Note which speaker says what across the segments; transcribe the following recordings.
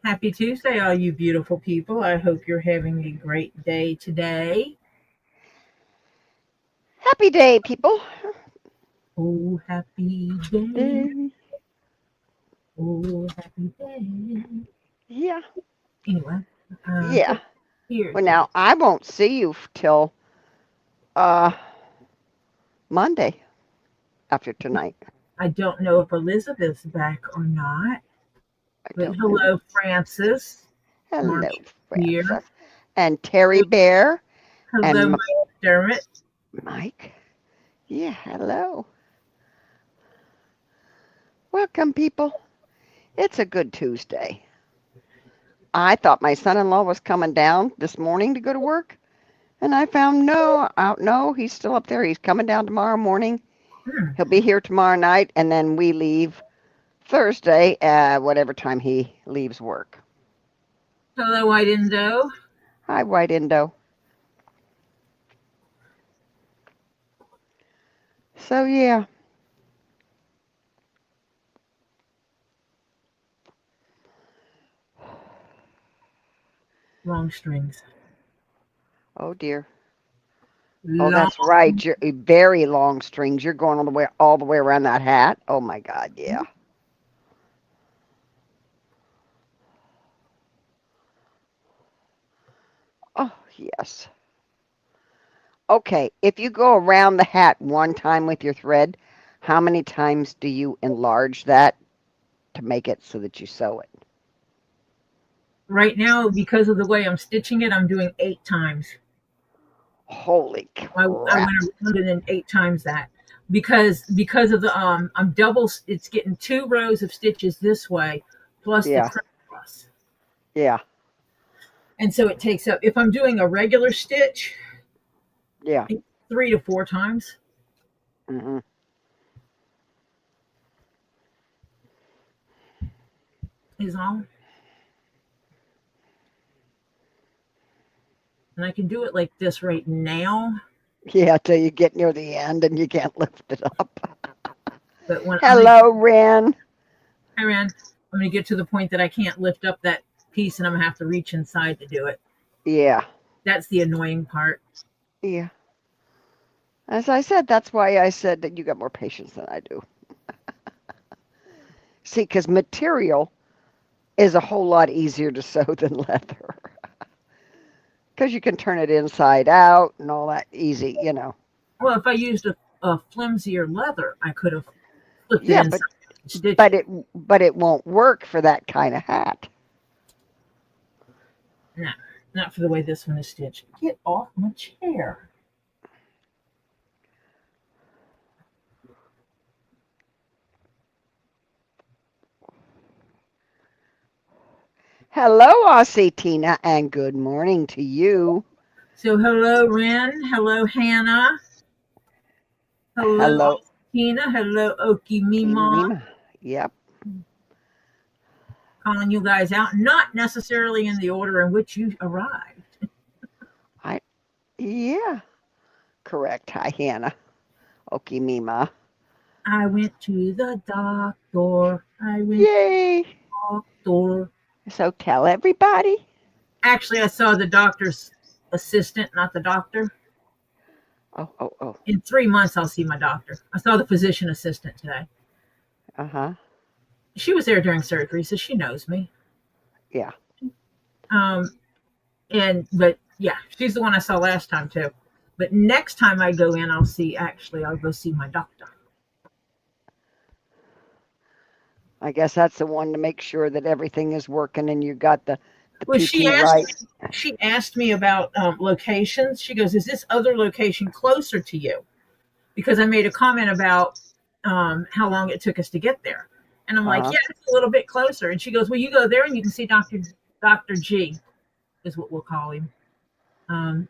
Speaker 1: Happy Tuesday, all you beautiful people. I hope you're having a great day today.
Speaker 2: Happy day, people.
Speaker 1: Oh, happy day.
Speaker 2: Day.
Speaker 1: Oh, happy day.
Speaker 2: Yeah,
Speaker 1: Anyway,
Speaker 2: yeah.
Speaker 1: here
Speaker 2: Well,
Speaker 1: today.
Speaker 2: now I won't see you till uh Monday after tonight.
Speaker 1: I don't know if Elizabeth's back or not,
Speaker 2: I
Speaker 1: but
Speaker 2: don't know.
Speaker 1: hello, Francis.
Speaker 2: Hello,
Speaker 1: Marshall here.
Speaker 2: Francis and Terry Bear
Speaker 1: Hello,
Speaker 2: and
Speaker 1: Mike Dermott.
Speaker 2: Mike. Yeah, hello. Welcome, people. It's a good Tuesday. I thought my son-in-law was coming down this morning to go to work, and I found no, he's still up there. He's coming down tomorrow morning.
Speaker 1: Hmm.
Speaker 2: He'll be here tomorrow night, and then we leave Thursday, whatever time he leaves work.
Speaker 1: Hello, White Indo.
Speaker 2: Hi, White Indo. So, yeah.
Speaker 1: Long strings.
Speaker 2: Oh, dear. Oh,
Speaker 1: Long.
Speaker 2: that's right. You're very long strings. You're going all the way around that hat. Oh, my God. Yeah. Oh, yes. Okay. If you go around the hat one time with your thread, how many times do you enlarge that to make it so that you sew it?
Speaker 1: Right now, because of the way I'm stitching it, I'm doing 8 times.
Speaker 2: Holy
Speaker 1: I
Speaker 2: crap.
Speaker 1: went around and then 8 times that because of the I'm double. It's getting 2 rows of stitches this way plus the
Speaker 2: Yeah.
Speaker 1: crisscross,
Speaker 2: Yeah.
Speaker 1: and so it takes up. If I'm doing a regular stitch,
Speaker 2: Yeah.
Speaker 1: 3 to 4 times
Speaker 2: Hmm.
Speaker 1: is all, and I can do it like this right now.
Speaker 2: Yeah, till you get near the end and you can't lift it up.
Speaker 1: But when
Speaker 2: Hello, Ren.
Speaker 1: I ran, I'm gonna get to the point that I can't lift up that piece, and I'm gonna have to reach inside to do it.
Speaker 2: Yeah.
Speaker 1: That's the annoying part.
Speaker 2: Yeah. As I said, that's why I said that you got more patience than I do. See, because material is a whole lot easier to sew than leather. Because you can turn it inside out and all that easy.
Speaker 1: Well, if I used a flimsier leather, I could have flipped it
Speaker 2: Yeah,
Speaker 1: inside
Speaker 2: but
Speaker 1: and stitched
Speaker 2: but
Speaker 1: it.
Speaker 2: it won't work for that kind of hat.
Speaker 1: No, not for the way this one is stitched. Get off my chair.
Speaker 2: Hello, Aussie Tina, and good morning to you.
Speaker 1: So, hello, Ren. Hello, Hannah. Hello,
Speaker 2: Hello,
Speaker 1: Tina. Hello, Oki Mima.
Speaker 2: Mima. Yep.
Speaker 1: Calling you guys out, not necessarily in the order in which you arrived.
Speaker 2: I yeah. Correct. Hi, Hannah. Okay, Mima.
Speaker 1: I went to the doctor. I went to
Speaker 2: Yay.
Speaker 1: the doctor.
Speaker 2: So tell everybody.
Speaker 1: Actually, I saw the doctor's assistant, not the doctor.
Speaker 2: Oh, oh, oh.
Speaker 1: In 3 months, I'll see my doctor. I saw the physician assistant today.
Speaker 2: Uh-huh.
Speaker 1: She was there during surgery, so she knows me.
Speaker 2: Yeah.
Speaker 1: Um, but yeah, she's the one I saw last time too. But next time I go in, I'll go see my doctor.
Speaker 2: I guess that's the one to make sure that everything is working and you got the
Speaker 1: Well,
Speaker 2: PT right.
Speaker 1: she asked me about locations. She goes, "Is this other location closer to you?" Because I made a comment about how long it took us to get there, and I'm like,
Speaker 2: Uh-huh.
Speaker 1: "Yeah, it's a little bit closer." And she goes, "Well, you go there and you can see Doctor G, is what we'll call him. Um,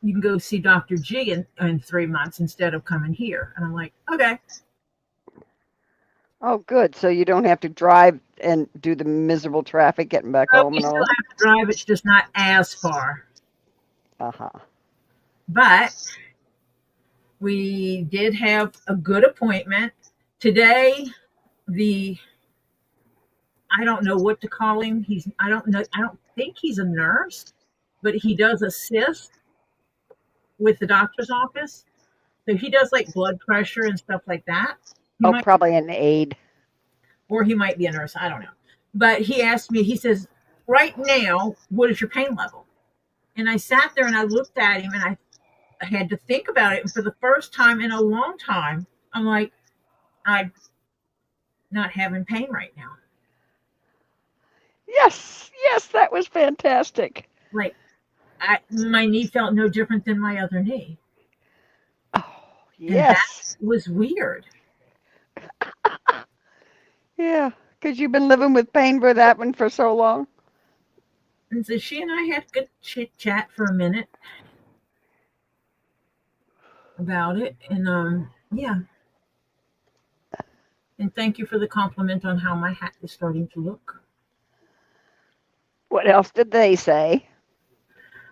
Speaker 1: you can go see Doctor G in 3 months instead of coming here." And I'm like, "Okay."
Speaker 2: Oh, good. So you don't have to drive and do the miserable traffic getting back
Speaker 1: Oh,
Speaker 2: home
Speaker 1: we
Speaker 2: and
Speaker 1: still
Speaker 2: all.
Speaker 1: have to drive. It's just not as far.
Speaker 2: Uh-huh.
Speaker 1: But we did have a good appointment. Today, the I don't know what to call him. I don't know. I don't think he's a nurse, but he does assist with the doctor's office. So he does like blood pressure and stuff like that. He
Speaker 2: Oh,
Speaker 1: might,
Speaker 2: probably an aide.
Speaker 1: or he might be a nurse. I don't know. But he asked me, he says, right now, what is your pain level? And I sat there and I looked at him and I had to think about it. And for the first time in a long time, I'm like, I'm not having pain right now.
Speaker 2: Yes, yes, that was fantastic.
Speaker 1: Like, my knee felt no different than my other knee.
Speaker 2: Oh,
Speaker 1: And that
Speaker 2: yes.
Speaker 1: was weird.
Speaker 2: Yeah, because you've been living with pain for that one for so long.
Speaker 1: And so she and I had good chit chat for a minute about it. And yeah. And thank you for the compliment on how my hat is starting to look.
Speaker 2: What else did they say?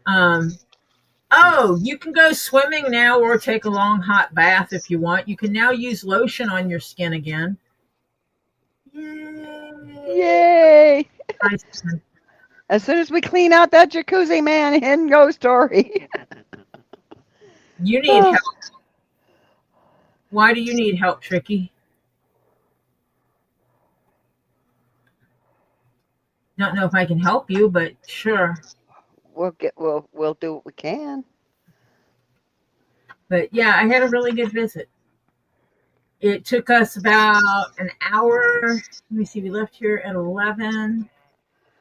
Speaker 1: Um, oh, you can go swimming now or take a long hot bath if you want. You can now use lotion on your skin again. Yay!
Speaker 2: Yay!
Speaker 1: I said,
Speaker 2: As soon as we clean out that jacuzzi, man, in goes Tori.
Speaker 1: you need
Speaker 2: Oh,
Speaker 1: help. Why do you need help, Tricky? Don't know if I can help you, but sure.
Speaker 2: we'll do what we can.
Speaker 1: But yeah, I had a really good visit. It took us about an hour. Let me see, we left here at 11.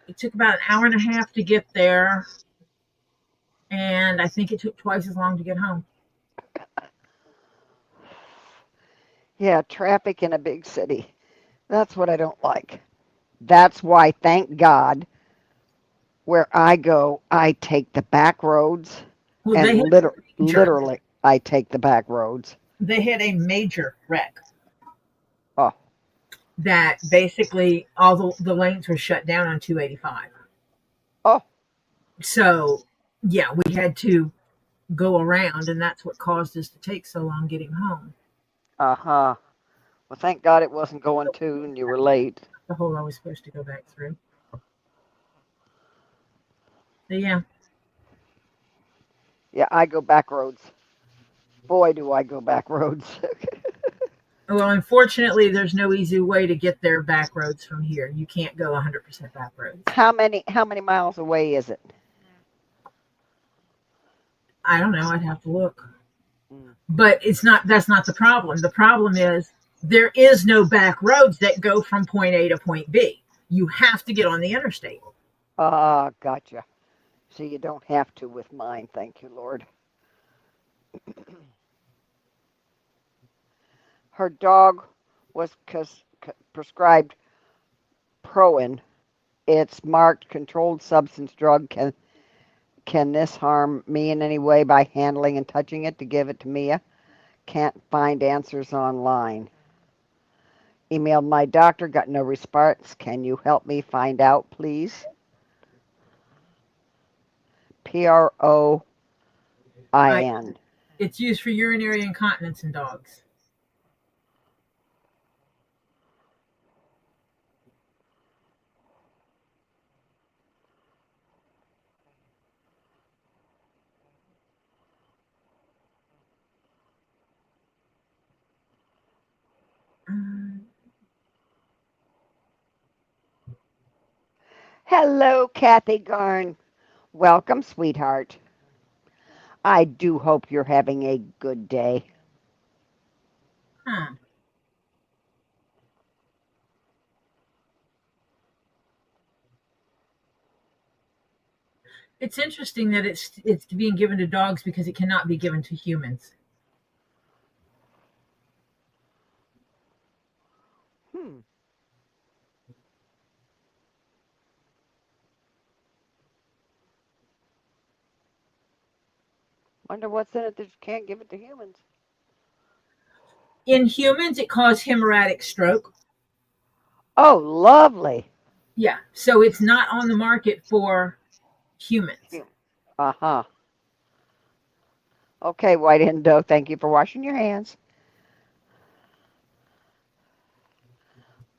Speaker 1: It took about an hour and a half to get there. And I think it took twice as long to get home.
Speaker 2: Yeah, traffic in a big city. That's what I don't like. That's why, thank God, where I go, I take the back roads,
Speaker 1: Well,
Speaker 2: and
Speaker 1: major,
Speaker 2: literally, I take the back roads.
Speaker 1: they had a major wreck
Speaker 2: Oh,
Speaker 1: that basically all the lanes were shut down on 285.
Speaker 2: oh,
Speaker 1: So, yeah, we had to go around, and that's what caused us to take so long getting home.
Speaker 2: uh-huh. Well, thank God it wasn't going to, and you were late.
Speaker 1: The hole I was supposed to go back through. So, yeah.
Speaker 2: Yeah, I go back roads. Boy, do I go back roads.
Speaker 1: Well, unfortunately, there's no easy way to get there back roads from here. You can't go 100% back roads.
Speaker 2: How many miles away is it?
Speaker 1: I don't know. I'd have to look.
Speaker 2: Mm.
Speaker 1: But that's not the problem. The problem is there is no back roads that go from point A to point B. You have to get on the interstate.
Speaker 2: Gotcha. So you don't have to with mine, thank you, Lord. Her dog was prescribed Proin. It's marked controlled substance drug. Can this harm me in any way by handling and touching it to give it to Mia? Can't find answers online. Emailed my doctor, got no response. Can you help me find out, please? Proin.
Speaker 1: It's used for urinary incontinence in dogs.
Speaker 2: Hello, Kathy Garn. Welcome, sweetheart. I do hope you're having a good day.
Speaker 1: Huh. It's interesting that it's being given to dogs because it cannot be given to humans.
Speaker 2: Hmm. Wonder what's in it that you can't give it to humans.
Speaker 1: In humans, it caused hemorrhagic stroke.
Speaker 2: Oh, lovely.
Speaker 1: Yeah, so it's not on the market for humans.
Speaker 2: Uh-huh. Okay, White Indo, thank you for washing your hands.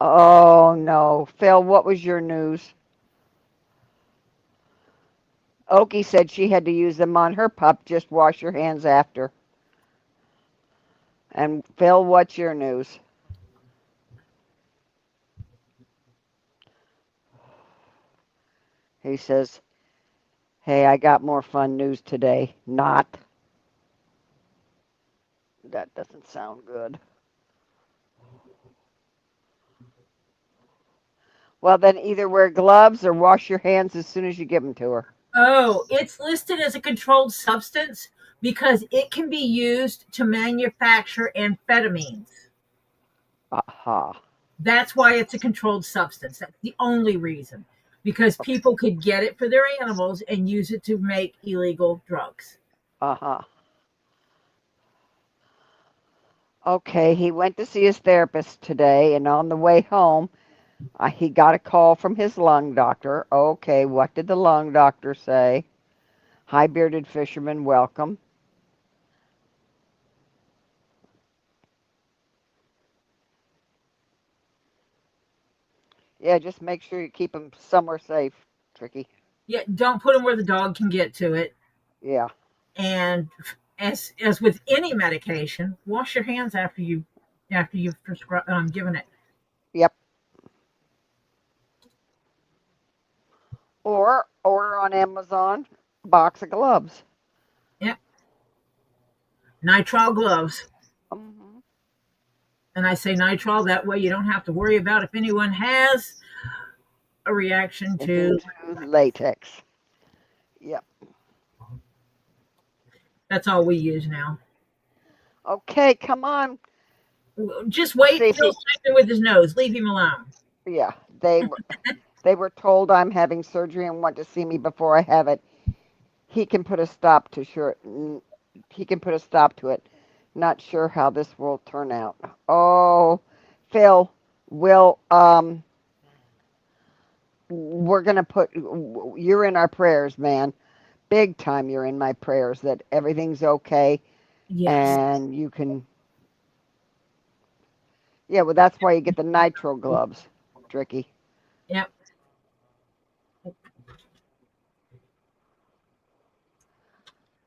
Speaker 2: Oh no. Phil, what was your news? Okie said she had to use them on her pup. Just wash your hands after. And Phil, what's your news? He says, hey, I got more fun news today. Not. That doesn't sound good. Well, then either wear gloves or wash your hands as soon as you give them to her.
Speaker 1: Oh, it's listed as a controlled substance because it can be used to manufacture amphetamines.
Speaker 2: Aha.
Speaker 1: That's why it's a controlled substance. That's the only reason. Because people could get it for their animals and use it to make illegal drugs.
Speaker 2: Aha. Okay, he went to see his therapist today, and on the way home, he got a call from his lung doctor. Okay, what did the lung doctor say? Hi, bearded fisherman, welcome. Yeah, just make sure you keep them somewhere safe, Tricky.
Speaker 1: Yeah, don't put them where the dog can get to it.
Speaker 2: Yeah.
Speaker 1: And as with any medication, wash your hands after you've given it.
Speaker 2: Yep. Or order on Amazon box of gloves.
Speaker 1: Yep. Nitrile gloves.
Speaker 2: Mm-hmm.
Speaker 1: And I say nitrile that way you don't have to worry about if anyone has a reaction to.
Speaker 2: Into latex. Yep.
Speaker 1: That's all we use now.
Speaker 2: Okay, come on.
Speaker 1: Just wait.
Speaker 2: See if
Speaker 1: Phil's typing with his nose. Leave him alone.
Speaker 2: yeah, they were told I'm having surgery and want to see me before I have it. He can put a stop to he can put a stop to it. Not sure how this will turn out. Oh, Phil, will we're gonna put you're in our prayers, man. Big time you're in my prayers that everything's okay
Speaker 1: Yes.
Speaker 2: and you can yeah, well that's why you get the nitrile gloves, Tricky.
Speaker 1: Yep.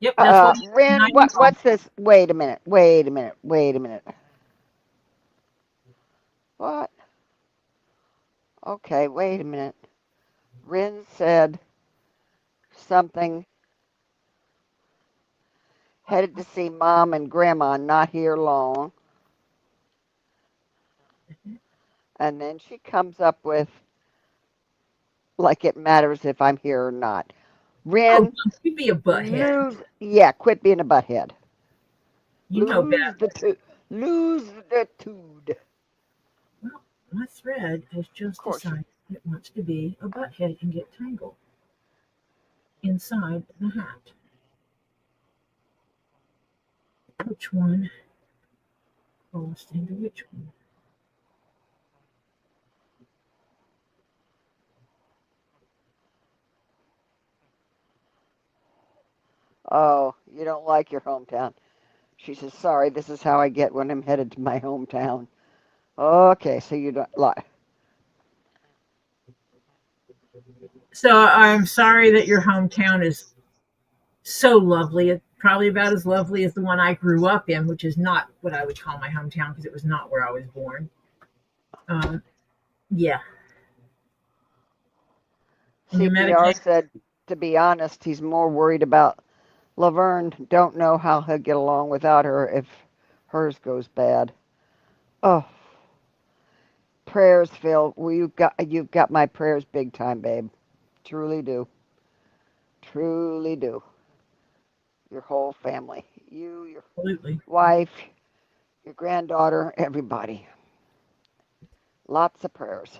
Speaker 1: Yep. That's what
Speaker 2: Ren,
Speaker 1: nitrile.
Speaker 2: what's this? Wait a minute. Wait a minute. Wait a minute. What? Okay, wait a minute. Ren said something headed to see mom and grandma, not here long. And then she comes up with like it matters if I'm here or not.
Speaker 1: Oh,
Speaker 2: Ren,
Speaker 1: don't you be a butthead.
Speaker 2: quit being a butthead.
Speaker 1: You know
Speaker 2: Lose
Speaker 1: better.
Speaker 2: the tu- lose the tude.
Speaker 1: Well, my thread has
Speaker 2: Of
Speaker 1: just
Speaker 2: course.
Speaker 1: decided it wants to be a butthead and get tangled inside the hat. Which one falls into which one?
Speaker 2: Oh, you don't like your hometown. She says, sorry, this is how I get when I'm headed to my hometown. Okay, so you don't like.
Speaker 1: So I'm sorry that your hometown is so lovely. It's probably about as lovely as the one I grew up in, which is not what I would call my hometown because it was not where I was born. Um, yeah. And your
Speaker 2: CPR
Speaker 1: medication.
Speaker 2: said, to be honest, he's more worried about Laverne. Don't know how he'll get along without her if hers goes bad. Oh, prayers, Phil. Well, you've got my prayers big time, babe. Truly do. Truly do. Your whole family. You, your
Speaker 1: Absolutely.
Speaker 2: wife, your granddaughter, everybody. Lots of prayers.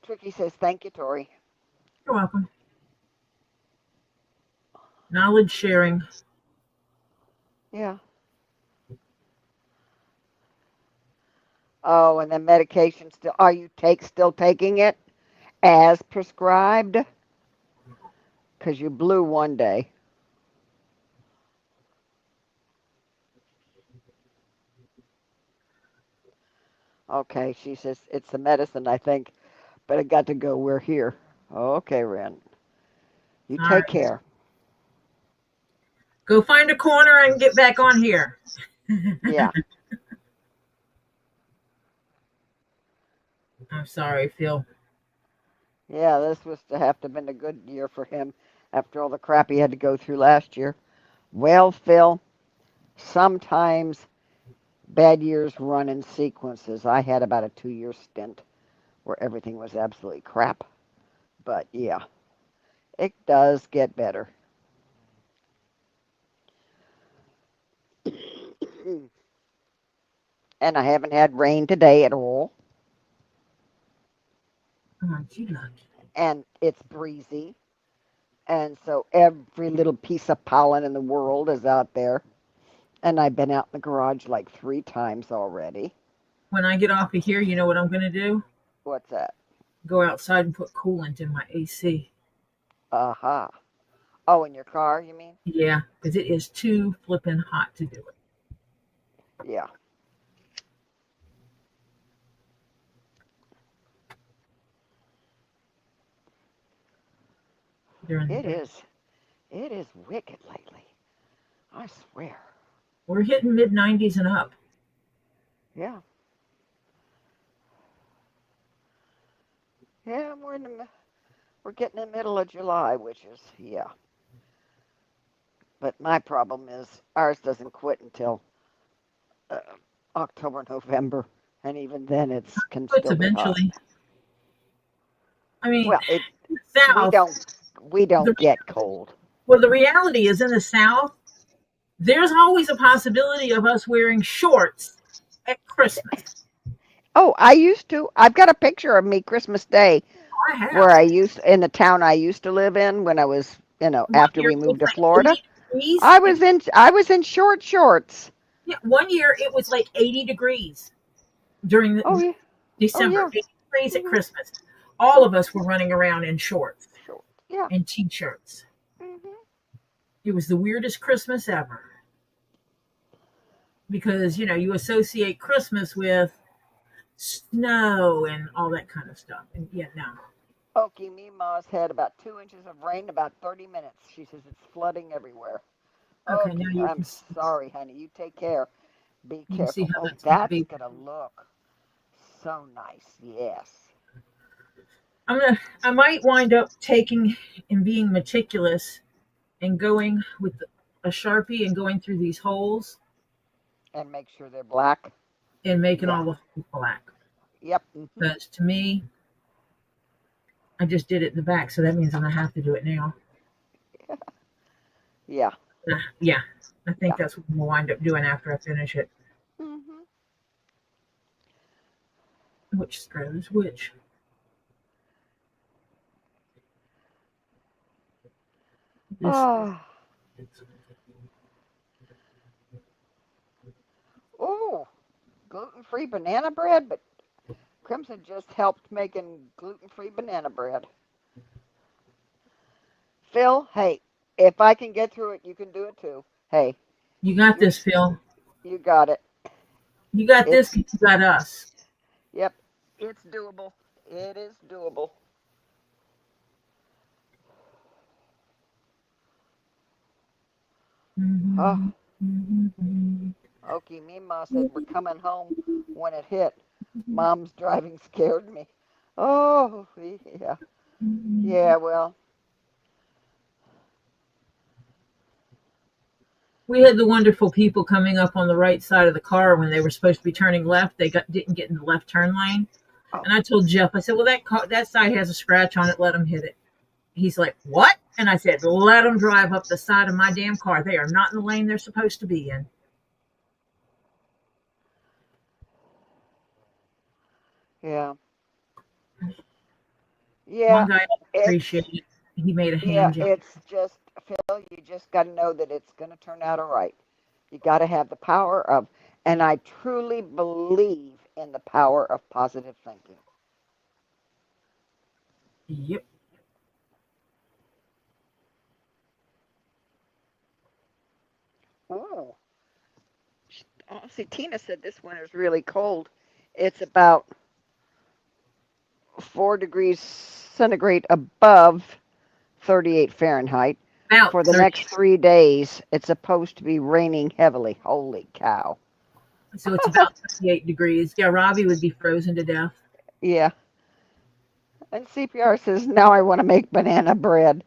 Speaker 2: Tricky says, thank you, Tori.
Speaker 1: You're welcome. Knowledge sharing.
Speaker 2: Yeah. Oh, and then medication still. Are you still taking it as prescribed? Because you blew one day. Okay, she says it's the medicine, I think, but I got to go. We're here. Okay, Ren. You
Speaker 1: All right.
Speaker 2: take care.
Speaker 1: Go find a corner and get back on here.
Speaker 2: Yeah.
Speaker 1: I'm sorry, Phil.
Speaker 2: Yeah, this was to have to have been a good year for him after all the crap he had to go through last year. Well, Phil, sometimes bad years run in sequences. I had about a 2 year stint where everything was absolutely crap. But yeah, it does get better. And I haven't had rain today at all.
Speaker 1: Aren't you lucky?
Speaker 2: And it's breezy. And so every little piece of pollen in the world is out there. And I've been out in the garage like 3 times already.
Speaker 1: When I get off of here, you know what I'm going to do?
Speaker 2: What's that?
Speaker 1: Go outside and put coolant in my AC.
Speaker 2: Aha. Oh, in your car, you mean?
Speaker 1: Yeah, because it is too flippin' hot to do it
Speaker 2: Yeah,
Speaker 1: during the
Speaker 2: it
Speaker 1: day.
Speaker 2: is. It is wicked lately. I swear.
Speaker 1: We're hitting mid 90s and up.
Speaker 2: Yeah. Yeah, we're getting in the middle of July, which is yeah. But my problem is ours doesn't quit until uh, October, November, and even then it's can
Speaker 1: Quits
Speaker 2: still be hot.
Speaker 1: eventually. I mean,
Speaker 2: Well, it we
Speaker 1: South.
Speaker 2: don't we
Speaker 1: The,
Speaker 2: don't get cold.
Speaker 1: well, the reality is in the South, there's always a possibility of us wearing shorts at Christmas.
Speaker 2: Oh, I used to. I've got a picture of me Christmas Day
Speaker 1: I
Speaker 2: where
Speaker 1: have.
Speaker 2: I used in the town I used to live in when I was,
Speaker 1: One
Speaker 2: after
Speaker 1: year
Speaker 2: we
Speaker 1: it was
Speaker 2: moved to
Speaker 1: like
Speaker 2: Florida.
Speaker 1: 80 degrees.
Speaker 2: I was in short shorts.
Speaker 1: Yeah, one year it was like 80 degrees during
Speaker 2: Oh
Speaker 1: the
Speaker 2: yeah. Oh
Speaker 1: December,
Speaker 2: yeah.
Speaker 1: 80 degrees at
Speaker 2: Mhm.
Speaker 1: Christmas. All of us were running around in shorts
Speaker 2: Short. Yeah.
Speaker 1: and t-shirts.
Speaker 2: Mhm.
Speaker 1: It was the weirdest Christmas ever because you associate Christmas with snow and all that kind of stuff. And yeah, no.
Speaker 2: Okie Mima's had about 2 inches of rain in about 30 minutes. She says it's flooding everywhere.
Speaker 1: Okay, now
Speaker 2: Okay,
Speaker 1: you
Speaker 2: I'm
Speaker 1: can
Speaker 2: sorry, honey. You take care. Be
Speaker 1: see
Speaker 2: careful.
Speaker 1: how
Speaker 2: Oh,
Speaker 1: that's going to
Speaker 2: that's
Speaker 1: be.
Speaker 2: gonna look so nice. Yes.
Speaker 1: I might wind up taking and being meticulous and going with a Sharpie and going through these holes
Speaker 2: And make sure they're black.
Speaker 1: and making
Speaker 2: Yeah.
Speaker 1: all the holes black.
Speaker 2: Yep. Mhm.
Speaker 1: Because to me, I just did it in the back, so that means I'm gonna have to do it now.
Speaker 2: Yeah.
Speaker 1: Yeah, I think
Speaker 2: Yeah.
Speaker 1: that's what we'll wind up doing after I finish it.
Speaker 2: Mhm.
Speaker 1: Which screws which? This.
Speaker 2: Oh. Oh. Gluten-free banana bread, but Crimson just helped making gluten-free banana bread. Phil, hey, if I can get through it, you can do it too. Hey,
Speaker 1: You got
Speaker 2: you're
Speaker 1: this, Phil.
Speaker 2: you got it.
Speaker 1: You got this.
Speaker 2: It's
Speaker 1: You got us.
Speaker 2: yep, it's doable. It is doable. Oh,
Speaker 1: Mhm, mhm,
Speaker 2: Okie Mima said we're coming home when it hit. Mom's driving scared me. Oh, yeah.
Speaker 1: mhm.
Speaker 2: Yeah, well,
Speaker 1: We had the wonderful people coming up on the right side of the car when they were supposed to be turning left. They didn't get in the left turn lane,
Speaker 2: oh,
Speaker 1: and I told Jeff, I said, "Well, that side has a scratch on it. Let them hit it." He's like, "What?" And I said, "Let them drive up the side of my damn car. They are not in the lane they're supposed to be in."
Speaker 2: yeah.
Speaker 1: One
Speaker 2: Yeah,
Speaker 1: guy
Speaker 2: it's
Speaker 1: appreciated it. He made a
Speaker 2: yeah,
Speaker 1: hand gesture.
Speaker 2: it's just Phil, you just got to know that it's going to turn out all right. You got to have the power of, and I truly believe in the power of positive thinking.
Speaker 1: Yep.
Speaker 2: Ooh. Oh, see, Tina said this winter's really cold. It's about 4 degrees centigrade above 38 Fahrenheit.
Speaker 1: About
Speaker 2: For the
Speaker 1: 30.
Speaker 2: next 3 days, it's supposed to be raining heavily. Holy cow.
Speaker 1: So it's about 38 degrees. Yeah, Robbie would be frozen to death.
Speaker 2: Yeah. And CPR says, now I want to make banana bread.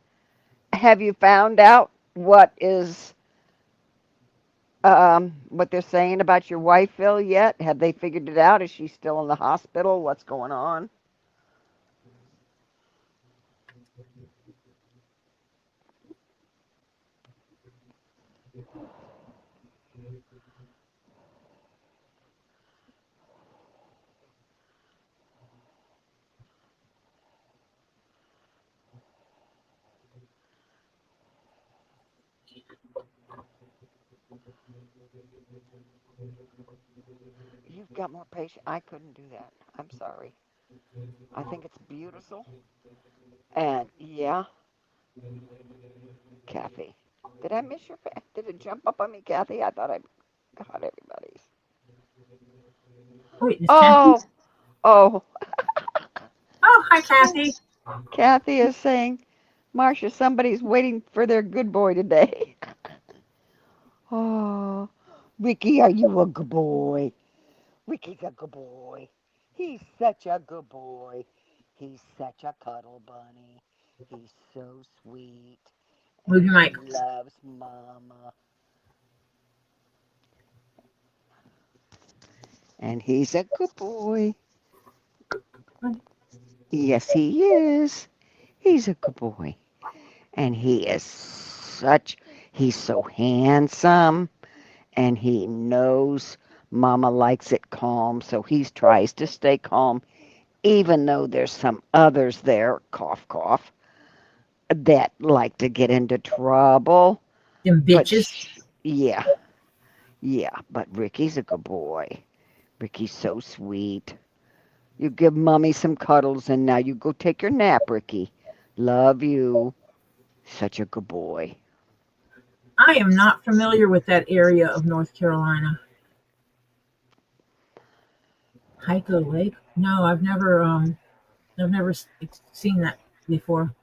Speaker 2: Have you found out what they're saying about your wife, Phil, yet? Have they figured it out? Is she still in the hospital? What's going on? You've got more patience. I couldn't do that. I'm sorry. I think it's beautiful. And yeah, Kathy. Did I miss your Did it jump up on me, Kathy? I thought I got everybody's.
Speaker 1: Wait, is Kathy?
Speaker 2: Oh, oh.
Speaker 1: Oh, hi, Kathy.
Speaker 2: Kathy is saying, Marcia, somebody's waiting for their good boy today. Oh, Ricky, are you a good boy? Ricky's a good boy. He's such a good boy. He's such a cuddle bunny. He's so sweet.
Speaker 1: Move your
Speaker 2: And
Speaker 1: mic.
Speaker 2: he loves Mama. And he's a good boy. Yes, he is. He's a good boy. And he's so handsome. And he knows Mama likes it calm. So he tries to stay calm, even though there's some others there, cough, cough, that like to get into trouble.
Speaker 1: Them
Speaker 2: But
Speaker 1: bitches.
Speaker 2: yeah, yeah. But Ricky's a good boy. Ricky's so sweet. You give Mommy some cuddles, and now you go take your nap, Ricky. Love you. Such a good boy.
Speaker 1: I am not familiar with that area of North Carolina. Hyco Lake? No, I've never seen that before.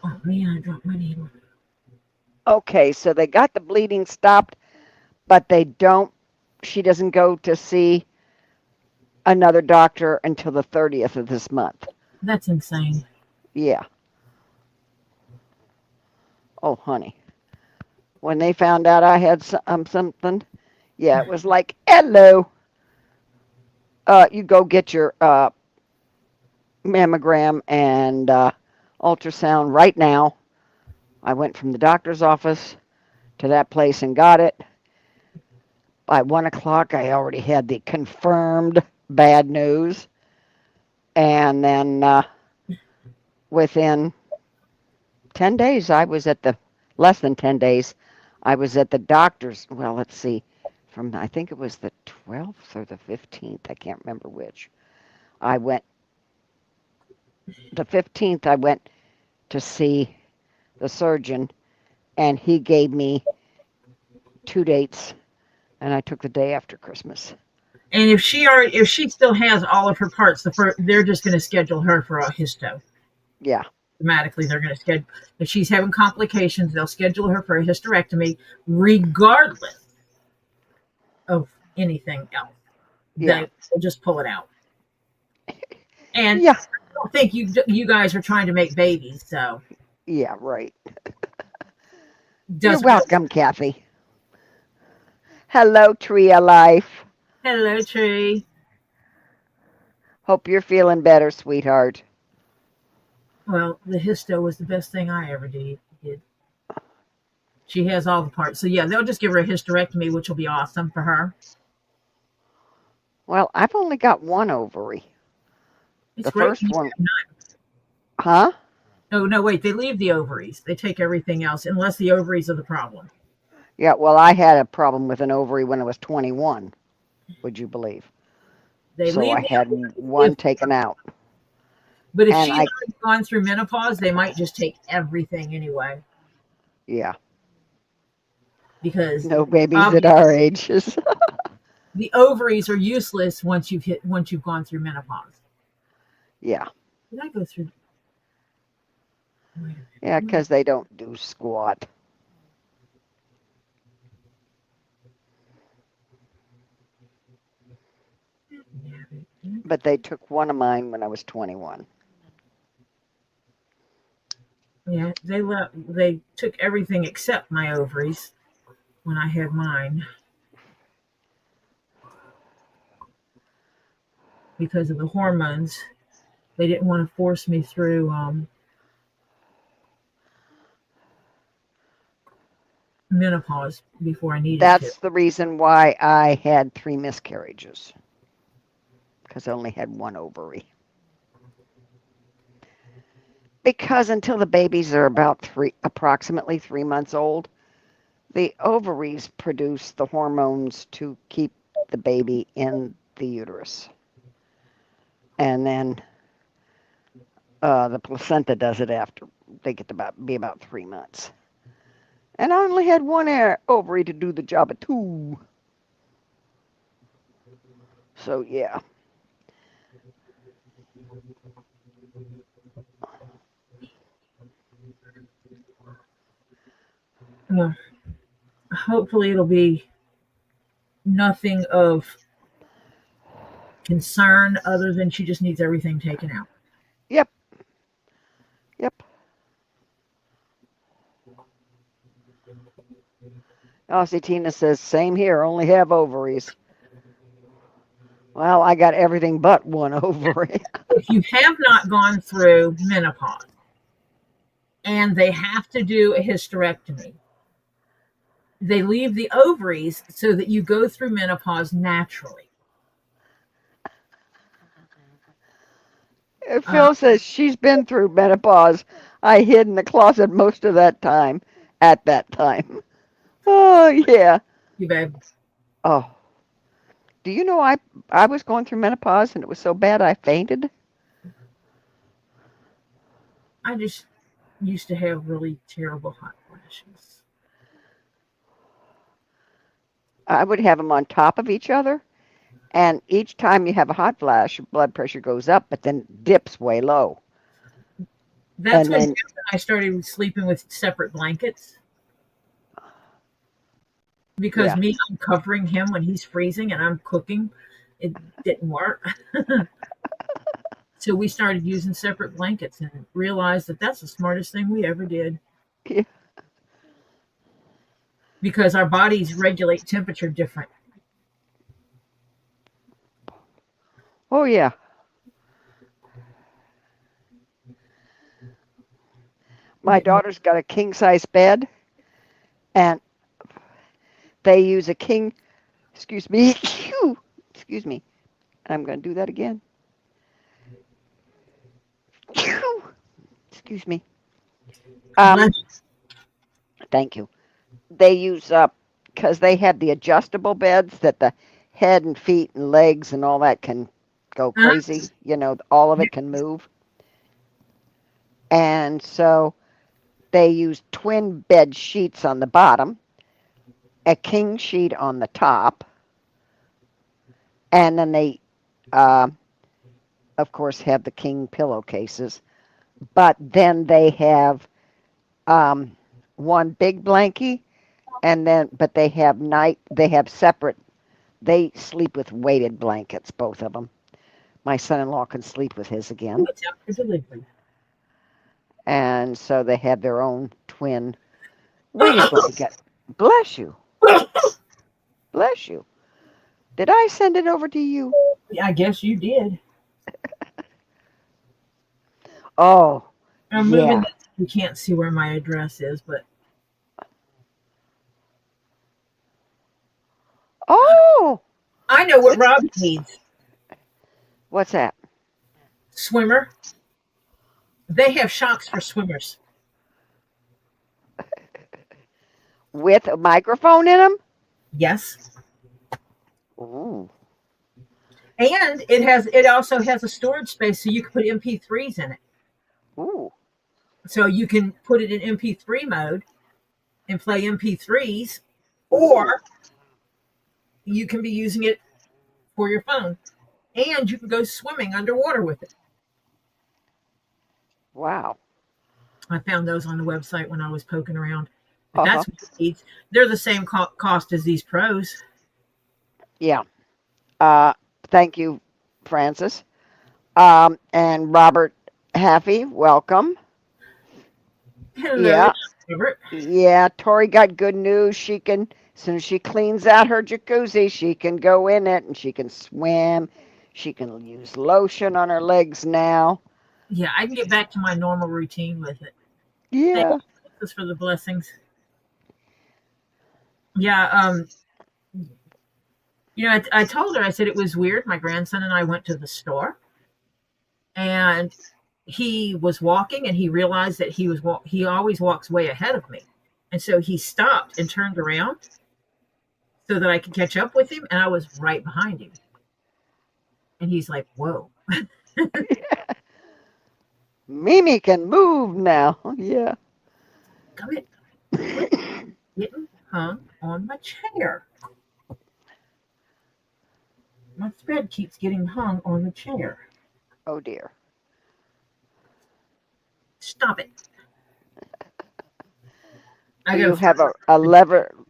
Speaker 1: Oh man, I dropped my needle.
Speaker 2: Okay, so they got the bleeding stopped, but she doesn't go to see another doctor until the 30th of this month.
Speaker 1: That's insane.
Speaker 2: Yeah. Oh, honey. When they found out I had something, yeah, it was like, hello. You go get your mammogram and ultrasound right now. I went from the doctor's office to that place and got it. By 1 o'clock, I already had the confirmed bad news. And then within 10 days, less than 10 days, I was at the doctor's. Well, let's see, I think it was the 12th or the 15th. I can't remember which. I went, the 15th, I went to see the surgeon, and he gave me 2 dates, and I took the day after Christmas.
Speaker 1: And if she still has all of her parts, they're just going to schedule her for a histo.
Speaker 2: Yeah.
Speaker 1: Automatically, they're going to schedule. If she's having complications, they'll schedule her for a hysterectomy, regardless of anything else.
Speaker 2: Yeah.
Speaker 1: They'll just pull it out. And
Speaker 2: Yeah.
Speaker 1: I don't think you guys are trying to make babies, so
Speaker 2: Yeah, right. You're
Speaker 1: doesn't.
Speaker 2: welcome, Kathy. Hello, Tree of Life.
Speaker 1: Hello, Tree.
Speaker 2: Hope you're feeling better, sweetheart.
Speaker 1: Well, the histo was the best thing I ever did. She has all the parts. So, yeah, they'll just give her a hysterectomy, which will be awesome for her.
Speaker 2: Well, I've only got one ovary.
Speaker 1: It's
Speaker 2: The
Speaker 1: great.
Speaker 2: first one. Huh?
Speaker 1: No, wait. They leave the ovaries. They take everything else, unless the ovaries are the problem.
Speaker 2: Yeah, well, I had a problem with an ovary when I was 21, would you believe?
Speaker 1: They
Speaker 2: So
Speaker 1: leave
Speaker 2: I
Speaker 1: the
Speaker 2: had one taken out.
Speaker 1: But if
Speaker 2: And
Speaker 1: she's already gone through menopause, they might just take everything anyway.
Speaker 2: Yeah.
Speaker 1: because
Speaker 2: No babies at
Speaker 1: obviously
Speaker 2: our ages.
Speaker 1: the ovaries are useless once you've gone through menopause.
Speaker 2: Yeah.
Speaker 1: Did I go through? Wait a
Speaker 2: Yeah,
Speaker 1: minute.
Speaker 2: because they don't do squat. But they took one of mine when I was 21.
Speaker 1: Yeah, they took everything except my ovaries when I had mine because of the hormones. They didn't want to force me through menopause before I needed to.
Speaker 2: That's the reason why I had 3 miscarriages, because I only had one ovary. Because until the babies are about approximately 3 months old, the ovaries produce the hormones to keep the baby in the uterus. And then the placenta does it after they get to be about 3 months. And I only had one ovary to do the job of two. So, yeah.
Speaker 1: Well, hopefully it'll be nothing of concern other than she just needs everything taken out.
Speaker 2: Yep. Yep. Aussie Tina says, same here, only have ovaries. Well, I got everything but one ovary.
Speaker 1: If you have not gone through menopause and they have to do a hysterectomy, they leave the ovaries so that you go through menopause naturally.
Speaker 2: Phil says she's been through menopause. I hid in the closet most of that time at that time. Oh, yeah.
Speaker 1: You babe.
Speaker 2: Oh. Do you know I was going through menopause and it was so bad I fainted?
Speaker 1: I just used to have really terrible hot flashes.
Speaker 2: I would have them on top of each other, and each time you have a hot flash, your blood pressure goes up, but then dips way low.
Speaker 1: That's
Speaker 2: And
Speaker 1: what
Speaker 2: then,
Speaker 1: happened. I started sleeping with separate blankets because
Speaker 2: yeah,
Speaker 1: me, I'm covering him when he's freezing and I'm cooking. It didn't work. So we started using separate blankets and realized that that's the smartest thing we ever did
Speaker 2: yeah.
Speaker 1: because our bodies regulate temperature different.
Speaker 2: Oh, yeah. My daughter's got a king size bed, and they use a king, excuse me, excuse me, I'm going to do that again. Excuse me. Thank you. They use because they have the adjustable beds that the head and feet and legs and all that can go crazy. You know, all of it can move. And so they use twin bed sheets on the bottom, a king sheet on the top, and then they, of course, have the king pillowcases. But then they have one big blankie, and then but they have separate. They sleep with weighted blankets, both of them. My son-in-law can sleep with his again.
Speaker 1: It's after delivery.
Speaker 2: And so they have their own twin weighted blanket. Bless you. Bless you. Did I send it over to you?
Speaker 1: Yeah, I guess you did.
Speaker 2: Oh,
Speaker 1: I'm moving
Speaker 2: yeah.
Speaker 1: this. You can't see where my address is, but
Speaker 2: Oh,
Speaker 1: I know what Robbie needs.
Speaker 2: what's that?
Speaker 1: Swimmer. They have shocks for swimmers.
Speaker 2: With a microphone in them?
Speaker 1: Yes.
Speaker 2: Ooh.
Speaker 1: And it also has a storage space so you can put MP3s in it.
Speaker 2: Ooh.
Speaker 1: So you can put it in MP3 mode and play MP3s or you can be using it for your phone, and you can go swimming underwater with it.
Speaker 2: Wow.
Speaker 1: I found those on the website when I was poking around. But
Speaker 2: Uh-huh.
Speaker 1: that's what it needs. They're the same cost as these pros.
Speaker 2: Yeah. Thank you, Francis. And Robert Haffey, welcome.
Speaker 1: Hello,
Speaker 2: Yeah.
Speaker 1: Robert.
Speaker 2: Yeah. Tori got good news. As soon as she cleans out her jacuzzi, she can go in it and she can swim. She can use lotion on her legs now.
Speaker 1: Yeah, I can get back to my normal routine with it. Thank
Speaker 2: Yeah.
Speaker 1: you for the blessings. Yeah, I told her, I said it was weird. My grandson and I went to the store, and he was walking, and he realized that he always walks way ahead of me, and so he stopped and turned around so that I could catch up with him, and I was right behind him, and he's like, "Whoa,
Speaker 2: Mimi can move now. Yeah.
Speaker 1: come in, quit getting hung on my chair. My thread keeps getting hung on the chair.
Speaker 2: Oh dear.
Speaker 1: Stop it." I
Speaker 2: Do
Speaker 1: gotta
Speaker 2: you have
Speaker 1: find
Speaker 2: a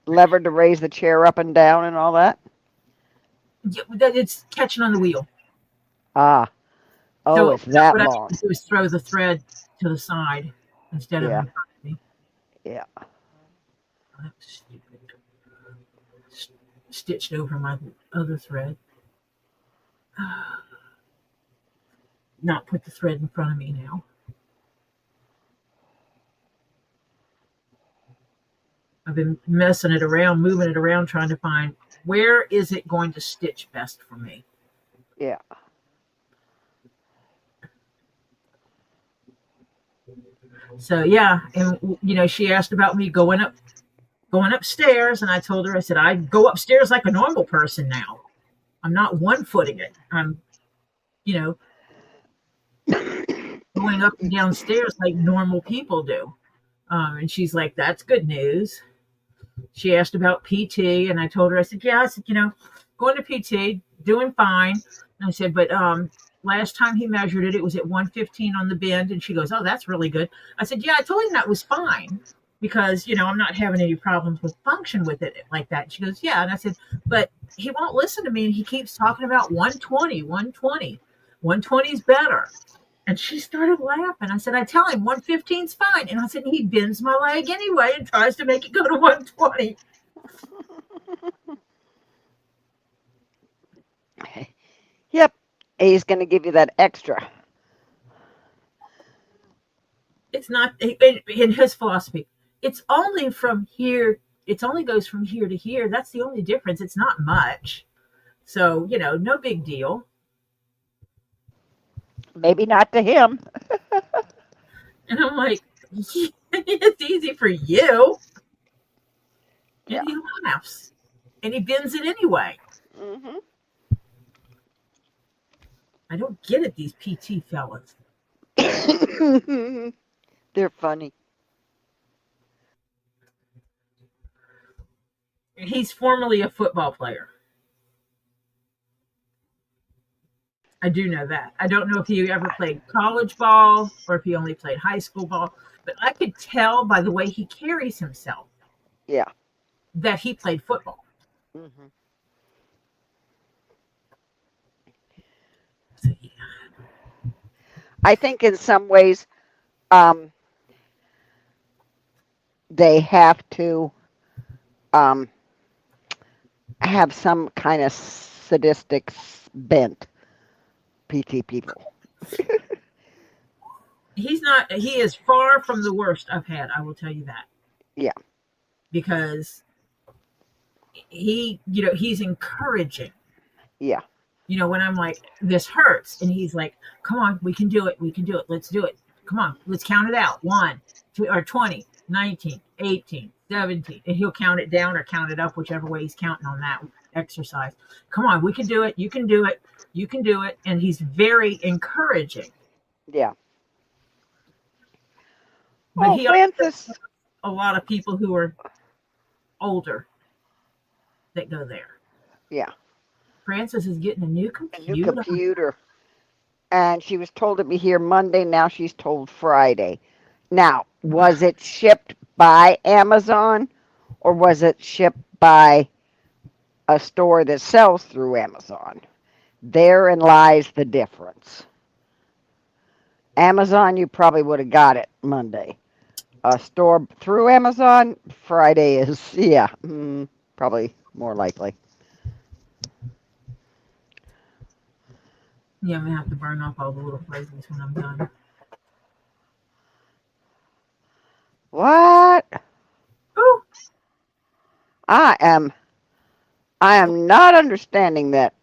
Speaker 2: lever to raise the chair up and down and all that?
Speaker 1: yeah, that it's catching on the wheel.
Speaker 2: Ah. Oh,
Speaker 1: So
Speaker 2: it's that
Speaker 1: what I
Speaker 2: long.
Speaker 1: need to do is throw the thread to the side instead of
Speaker 2: Yeah.
Speaker 1: in front of me.
Speaker 2: Yeah.
Speaker 1: Oh, that was stupid. Stitched over my other thread. Not put the thread in front of me now. I've been messing it around, moving it around, trying to find where is it going to stitch best for me.
Speaker 2: Yeah.
Speaker 1: So yeah, and she asked about me going upstairs, and I told her, I said, I go upstairs like a normal person now. I'm not one footing it. I'm, you know, going up and down stairs like normal people do. And she's like, that's good news. She asked about PT, and I told her, I said, yeah, I said, going to PT, doing fine. And I said, but last time he measured it, it was at 115 on the bend. And she goes, oh, that's really good. I said, yeah, I told him that was fine because, I'm not having any problems with function with it like that. And she goes, yeah. And I said, but he won't listen to me. And he keeps talking about 120, 120. 120 is better. And she started laughing. I said, I tell him 115's fine. And I said, he bends my leg anyway and tries to make it go to 120.
Speaker 2: Yep. He's going to give you that extra.
Speaker 1: It's not in his philosophy. It's only from here. It only goes from here to here. That's the only difference. It's not much. So, no big deal.
Speaker 2: Maybe not to him.
Speaker 1: And I'm like, it's easy for you.
Speaker 2: Yeah.
Speaker 1: And he laughs. And he bends it anyway.
Speaker 2: Hmm.
Speaker 1: I don't get it, these PT fellas.
Speaker 2: They're funny.
Speaker 1: He's formerly a football player. I do know that. I don't know if he ever played college ball or if he only played high school ball, but I could tell by the way he carries himself
Speaker 2: Yeah.
Speaker 1: that he played football.
Speaker 2: Hmm.
Speaker 1: So, yeah.
Speaker 2: I think in some ways, um, they have to um, have some kind of sadistic bent. PT people.
Speaker 1: He is far from the worst I've had, I will tell you that.
Speaker 2: Yeah.
Speaker 1: Because he's encouraging.
Speaker 2: Yeah.
Speaker 1: When I'm like, this hurts, and he's like, come on, we can do it. We can do it. Let's do it. Come on, let's count it out. 1, 2, or 20, 19, 18, 17. And he'll count it down or count it up, whichever way he's counting on that exercise. Come on, we can do it. You can do it. You can do it. And he's very encouraging.
Speaker 2: Yeah.
Speaker 1: But
Speaker 2: Oh,
Speaker 1: he also
Speaker 2: Francis.
Speaker 1: a lot of people who are older. that go there.
Speaker 2: Yeah.
Speaker 1: Frances is getting a new
Speaker 2: A new
Speaker 1: computer.
Speaker 2: computer. And she was told to be here Monday. Now she's told Friday. Now, was it shipped by Amazon or was it shipped by a store that sells through Amazon? Therein lies the difference. Amazon, you probably would have got it Monday. A store through Amazon, Friday is, yeah, probably more likely.
Speaker 1: Yeah, I'm gonna have to burn off all the little flags when I'm done.
Speaker 2: What?
Speaker 1: Oh,
Speaker 2: I am not understanding that,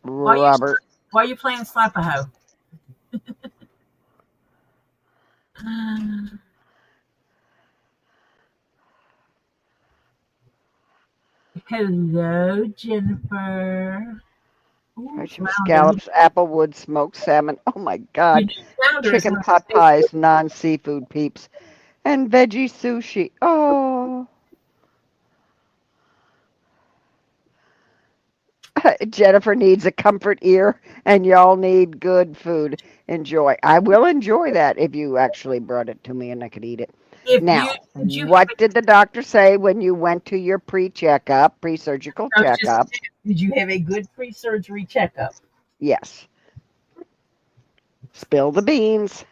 Speaker 1: why you
Speaker 2: Robert.
Speaker 1: why you playing slap a hoe? Hello, Jennifer. Ooh,
Speaker 2: Mushroom
Speaker 1: flounder.
Speaker 2: scallops, applewood, smoked salmon. Oh my
Speaker 1: You
Speaker 2: God.
Speaker 1: know, flounder is
Speaker 2: Chicken
Speaker 1: one of
Speaker 2: pot
Speaker 1: my favorites.
Speaker 2: pies, non-seafood peeps, and veggie sushi. Oh. Jennifer needs a comfort ear, and y'all need good food. Enjoy. I will enjoy that if you actually brought it to me and I could eat it.
Speaker 1: If you
Speaker 2: Now,
Speaker 1: did you have
Speaker 2: what did the doctor say when you went to your pre-checkup, pre-surgical
Speaker 1: I was just
Speaker 2: checkup?
Speaker 1: did you have a good pre-surgery checkup?
Speaker 2: Yes. Spill the beans.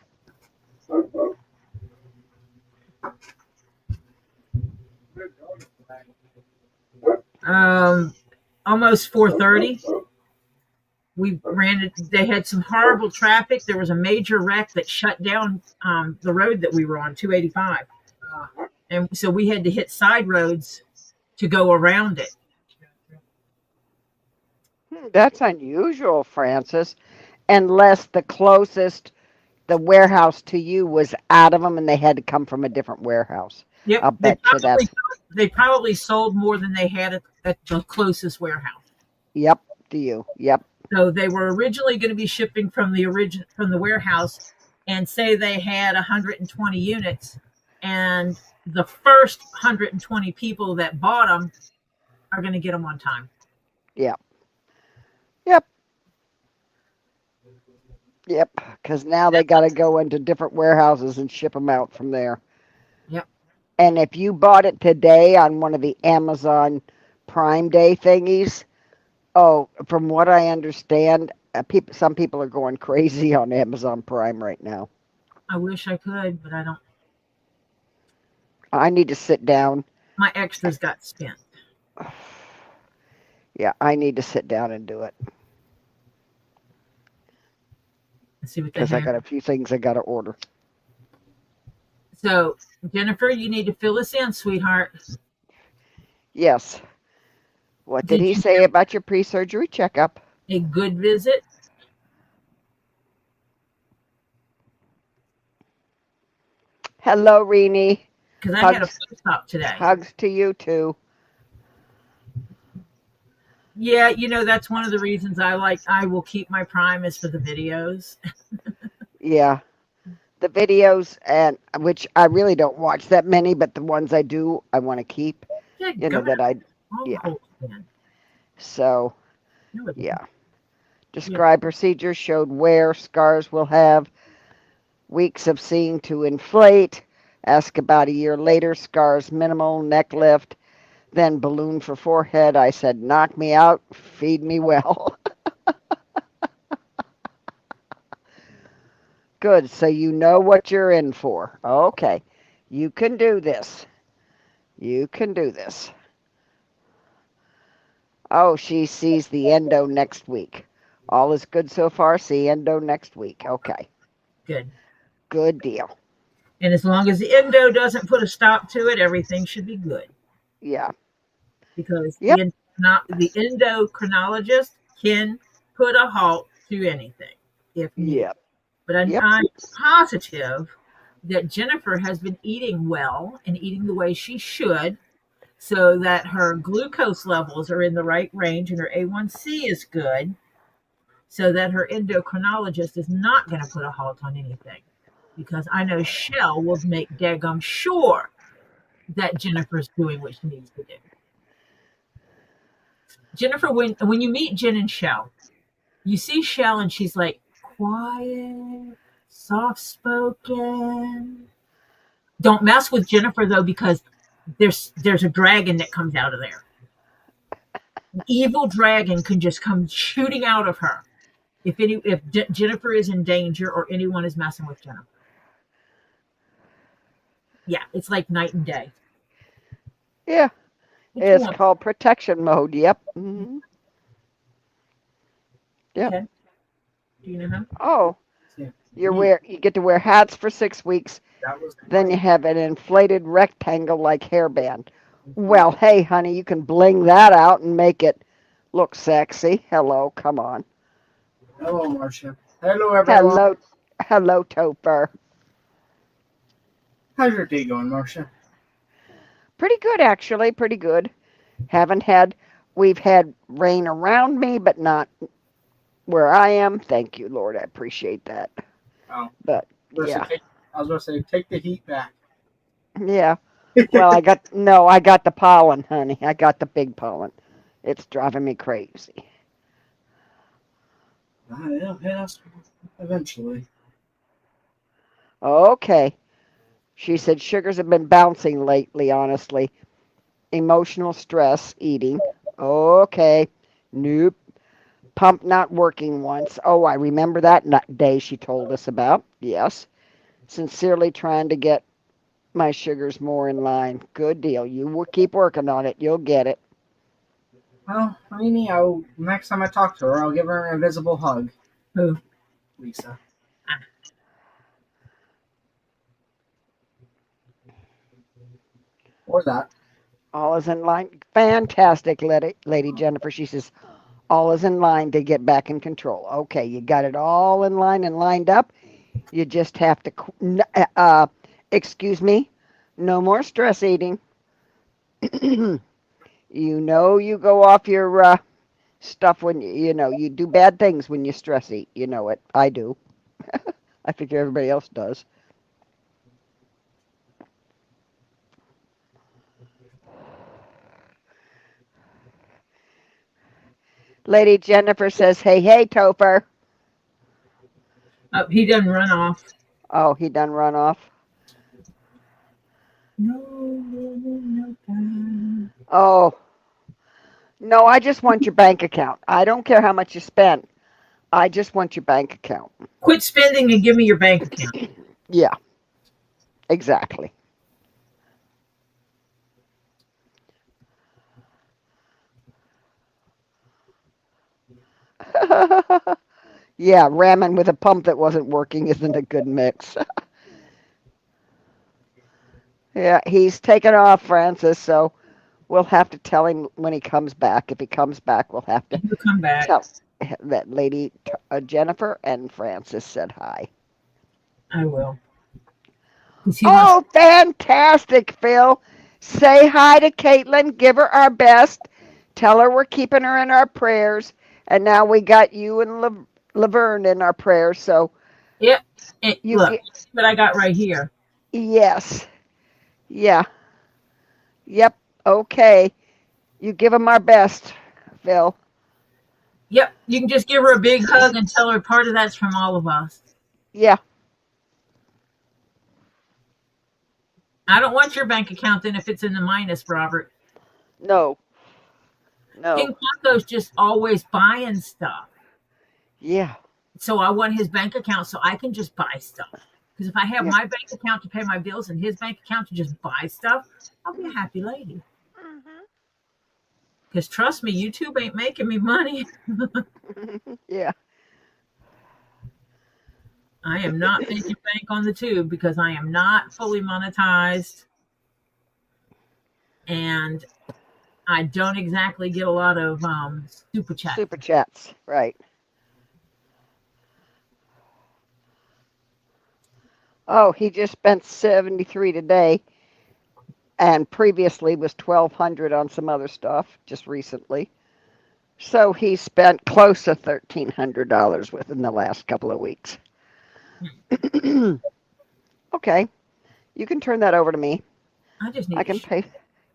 Speaker 1: Almost 4:30. We ran it. They had some horrible traffic. There was a major wreck that shut down the road that we were on, 285, and so we had to hit side roads to go around it.
Speaker 2: That's unusual, Francis. Unless the warehouse to you was out of them and they had to come from a different warehouse.
Speaker 1: Yep,
Speaker 2: I'll bet you that's,
Speaker 1: they probably sold more than they had at the closest warehouse.
Speaker 2: yep, to you. Yep.
Speaker 1: So they were originally going to be shipping from the warehouse, and say they had 120 units, and the first 120 people that bought them are going to get them on time.
Speaker 2: Yep. Yep. Yep. Because now they got to go into different warehouses and ship them out from there.
Speaker 1: Yep.
Speaker 2: And if you bought it today on one of the Amazon Prime Day thingies, oh, from what I understand, some people are going crazy on Amazon Prime right now.
Speaker 1: I wish I could, but I don't.
Speaker 2: I need to sit down.
Speaker 1: My extras got spent.
Speaker 2: Yeah, I need to sit down and do it
Speaker 1: Let's see what they
Speaker 2: because I
Speaker 1: have.
Speaker 2: got a few things I got to order.
Speaker 1: So, Jennifer, you need to fill us in, sweetheart.
Speaker 2: Yes. What did
Speaker 1: Did
Speaker 2: he
Speaker 1: you
Speaker 2: say about your pre-surgery checkup?
Speaker 1: a good visit?
Speaker 2: Hello, Renee.
Speaker 1: Because I had a
Speaker 2: Hugs,
Speaker 1: post-op today.
Speaker 2: hugs to you too.
Speaker 1: Yeah, that's one of the reasons I will keep my Prime is for the videos.
Speaker 2: Yeah, the videos and which I really don't watch that many, but the ones I do, I want to keep.
Speaker 1: Yeah,
Speaker 2: You know
Speaker 1: God,
Speaker 2: that I,
Speaker 1: all the
Speaker 2: yeah.
Speaker 1: whole thing.
Speaker 2: So
Speaker 1: No, it didn't.
Speaker 2: yeah. Describe procedure. Showed where scars will have weeks of seeing to inflate. Ask about a year later. Scars minimal. Neck lift. Then balloon for forehead. I said, knock me out, feed me well. Good. So you know what you're in for. Okay. You can do this. You can do this. Oh, she sees the endo next week. All is good so far. See endo next week. Okay.
Speaker 1: Good.
Speaker 2: Good deal.
Speaker 1: And as long as the endo doesn't put a stop to it, everything should be good.
Speaker 2: Yeah.
Speaker 1: Because
Speaker 2: Yep.
Speaker 1: the endocrinologist can put a halt to anything if needed.
Speaker 2: Yep.
Speaker 1: But I'm
Speaker 2: Yep.
Speaker 1: positive that Jennifer has been eating well and eating the way she should, so that her glucose levels are in the right range and her A1C is good, so that her endocrinologist is not going to put a halt on anything. Because I know Shell will make daggum sure that Jennifer's doing what she needs to do. Jennifer, when you meet Jen and Shell, you see Shell and she's like quiet, soft spoken. Don't mess with Jennifer though, because there's a dragon that comes out of there. An evil dragon can just come shooting out of her if Jennifer is in danger or anyone is messing with Jennifer. Yeah, it's like night and day.
Speaker 2: Yeah.
Speaker 1: What you
Speaker 2: It's
Speaker 1: want?
Speaker 2: called protection mode. Yep. Yep.
Speaker 1: Okay. Do you know how?
Speaker 2: Oh,
Speaker 3: Yeah.
Speaker 2: you get to wear hats for 6 weeks.
Speaker 3: That was
Speaker 2: Then you have an inflated rectangle like hairband. Well, hey, honey, you can bling that out and make it look sexy. Hello, come on.
Speaker 3: Hello, Marcia. Hello, everyone.
Speaker 2: Hello, Topher.
Speaker 3: How's your day going, Marcia?
Speaker 2: Pretty good, actually. Pretty good. We've had rain around me, but not where I am. Thank you, Lord. I appreciate that.
Speaker 3: Oh,
Speaker 2: But
Speaker 3: listen,
Speaker 2: yeah,
Speaker 3: I was going to say, take the heat back.
Speaker 2: yeah. Well, I got the pollen, honey. I got the big pollen. It's driving me crazy.
Speaker 3: Yeah, eventually.
Speaker 2: Okay. She said sugars have been bouncing lately, honestly. Emotional stress, eating. Okay. Nope. Pump not working once. Oh, I remember that day she told us about. Yes. Sincerely trying to get my sugars more in line. Good deal. You will keep working on it. You'll get it.
Speaker 3: Well, Rainy, next time I talk to her, I'll give her an invisible hug.
Speaker 1: Who?
Speaker 3: Lisa.
Speaker 1: Ah.
Speaker 3: Or that.
Speaker 2: All is in line. Fantastic, Lady Jennifer. She says, all is in line to get back in control. Okay, you got it all in line and lined up. You just have excuse me, no more stress eating. You go off your stuff when you do bad things when you stress eat. You know it. I do. I figure everybody else does. Lady Jennifer says, hey, Topher.
Speaker 1: Oh, he doesn't run off.
Speaker 2: Oh, he done run off.
Speaker 1: No.
Speaker 2: Oh, no, I just want your bank account. I don't care how much you spent. I just want your bank account.
Speaker 1: Quit spending and give me your bank account.
Speaker 2: Yeah, exactly. Yeah, ramming with a pump that wasn't working isn't a good mix. Yeah, he's taken off, Francis, so we'll have to tell him when he comes back. If he comes back, we'll have to
Speaker 1: He'll come back.
Speaker 2: tell that Lady Jennifer and Francis said hi.
Speaker 1: I will. 'Cause he wants.
Speaker 2: Oh, fantastic, Phil. Say hi to Caitlin. Give her our best. Tell her we're keeping her in our prayers. And now we got you and Laverne in our prayers. So
Speaker 1: Yep.
Speaker 2: you
Speaker 1: Look,
Speaker 2: get,
Speaker 1: what I got right here.
Speaker 2: yes. Yeah. Yep. Okay. You give them our best, Phil.
Speaker 1: Yep. You can just give her a big hug and tell her part of that's from all of us.
Speaker 2: Yeah.
Speaker 1: I don't want your bank account then if it's in the minus, Robert.
Speaker 2: No. No.
Speaker 1: King Paco's just always buying stuff.
Speaker 2: Yeah.
Speaker 1: So I want his bank account so I can just buy stuff. Because if I have
Speaker 2: Yeah.
Speaker 1: my bank account to pay my bills and his bank account to just buy stuff, I'll be a happy lady. Because trust me, YouTube ain't making me money.
Speaker 2: Yeah.
Speaker 1: I am not making bank on the tube because I am not fully monetized. And I don't exactly get a lot of super chat.
Speaker 2: Super chats. Right. Oh, he just spent 73 today. And previously was 1,200 on some other stuff just recently. So he spent close to $1,300 within the last couple of weeks. Okay, you can turn that over to me.
Speaker 1: I just need
Speaker 2: I can pay.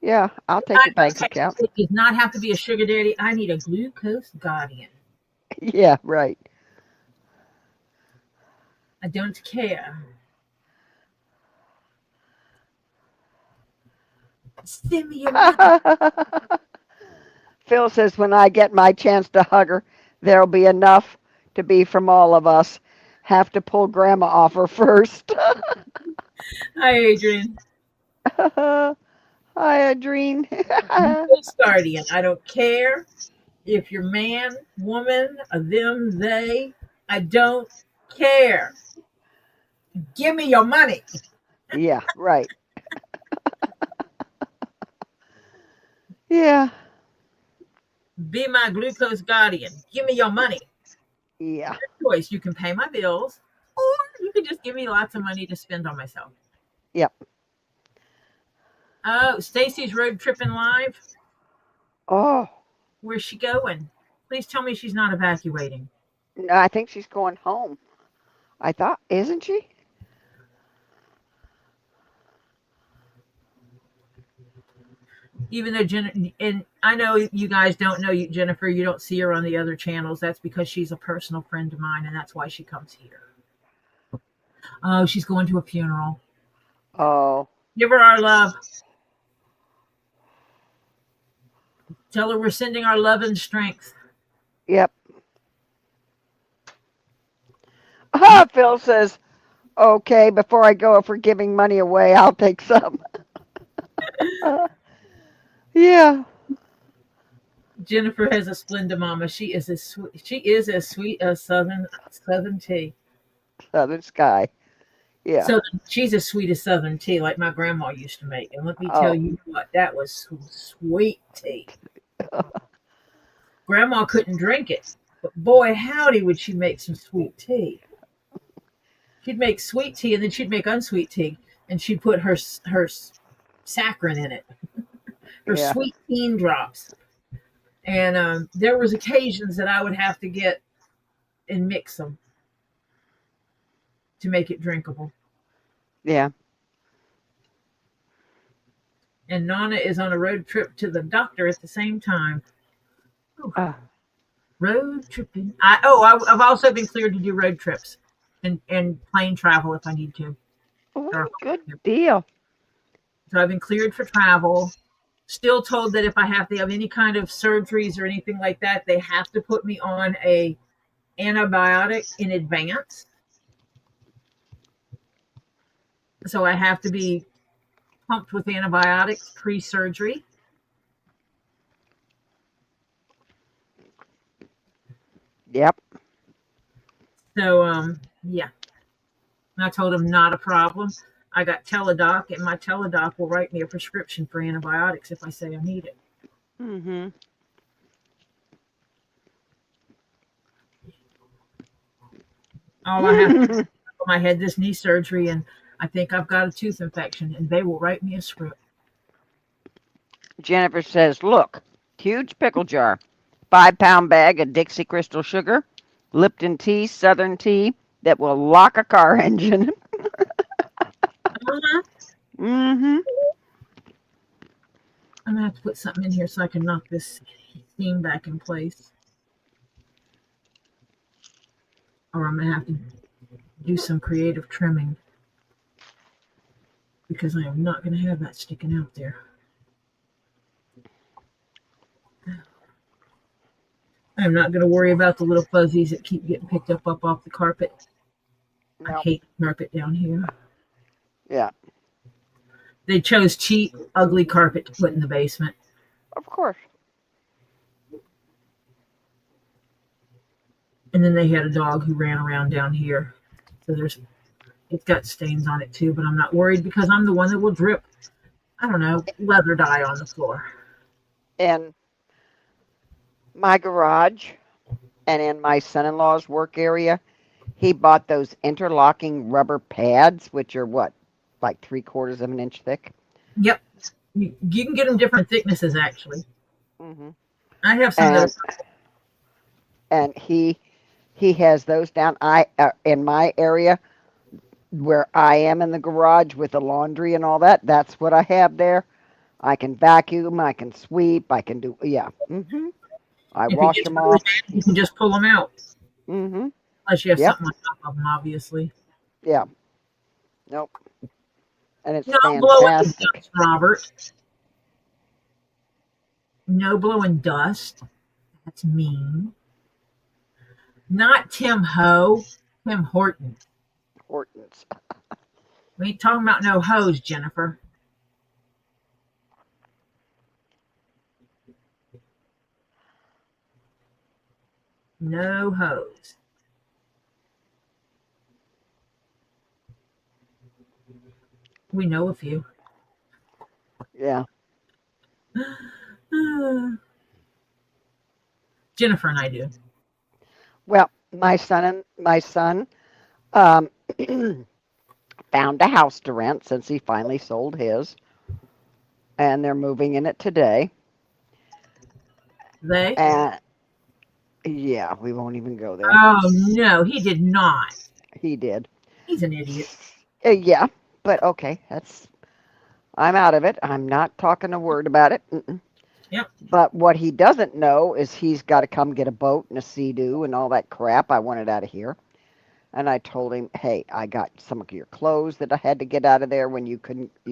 Speaker 2: Yeah, I'll take your bank account.
Speaker 1: It does not have to be a sugar daddy. I need a glucose guardian.
Speaker 2: Yeah, right.
Speaker 1: I don't care. Send me your money.
Speaker 2: Phil says when I get my chance to hug her, there'll be enough to be from all of us. Have to pull grandma off her first.
Speaker 1: Hi, Adrian.
Speaker 2: Hi, Adrene.
Speaker 1: Glucose guardian. I don't care if you're man, woman, a them, they. I don't care. Give me your money.
Speaker 2: Yeah, right. Yeah,
Speaker 1: Be my glucose guardian. Give me your money.
Speaker 2: yeah.
Speaker 1: Choice. You can pay my bills, or you can just give me lots of money to spend on myself.
Speaker 2: Yep.
Speaker 1: Oh, Stacy's road tripping live.
Speaker 2: Oh,
Speaker 1: Where's she going? Please tell me she's not evacuating.
Speaker 2: no, I think she's going home. I thought, isn't she?
Speaker 1: Even though and I know you guys don't know Jennifer, you don't see her on the other channels. That's because she's a personal friend of mine, and that's why she comes here. Oh, she's going to a funeral.
Speaker 2: Oh,
Speaker 1: Give her our love. Tell her we're sending our love and strength.
Speaker 2: yep. Phil says, okay, before I go, if we're giving money away, I'll take some. Yeah.
Speaker 1: Jennifer has a Splenda mama. She is as sweet as Southern tea.
Speaker 2: Southern Sky. Yeah.
Speaker 1: She's as sweet as Southern tea, like my grandma used to make. And let me tell
Speaker 2: Oh,
Speaker 1: you what, that was some sweet tea. Grandma couldn't drink it, but boy, howdy, would she make some sweet tea. She'd make sweet tea, and then she'd make unsweet tea, and she'd put her saccharin in it, her
Speaker 2: yeah.
Speaker 1: sweet tea drops. And there was occasions that I would have to get and mix them to make it drinkable.
Speaker 2: Yeah.
Speaker 1: And Nana is on a road trip to the doctor at the same time. Road tripping. I've also been cleared to do road trips and plane travel if I need to.
Speaker 2: Good deal.
Speaker 1: So I've been cleared for travel. Still told that if I have to have any kind of surgeries or anything like that, they have to put me on a antibiotic in advance. So I have to be pumped with antibiotics pre-surgery.
Speaker 2: Yep.
Speaker 1: So yeah. And I told him not a problem. I got Teladoc, and my Teladoc will write me a prescription for antibiotics if I say I need it.
Speaker 2: Mm-hmm.
Speaker 1: All I have to I had this knee surgery, and I think I've got a tooth infection, and they will write me a script.
Speaker 2: Jennifer says, look, huge pickle jar, 5-pound bag of Dixie Crystal sugar, Lipton tea, Southern tea that will lock a car engine. Mm-hmm.
Speaker 1: I'm gonna have to put something in here so I can knock this steam back in place. Or I'm gonna have to do some creative trimming because I am not gonna have that sticking out there. I'm not gonna worry about the little fuzzies that keep getting picked up off the carpet. I hate carpet down here.
Speaker 2: Yeah.
Speaker 1: They chose cheap, ugly carpet to put in the basement.
Speaker 2: Of course.
Speaker 1: And then they had a dog who ran around down here. So it's got stains on it too, but I'm not worried because I'm the one that will drip, I don't know, leather dye on the floor.
Speaker 2: In my garage and in my son-in-law's work area, he bought those interlocking rubber pads, which are what, like 3/4 of an inch thick?
Speaker 1: Yep. You can get them different thicknesses, actually.
Speaker 2: Mm-hmm.
Speaker 1: I have some of those.
Speaker 2: And he has those down. In my area where I am in the garage with the laundry and all that, that's what I have there. I can vacuum, I can sweep, I can do, yeah. I
Speaker 1: If it
Speaker 2: wash
Speaker 1: gets
Speaker 2: them
Speaker 1: really
Speaker 2: off.
Speaker 1: bad, you can just pull them out.
Speaker 2: hmm
Speaker 1: Unless you have
Speaker 2: Yep.
Speaker 1: something on top of them, obviously.
Speaker 2: Yeah. Nope. And it's
Speaker 1: No blowing the
Speaker 2: fantastic.
Speaker 1: dust, Robert. No blowing dust. That's mean. Not Tim Ho. Tim Horton.
Speaker 2: Hortons.
Speaker 1: We ain't talking about no hose, Jennifer. No hose. We know a few.
Speaker 2: Yeah.
Speaker 1: Jennifer and I do.
Speaker 2: Well, my son um, found a house to rent since he finally sold his, and they're moving in it today.
Speaker 1: They?
Speaker 2: And yeah, we won't even go there.
Speaker 1: Oh no, he did not.
Speaker 2: He did.
Speaker 1: He's an idiot.
Speaker 2: Yeah, but okay, that's I'm out of it. I'm not talking a word about it.
Speaker 1: Yep.
Speaker 2: But what he doesn't know is he's got to come get a boat and a sea-doo and all that crap. I wanted out of here. And I told him, hey, I got some of your clothes that I had to get out of there when you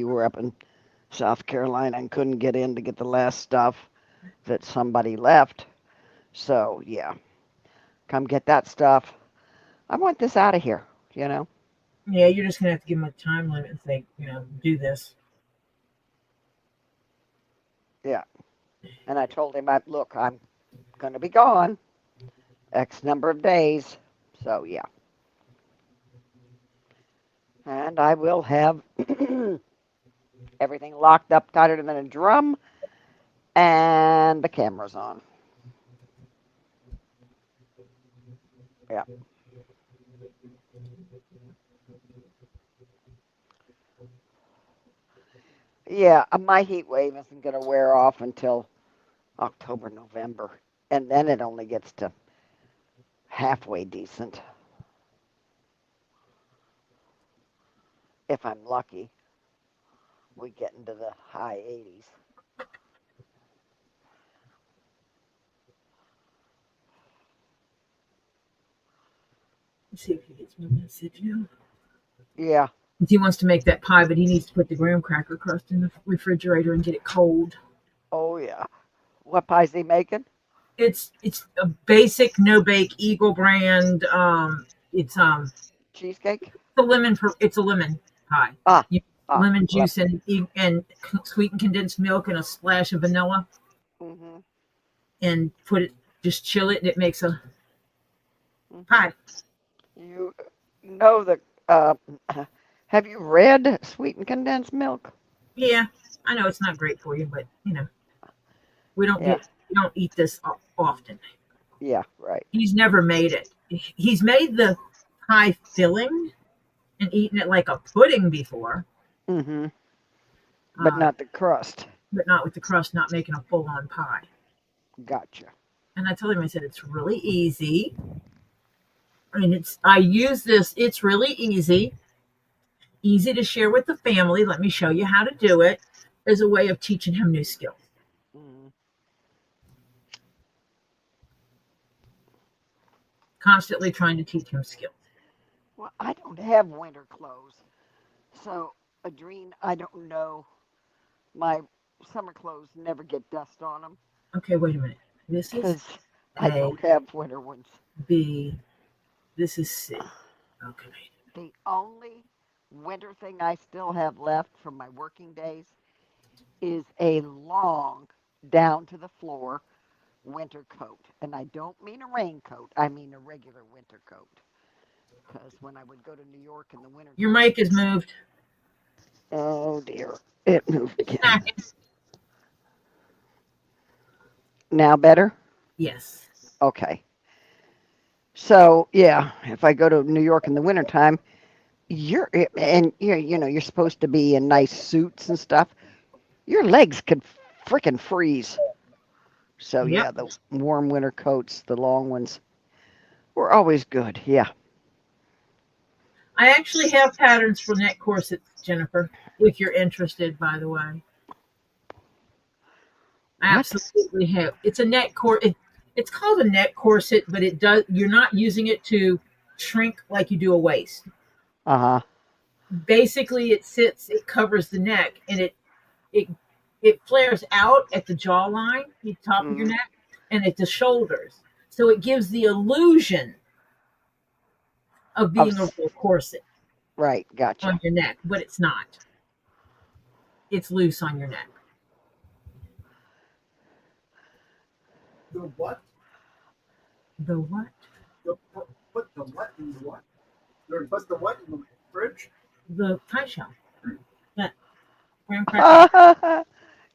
Speaker 2: were up in South Carolina and couldn't get in to get the last stuff that somebody left. So, yeah, come get that stuff. I want this out of here, you know?
Speaker 1: Yeah, you're just gonna have to give him a time limit and say, do this.
Speaker 2: Yeah. And I told him, look, I'm going to be gone X number of days. So, yeah. And I will have everything locked up tighter than a drum and the camera's on. Yeah. Yeah, my heat wave isn't going to wear off until October, November. And then it only gets to halfway decent if I'm lucky. We get into the high 80s.
Speaker 1: Let's see if he gets my message now.
Speaker 2: Yeah.
Speaker 1: He wants to make that pie, but he needs to put the graham cracker crust in the refrigerator and get it cold.
Speaker 2: Oh, yeah. What pie's he making?
Speaker 1: It's a basic no bake Eagle brand. It's
Speaker 2: Cheesecake?
Speaker 1: it's a lemon pie.
Speaker 2: Ah,
Speaker 1: You
Speaker 2: ah.
Speaker 1: lemon juice and sweetened condensed milk and a splash of vanilla
Speaker 2: Mm-hmm.
Speaker 1: and just chill it and it makes a
Speaker 2: Mm-hmm.
Speaker 1: pie.
Speaker 2: You know the, have you read Sweetened Condensed Milk?
Speaker 1: Yeah, I know it's not great for you, but we
Speaker 2: Yeah.
Speaker 1: don't eat this often.
Speaker 2: Yeah, right.
Speaker 1: He's never made it. He's made the pie filling and eaten it like a pudding before,
Speaker 2: Mm-hmm. But
Speaker 1: uh,
Speaker 2: not the crust.
Speaker 1: but not with the crust, not making a full on pie.
Speaker 2: Gotcha.
Speaker 1: And I told him, I said, it's really easy. I use this, it's really easy to share with the family. Let me show you how to do it as a way of teaching him new skills.
Speaker 2: Mm-hmm.
Speaker 1: Constantly trying to teach him skills.
Speaker 2: Well, I don't have winter clothes. So, Adrene, I don't know. My summer clothes never get dust on them
Speaker 1: Okay, wait a minute. This is
Speaker 2: because I
Speaker 1: A,
Speaker 2: don't have winter ones.
Speaker 1: B, this is C. Okay.
Speaker 2: The only winter thing I still have left from my working days is a long, down to the floor winter coat. And I don't mean a raincoat, I mean a regular winter coat. Because when I would go to New York in the winter
Speaker 1: Your
Speaker 2: time,
Speaker 1: mic is moved.
Speaker 2: oh dear, it moved again.
Speaker 1: Back.
Speaker 2: Now better?
Speaker 1: Yes.
Speaker 2: Okay. So yeah, if I go to New York in the wintertime, you're supposed to be in nice suits and stuff. Your legs could frickin' freeze. So
Speaker 1: Yep.
Speaker 2: yeah, the warm winter coats, the long ones, were always good. Yeah.
Speaker 1: I actually have patterns for neck corsets, Jennifer, if you're interested, by the way. I
Speaker 2: What?
Speaker 1: absolutely have. It's a neck corset. It's called a neck corset, but it does. You're not using it to shrink like you do a waist.
Speaker 2: Uh-huh.
Speaker 1: Basically, it sits. It covers the neck, and it it flares out at the jawline, the top of your
Speaker 2: Mm,
Speaker 1: neck, and at the shoulders. So it gives the illusion of
Speaker 2: of
Speaker 1: being a real corset
Speaker 2: right, gotcha.
Speaker 1: on your neck, but it's not. It's loose on your neck.
Speaker 3: The what?
Speaker 1: The what?
Speaker 3: Put the what in the what? You're put the what in the fridge?
Speaker 1: The pie shell. That graham cracker.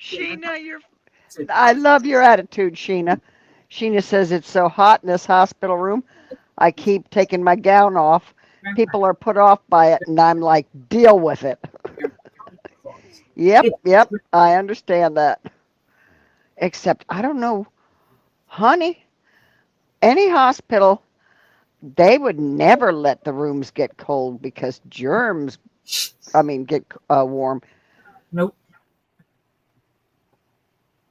Speaker 2: Sheena, you're
Speaker 3: Say,
Speaker 2: I love your attitude, Sheena. Sheena says it's so hot in this hospital room. I keep taking my gown off.
Speaker 1: Graham
Speaker 2: People are put off by it, and I'm like, deal with it. Yep,
Speaker 1: cracker.
Speaker 2: yep, I understand that. Except, I don't know, honey, any hospital, they would never let the rooms get cold because germs, get warm
Speaker 1: Nope.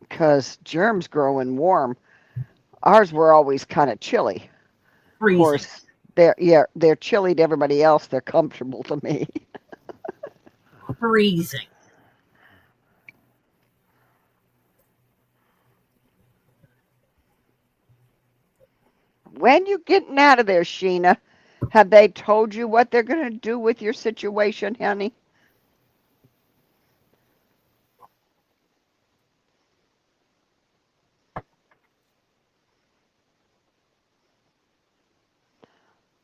Speaker 2: because germs grow in warm. Ours were always kind of chilly. Of
Speaker 1: Freezing.
Speaker 2: course, they're chilly to everybody else. They're comfortable to me.
Speaker 1: Freezing.
Speaker 2: When you getting out of there, Sheena? Have they told you what they're going to do with your situation, honey?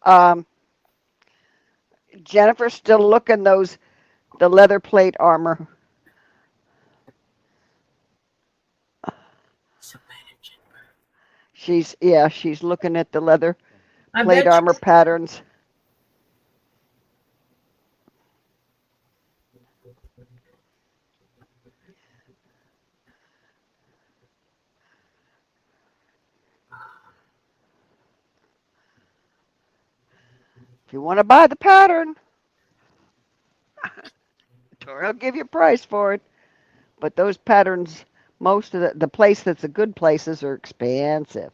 Speaker 2: Um, Jennifer's still looking the leather plate armor.
Speaker 1: So bad at
Speaker 2: She's looking at the leather
Speaker 1: I
Speaker 2: plate
Speaker 1: bet
Speaker 2: armor patterns. If you want to buy the pattern, Tori will give you a price for it. But those patterns, most of the place that's the good places are expensive.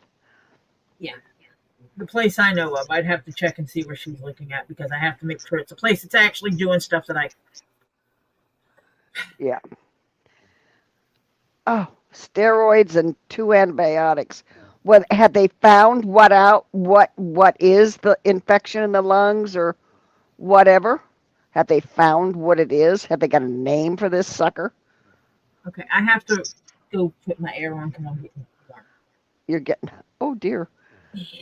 Speaker 1: the place I know of. I'd have to check and see where she's looking at because I have to make sure it's a place that's actually doing stuff that I.
Speaker 2: Yeah. Oh, steroids and 2 antibiotics. What have they found? What is the infection in the lungs or whatever? Have they found what it is? Have they got a name for this sucker?
Speaker 1: Okay, I have to go put my air on because I'm getting warm.
Speaker 2: You're getting. Oh dear.
Speaker 1: Yeah.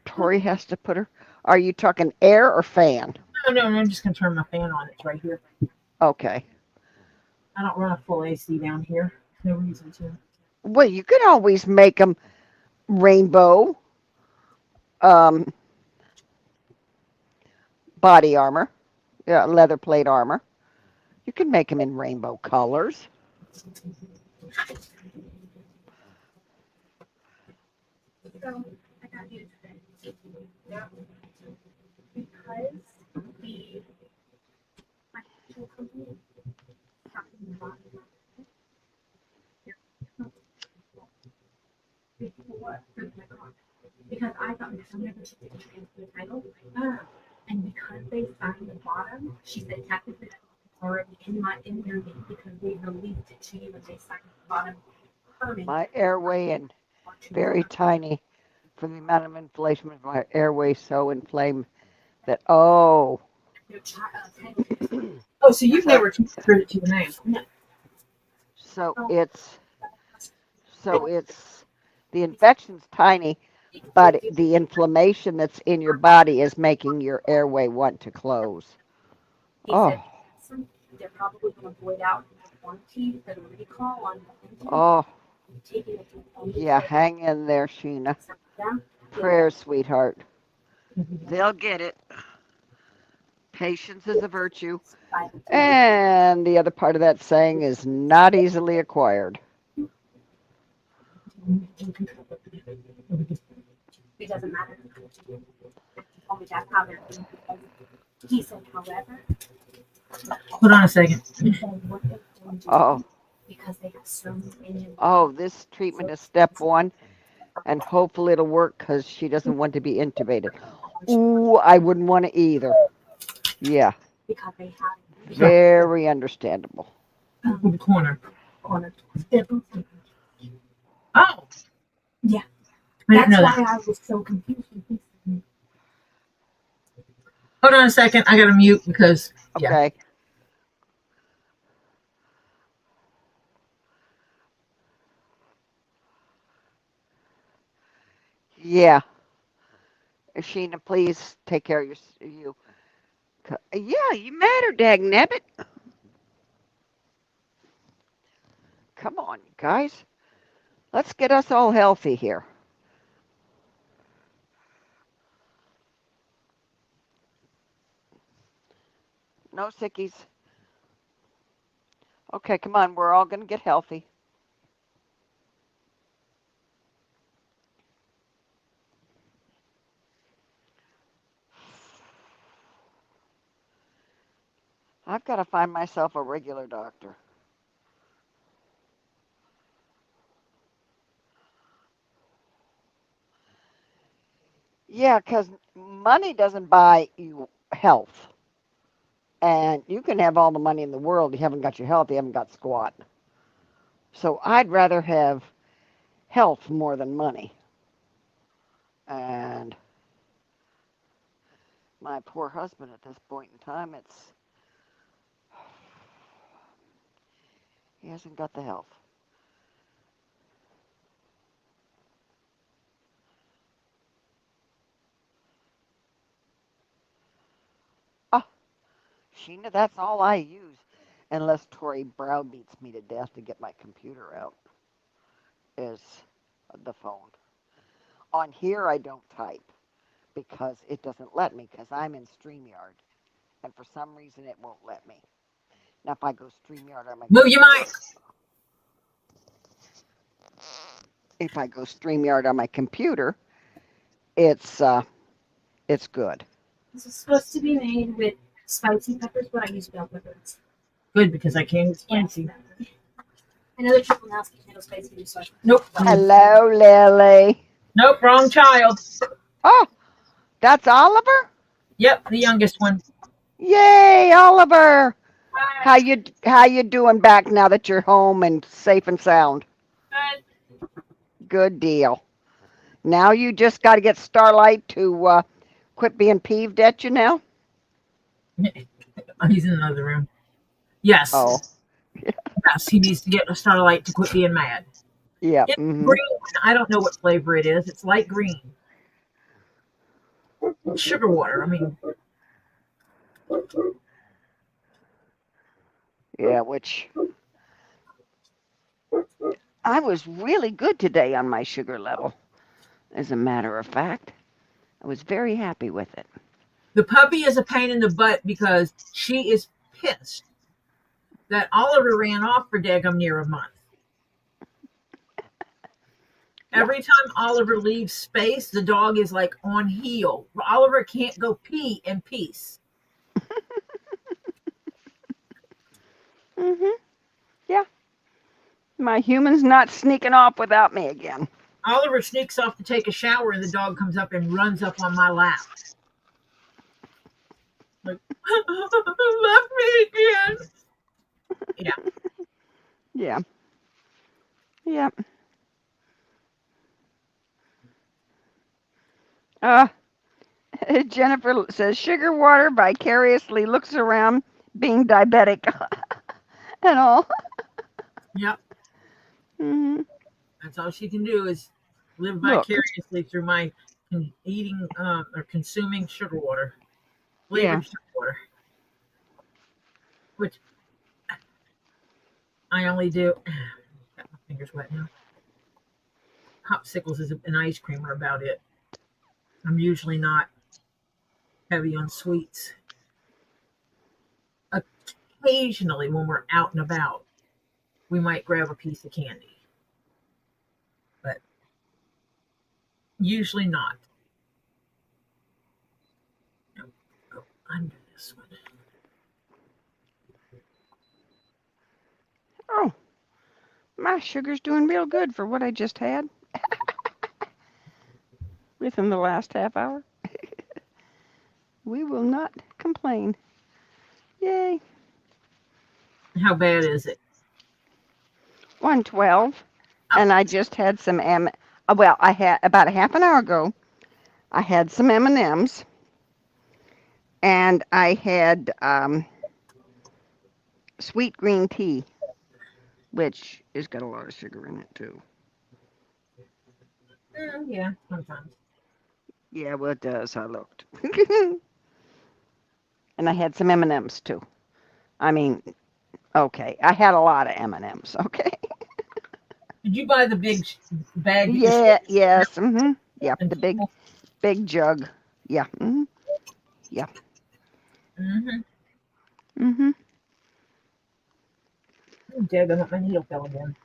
Speaker 2: Tori has to put her. Are you talking air or fan?
Speaker 1: No, I'm just gonna turn my fan on. It's right here.
Speaker 2: Okay.
Speaker 1: I don't run a full AC down here. No reason to.
Speaker 2: Well, you can always make them rainbow um, body armor, leather plate armor. You can make them in rainbow colors.
Speaker 4: So I got you today. Yeah. Because the financial company talking about before my car. Because I thought I'm never to transfer the title. And because they signed the bottom, she said technically that's already in your name because they released it to you and they signed the bottom permit.
Speaker 2: My airway and very tiny for the amount of inflation of my airway so inflamed that
Speaker 1: Oh, so you've never transferred it to the name? No.
Speaker 2: so it's the infection's tiny, but the inflammation that's in your body is making your airway want to close.
Speaker 4: He
Speaker 2: Oh,
Speaker 4: said they're probably going to void out the warranty for the recall on the engine.
Speaker 2: oh,
Speaker 4: Taking it to the
Speaker 2: yeah, hang in there, Sheena. Prayers, sweetheart. They'll get it. Patience is a virtue. And the other part of that saying is not easily acquired.
Speaker 4: It doesn't matter. Told me that's how they're doing it. He said, however,
Speaker 1: Hold on a second.
Speaker 4: he said what they're going to do
Speaker 2: Oh,
Speaker 4: because they have so many.
Speaker 2: Oh, this treatment is step one, and hopefully it'll work because she doesn't want to be intubated. Ooh, I wouldn't want to either. Yeah,
Speaker 4: Because they have
Speaker 2: very understandable.
Speaker 1: In the corner.
Speaker 4: corner.
Speaker 1: Oh.
Speaker 4: Yeah.
Speaker 1: I didn't
Speaker 4: That's
Speaker 1: know
Speaker 4: why
Speaker 1: that.
Speaker 4: I was so confused.
Speaker 1: Hold on a second. I got to mute because, yeah.
Speaker 2: Okay. Yeah. Sheena, please take care of you. Yeah, you matter, dag nabbit. Come on, guys. Let's get us all healthy here. No sickies. Okay, come on. We're all going to get healthy. I've got to find myself a regular doctor. Yeah, because money doesn't buy you health. And you can have all the money in the world. You haven't got your health. You haven't got squat. So I'd rather have health more than money. And my poor husband at this point in time, he hasn't got the health. Oh, Sheena, that's all I use. Unless Tori browbeats me to death to get my computer out, is the phone. On here, I don't type because it doesn't let me because I'm in StreamYard. And for some reason, it won't let me. Now, if I go StreamYard on my
Speaker 1: Move your mic.
Speaker 2: if I go StreamYard on my computer, it's good.
Speaker 4: This is supposed to be made with spicy peppers, but I use bell peppers.
Speaker 1: Good, because I can't eat
Speaker 4: Yeah.
Speaker 1: spicy.
Speaker 4: I know that people now can handle spicy, so
Speaker 1: Nope.
Speaker 2: Hello, Lily.
Speaker 1: Nope, wrong child.
Speaker 2: Oh, that's Oliver?
Speaker 1: Yep, the youngest one.
Speaker 2: Yay, Oliver. How you doing back now that you're home and safe and sound? Good deal. Now you just got to get Starlight to quit being peeved at you now?
Speaker 1: He's in another room. Yes.
Speaker 2: Oh,
Speaker 1: Yes, he needs to get a Starlight to quit being mad.
Speaker 2: yeah.
Speaker 1: It's
Speaker 2: Mm-hmm.
Speaker 1: green. I don't know what flavor it is. It's light green. Sugar water. I mean,
Speaker 2: Yeah, which I was really good today on my sugar level. As a matter of fact, I was very happy with it.
Speaker 1: the puppy is a pain in the butt because she is pissed that Oliver ran off for daggum near a month.
Speaker 2: Yeah.
Speaker 1: Every time Oliver leaves space, the dog is like on heel. Oliver can't go pee in peace.
Speaker 2: Mm-hmm. Yeah. My human's not sneaking off without me again.
Speaker 1: Oliver sneaks off to take a shower, and the dog comes up and runs up on my lap. Like, left me again. Yeah.
Speaker 2: Yeah. Yep. Jennifer says sugar water vicariously looks around being diabetic and all.
Speaker 1: Yep.
Speaker 2: Mm-hmm.
Speaker 1: That's all she can do is live
Speaker 2: Look.
Speaker 1: vicariously through my eating or consuming sugar water, flavored
Speaker 2: Yeah.
Speaker 1: sugar water, which I only do. Got my fingers wet now. Popsicles is an ice cream are about it. I'm usually not heavy on sweets. Occasionally, when we're out and about, we might grab a piece of candy, but usually not. Go under this one.
Speaker 2: Oh, My sugar's doing real good for what I just had within the last half hour. We will not complain. Yay.
Speaker 1: How bad is it?
Speaker 2: 112. And I just had some well, I had about a half an hour ago. I had some M&Ms, and I had sweet green tea, which has got a lot of sugar in it too.
Speaker 1: Yeah, sometimes.
Speaker 2: Yeah, well, it does. I looked. And I had some M&Ms too. I mean, okay, I had a lot of M&Ms. Okay.
Speaker 1: Did you buy the big bag? That
Speaker 2: Yeah. Yes. Mhm. Yep.
Speaker 1: and
Speaker 2: The big jug. Yeah. Mhm. Yeah.
Speaker 1: Mm-hmm.
Speaker 2: Mhm.
Speaker 1: Dead, I want my needle fell again.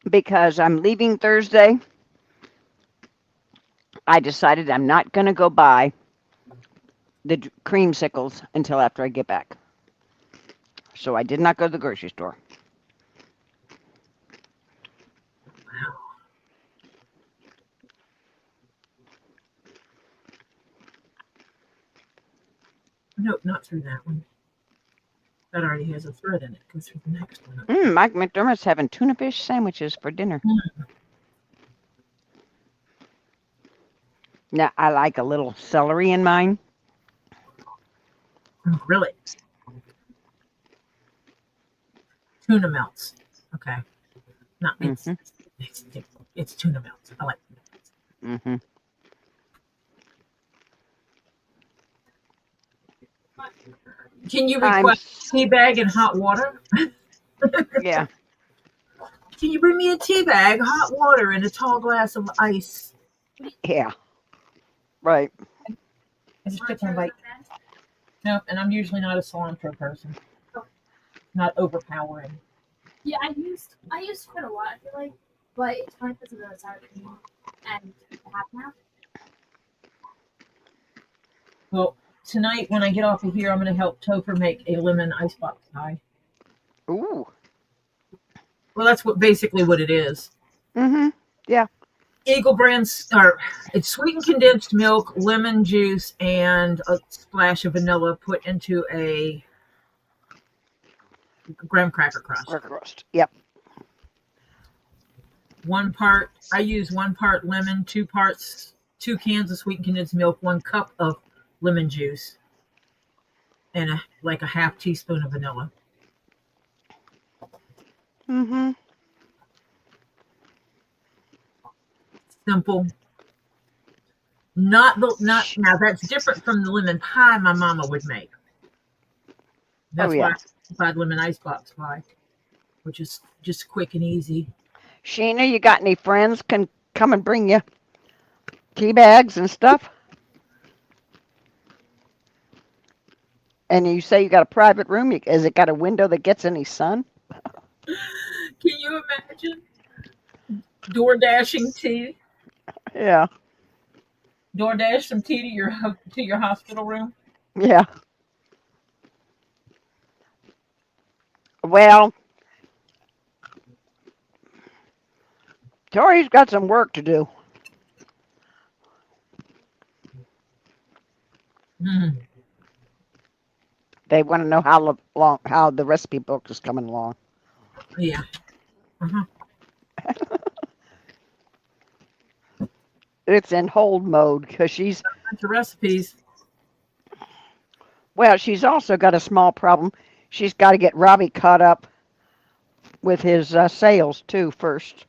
Speaker 2: Because I'm leaving Thursday, I decided I'm not going to go buy the creamsicles until after I get back. So I did not go to the grocery store.
Speaker 1: Wow. Nope, not through that one. That already has a thread in it. Go through the next one.
Speaker 2: Mike McDermott's having tuna fish sandwiches for dinner. Now, I like a little celery in mine.
Speaker 1: Really? Tuna melts. Okay. Not
Speaker 2: Mhm.
Speaker 1: it's tuna melts. I like tuna melts.
Speaker 2: Mhm.
Speaker 1: Can you
Speaker 2: I'm
Speaker 1: request tea bag and hot water?
Speaker 2: yeah.
Speaker 1: Can you bring me a tea bag, hot water, and a tall glass of ice?
Speaker 2: Yeah. Right.
Speaker 1: I just took one bite. Nope, and I'm usually not a cilantro person. Not overpowering.
Speaker 4: Yeah, I used quite a lot, I feel like, but it's funny because of the sour cream and the half now.
Speaker 1: Well, tonight when I get off of here, I'm going to help Topher make a lemon icebox pie.
Speaker 2: Ooh.
Speaker 1: Well, that's basically what it is.
Speaker 2: Mhm. Yeah.
Speaker 1: Eagle brands or it's sweetened condensed milk, lemon juice, and a splash of vanilla put into a graham cracker crust.
Speaker 2: Square crust. Yep.
Speaker 1: I use 1 part lemon, 2 cans of sweetened condensed milk, 1 cup of lemon juice, and like a half teaspoon of vanilla.
Speaker 2: Mhm.
Speaker 1: Simple. Not now. That's different from the lemon pie my mama would make.
Speaker 2: Oh
Speaker 1: That's why
Speaker 2: yeah.
Speaker 1: I tried lemon icebox pie, which is just quick and easy.
Speaker 2: Sheena, you got any friends can come and bring you tea bags and stuff? And you say you got a private room. Has it got a window that gets any sun?
Speaker 1: Can you imagine door dashing tea?
Speaker 2: Yeah.
Speaker 1: DoorDash some tea to your hospital room.
Speaker 2: Yeah. Well, Tori's got some work to do.
Speaker 1: Mm,
Speaker 2: They want to know how the recipe book is coming along.
Speaker 1: yeah. Uh-huh.
Speaker 2: It's in hold mode because
Speaker 1: Bunch of recipes.
Speaker 2: she's also got a small problem. She's got to get Robbie caught up with his sales too first.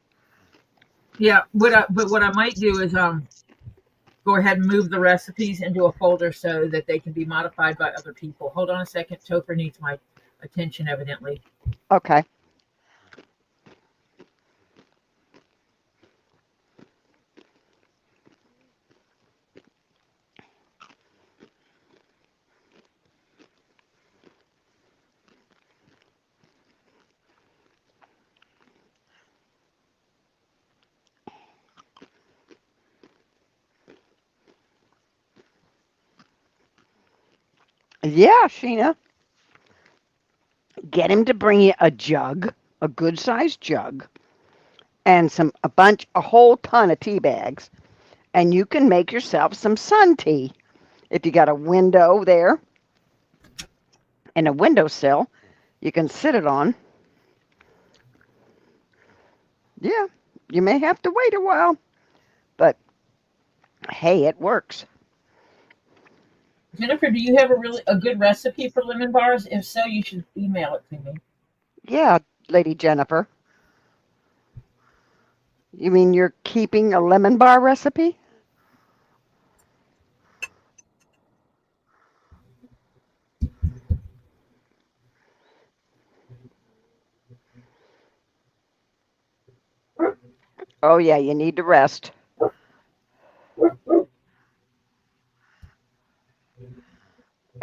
Speaker 1: Yeah. What I might do is go ahead and move the recipes into a folder so that they can be modified by other people. Hold on a second. Topher needs my attention, evidently.
Speaker 2: Okay. Yeah, Sheena. get him to bring you a jug, a good sized jug, and a whole ton of tea bags, and you can make yourself some sun tea. If you got a window there and a windowsill, you can sit it on. Yeah, you may have to wait a while, but hey, it works.
Speaker 1: Jennifer, do you have a good recipe for lemon bars? If so, you should email it to me.
Speaker 2: Yeah, Lady Jennifer. You mean you're keeping a lemon bar recipe? Oh, yeah, you need to rest.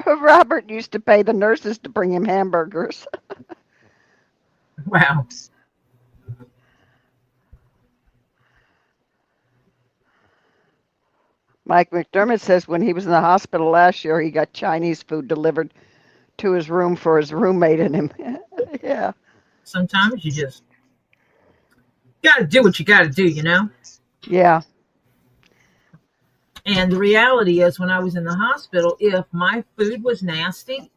Speaker 2: Robert used to pay the nurses to bring him hamburgers.
Speaker 1: Wow.
Speaker 2: Mike McDermott says when he was in the hospital last year, he got Chinese food delivered to his room for his roommate and him. Yeah.
Speaker 1: Sometimes you just got to do what you got to do, you know?
Speaker 2: Yeah.
Speaker 1: And the reality is, when I was in the hospital, if my food was nasty,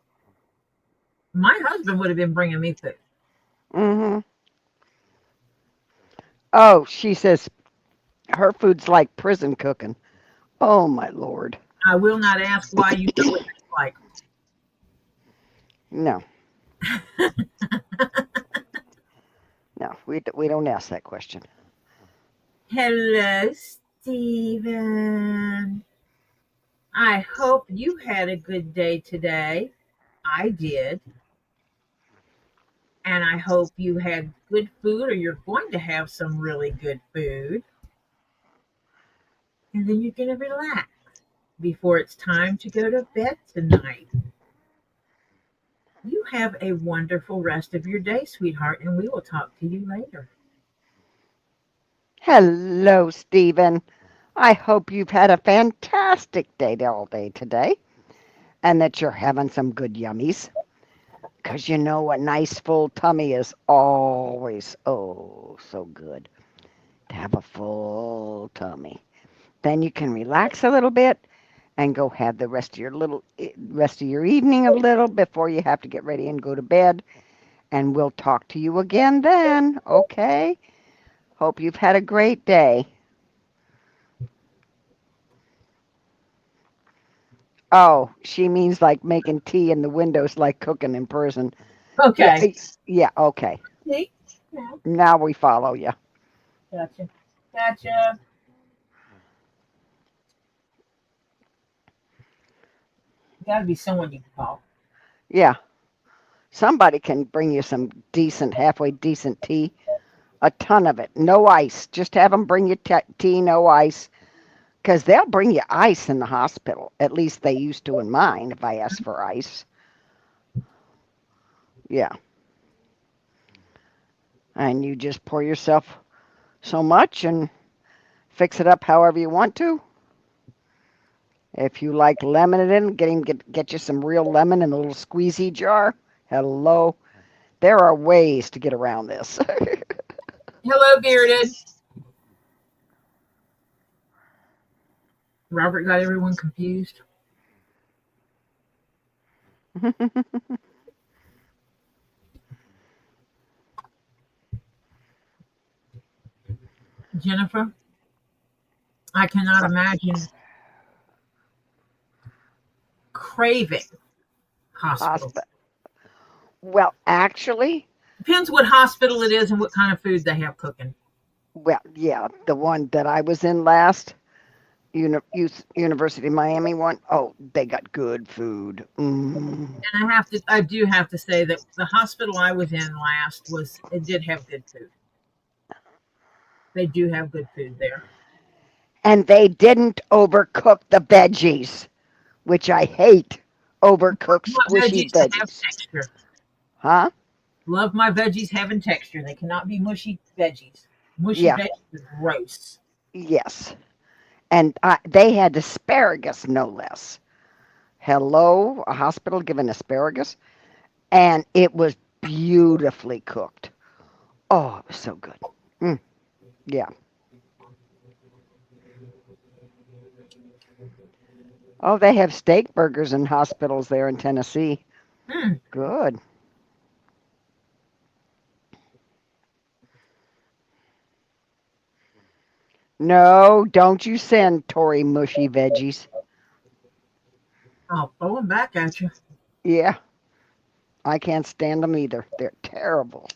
Speaker 1: my husband would have been bringing me food.
Speaker 2: Mm-hmm. Oh, she says her food's like prison cooking. Oh, my Lord.
Speaker 1: I will not ask why you know what it's like.
Speaker 2: No. No, we don't ask that question.
Speaker 1: Hello, Stephen. I hope you had a good day today. I did. And I hope you had good food, or you're going to have some really good food. And then you're going to relax before it's time to go to bed tonight. You have a wonderful rest of your day, sweetheart, and we will talk to you later.
Speaker 2: Hello, Stephen. I hope you've had a fantastic day all day today and that you're having some good yummies. Because you know a nice full tummy is always, oh, so good to have a full tummy. Then you can relax a little bit and go have the rest of your evening a little before you have to get ready and go to bed. And we'll talk to you again then, okay? Hope you've had a great day. Oh, she means like making tea in the windows like cooking in prison.
Speaker 1: Okay.
Speaker 2: Yeah, okay.
Speaker 1: See? Yeah.
Speaker 2: Now we follow you.
Speaker 1: Gotcha. Gotcha. Got to be someone you can call.
Speaker 2: Yeah. Somebody can bring you some decent, halfway decent tea. A ton of it. No ice. Just have them bring you tea, no ice. Because they'll bring you ice in the hospital. At least they used to in mine if I asked for ice. Yeah. And you just pour yourself so much and fix it up however you want to. If you like lemon it in, get you some real lemon in a little squeezy jar. Hello. There are ways to get around this.
Speaker 1: Hello, Bearded. Robert got everyone confused. Jennifer, I cannot imagine craving hospital.
Speaker 2: Well, actually,
Speaker 1: depends what hospital it is and what kind of food they have cooking.
Speaker 2: Well, yeah, the one that I was in last, University of Miami one. Oh, they got good food.
Speaker 1: And I do have to say that the hospital I was in last it did have good food. They do have good food there.
Speaker 2: And they didn't overcook the veggies, which I hate. Overcooked squishy veggies.
Speaker 1: Have texture.
Speaker 2: Huh?
Speaker 1: Love my veggies having texture. They cannot be mushy veggies. Mushy veggies is gross.
Speaker 2: Yes. And they had asparagus, no less. Hello, a hospital giving asparagus. And it was beautifully cooked. Oh, it was so good. Yeah. Oh, they have steak burgers in hospitals there in Tennessee.
Speaker 1: Hmm.
Speaker 2: Good. No, don't you send Tory mushy veggies.
Speaker 1: I'll throw them back at you.
Speaker 2: Yeah, I can't stand them either. They're terrible.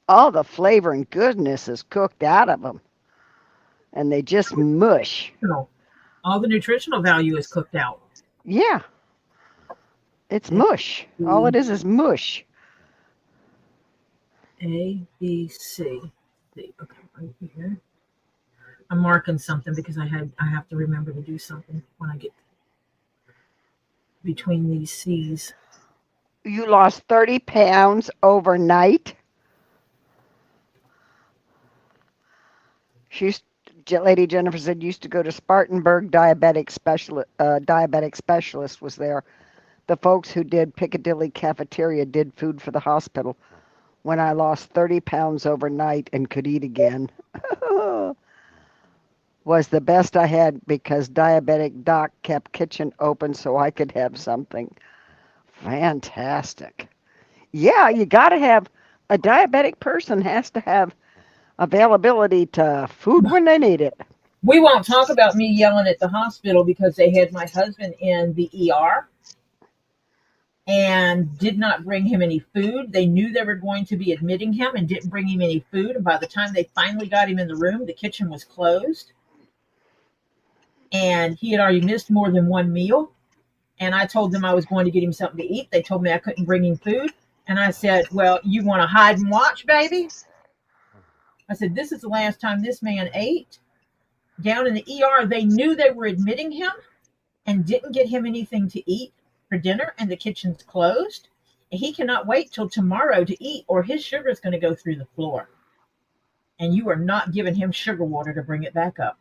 Speaker 2: All the flavor and goodness is cooked out of them, and they just mush.
Speaker 1: No. All the nutritional value is cooked out.
Speaker 2: Yeah, it's mush. All it is mush.
Speaker 1: A, B, C. C. Okay, right here. I'm marking something because I have to remember to do something when I get between these C's.
Speaker 2: You lost 30 pounds overnight. She's Lady Jennifer said used to go to Spartanburg diabetic specialist was there. The folks who did Piccadilly Cafeteria did food for the hospital. When I lost 30 pounds overnight and could eat again, was the best I had because diabetic doc kept kitchen open so I could have something. Fantastic. Yeah, you got to have a diabetic person has to have availability to food when they need it.
Speaker 1: We won't talk about me yelling at the hospital because they had my husband in the ER and did not bring him any food. They knew they were going to be admitting him and didn't bring him any food. And by the time they finally got him in the room, the kitchen was closed. And he had already missed more than one meal. And I told them I was going to get him something to eat. They told me I couldn't bring him food. And I said, well, you want to hide and watch, baby? I said, this is the last time this man ate. Down in the ER, they knew they were admitting him and didn't get him anything to eat for dinner, and the kitchen's closed. And he cannot wait till tomorrow to eat, or his sugar is going to go through the floor. And you are not giving him sugar water to bring it back up.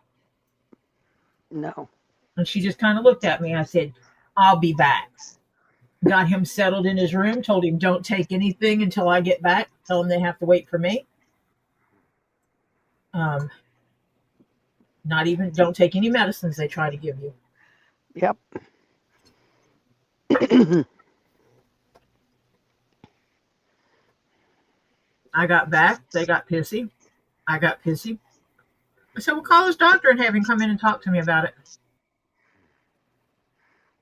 Speaker 2: No.
Speaker 1: And she just kind of looked at me. I said, I'll be back. Got him settled in his room, told him, don't take anything until I get back. Tell him they have to wait for me. Not even, don't take any medicines they try to give you.
Speaker 2: Yep.
Speaker 1: I got back. They got pissy. I got pissy. I said, well, call his doctor and have him come in and talk to me about it.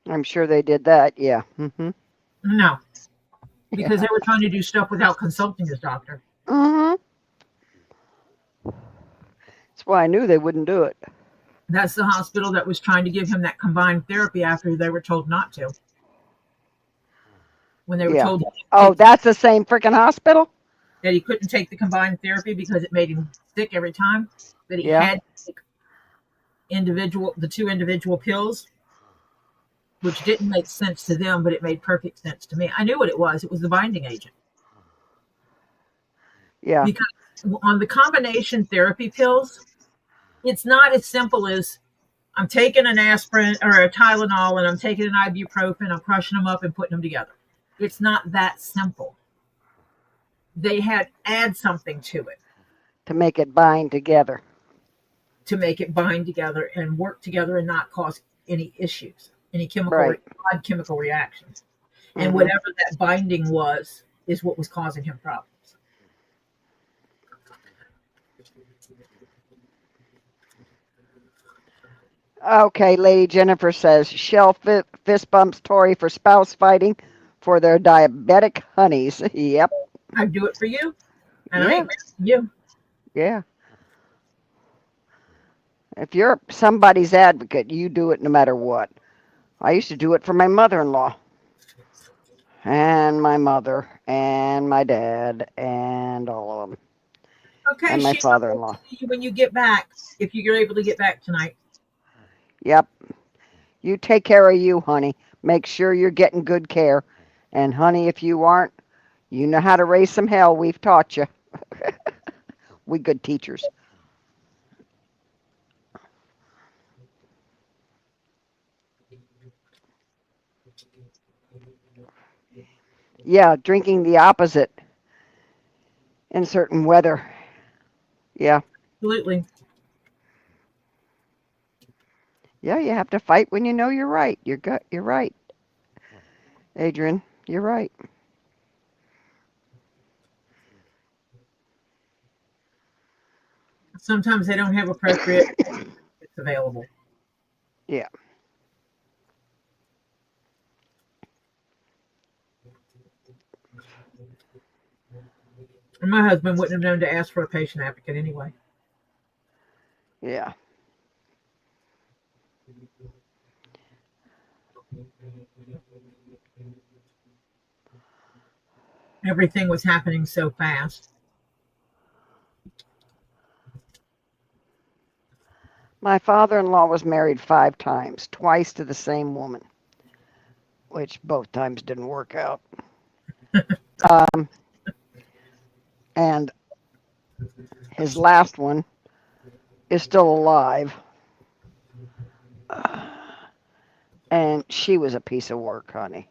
Speaker 2: I'm sure they did that. Yeah. Mm-hmm.
Speaker 1: No, because they were trying to do stuff without consulting his doctor.
Speaker 2: Mm-hmm. That's why I knew they wouldn't do it.
Speaker 1: That's the hospital that was trying to give him that combined therapy after they were told not to. When they were told
Speaker 2: Oh, that's the same freaking hospital?
Speaker 1: that he couldn't take the combined therapy because it made him sick every time, that he had to take the two individual pills, which didn't make sense to them, but it made perfect sense to me. I knew what it was. It was the binding agent.
Speaker 2: Yeah.
Speaker 1: Because on the combination therapy pills, it's not as simple as I'm taking an aspirin or a Tylenol and I'm taking an ibuprofen, I'm crushing them up and putting them together. It's not that simple. They had add something to it
Speaker 2: To make it bind together.
Speaker 1: to make it bind together and work together and not cause any issues, any odd chemical reactions. And whatever that binding was is what was causing him problems.
Speaker 2: Okay, Lady Jennifer says, Shell fist bumps Tory for spouse fighting for their diabetic honeys. Yep.
Speaker 1: I do it for you, and
Speaker 2: Yeah.
Speaker 1: I ain't mad at you.
Speaker 2: Yeah. If you're somebody's advocate, you do it no matter what. I used to do it for my mother-in-law. And my mother, and my dad, and all of them.
Speaker 1: Okay,
Speaker 2: And my
Speaker 1: Sheila,
Speaker 2: father-in-law.
Speaker 1: we'll see you when you get back, if you're able to get back tonight.
Speaker 2: Yep. You take care of you, honey. Make sure you're getting good care. And honey, if you aren't, you know how to raise some hell. We've taught you. We good teachers. Yeah, drinking the opposite in certain weather. Yeah.
Speaker 1: Absolutely.
Speaker 2: Yeah, you have to fight when you know you're right. You're right, Adrian. You're right.
Speaker 1: Sometimes they don't have appropriate it's available.
Speaker 2: Yeah.
Speaker 1: And my husband wouldn't have known to ask for a patient advocate anyway.
Speaker 2: Yeah.
Speaker 1: Everything was happening so fast.
Speaker 2: My father-in-law was married 5 times, twice to the same woman, which both times didn't work out. Um, and his last one is still alive. And she was a piece of work, honey.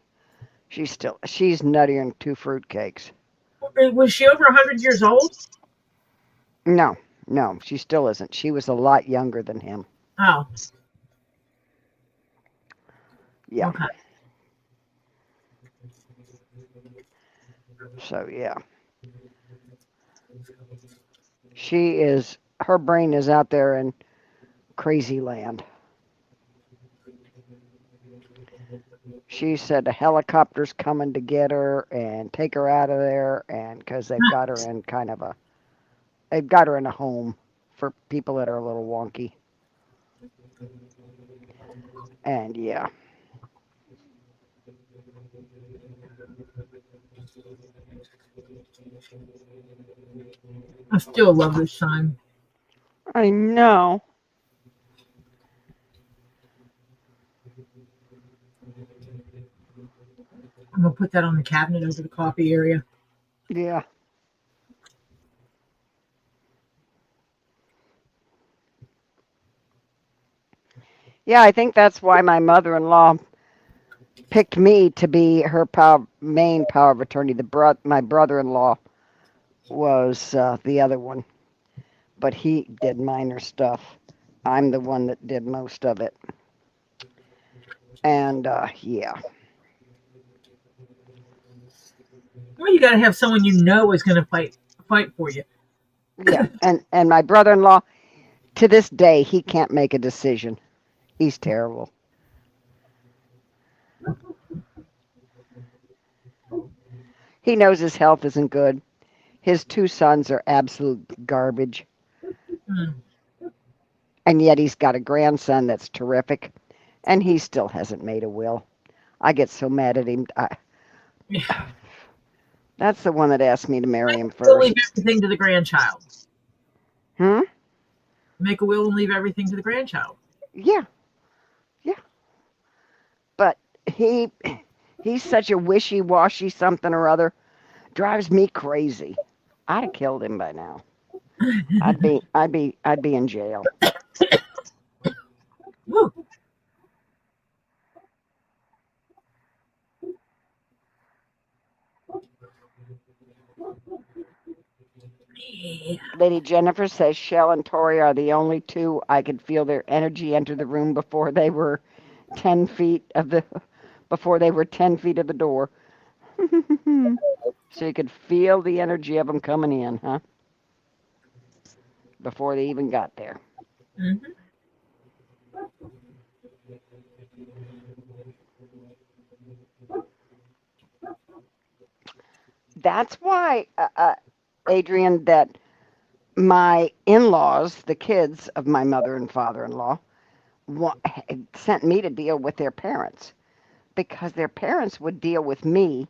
Speaker 2: She's nuttier than 2 fruitcakes.
Speaker 1: Was she over 100 years old?
Speaker 2: No, no, she still isn't. She was a lot younger than him.
Speaker 1: Oh,
Speaker 2: Yeah.
Speaker 1: okay.
Speaker 2: So yeah. Her brain is out there in crazy land. She said a helicopter's coming to get her and take her out of there, and because they've got her in a home for people that are a little wonky. And yeah.
Speaker 1: I still love this sign.
Speaker 2: I know.
Speaker 1: I'm gonna put that on the cabinet over the coffee area.
Speaker 2: Yeah. Yeah, I think that's why my mother-in-law picked me to be her main power of attorney. My brother-in-law was the other one, but he did minor stuff. I'm the one that did most of it. And yeah.
Speaker 1: Well, you got to have someone you know is going to fight for you.
Speaker 2: Yeah, and my brother-in-law, to this day, he can't make a decision. He's terrible. He knows his health isn't good. His 2 sons are absolute garbage,
Speaker 1: Mm.
Speaker 2: and yet he's got a grandson that's terrific, and he still hasn't made a will. I get so mad at him.
Speaker 1: Yeah.
Speaker 2: That's the one that asked me to marry him
Speaker 1: We'll leave
Speaker 2: first.
Speaker 1: everything to the grandchild.
Speaker 2: Hmm?
Speaker 1: Make a will and leave everything to the grandchild.
Speaker 2: Yeah, yeah. But he's such a wishy-washy something or other. Drives me crazy. I'd have killed him by now. I'd be in jail.
Speaker 1: Woo. Yeah.
Speaker 2: Lady Jennifer says Shell and Tori are the only two I could feel their energy enter the room before they were 10 feet of the door. So you could feel the energy of them coming in, huh? Before they even got there.
Speaker 1: Mhm.
Speaker 2: That's why, Adrian, that my in-laws, the kids of my mother and father-in-law, sent me to deal with their parents because their parents would deal with me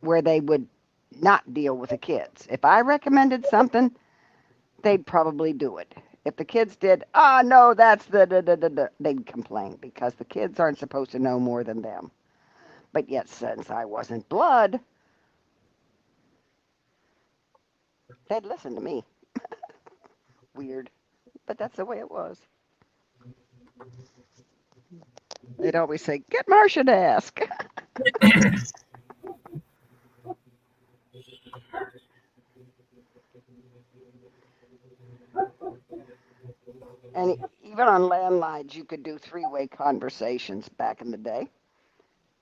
Speaker 2: where they would not deal with the kids. If I recommended something, they'd probably do it. If the kids did, no, that's they'd complain because the kids aren't supposed to know more than them. But yet, since I wasn't blood, they'd listen to me. Weird, but that's the way it was. They'd always say, "Get Marcia to ask." And even on landlines, you could do three-way conversations back in the day.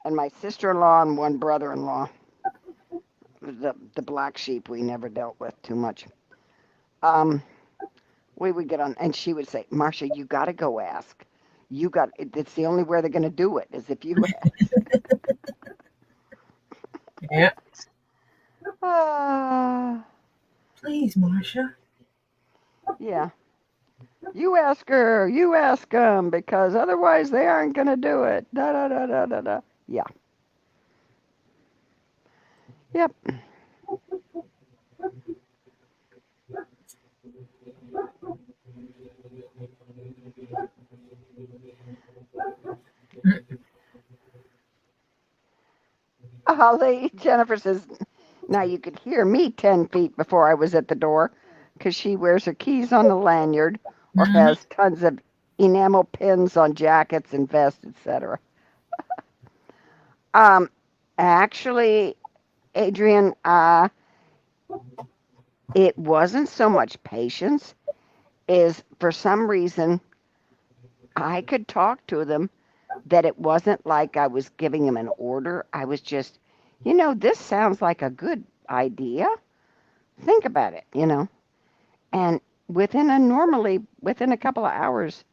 Speaker 2: And my sister-in-law and one brother-in-law, the black sheep we never dealt with too much. We would get on, and she would say, "Marcia, you got to go ask. It's the only way they're going to do it is if you
Speaker 1: Yeah.
Speaker 2: ask."
Speaker 1: Please, Marcia.
Speaker 2: Yeah. You ask her, you ask them, because otherwise they aren't going to do it. Da da da da da da. Yeah. Yep. Holly, Jennifer says, now you could hear me 10 feet before I was at the door because she wears her keys on the lanyard or
Speaker 1: Mhm.
Speaker 2: has tons of enamel pins on jackets and vests, etc. Actually, Adrian, it wasn't so much patience, is for some reason I could talk to them that it wasn't like I was giving them an order. I was just, this sounds like a good idea. Think about it. And within a couple of hours,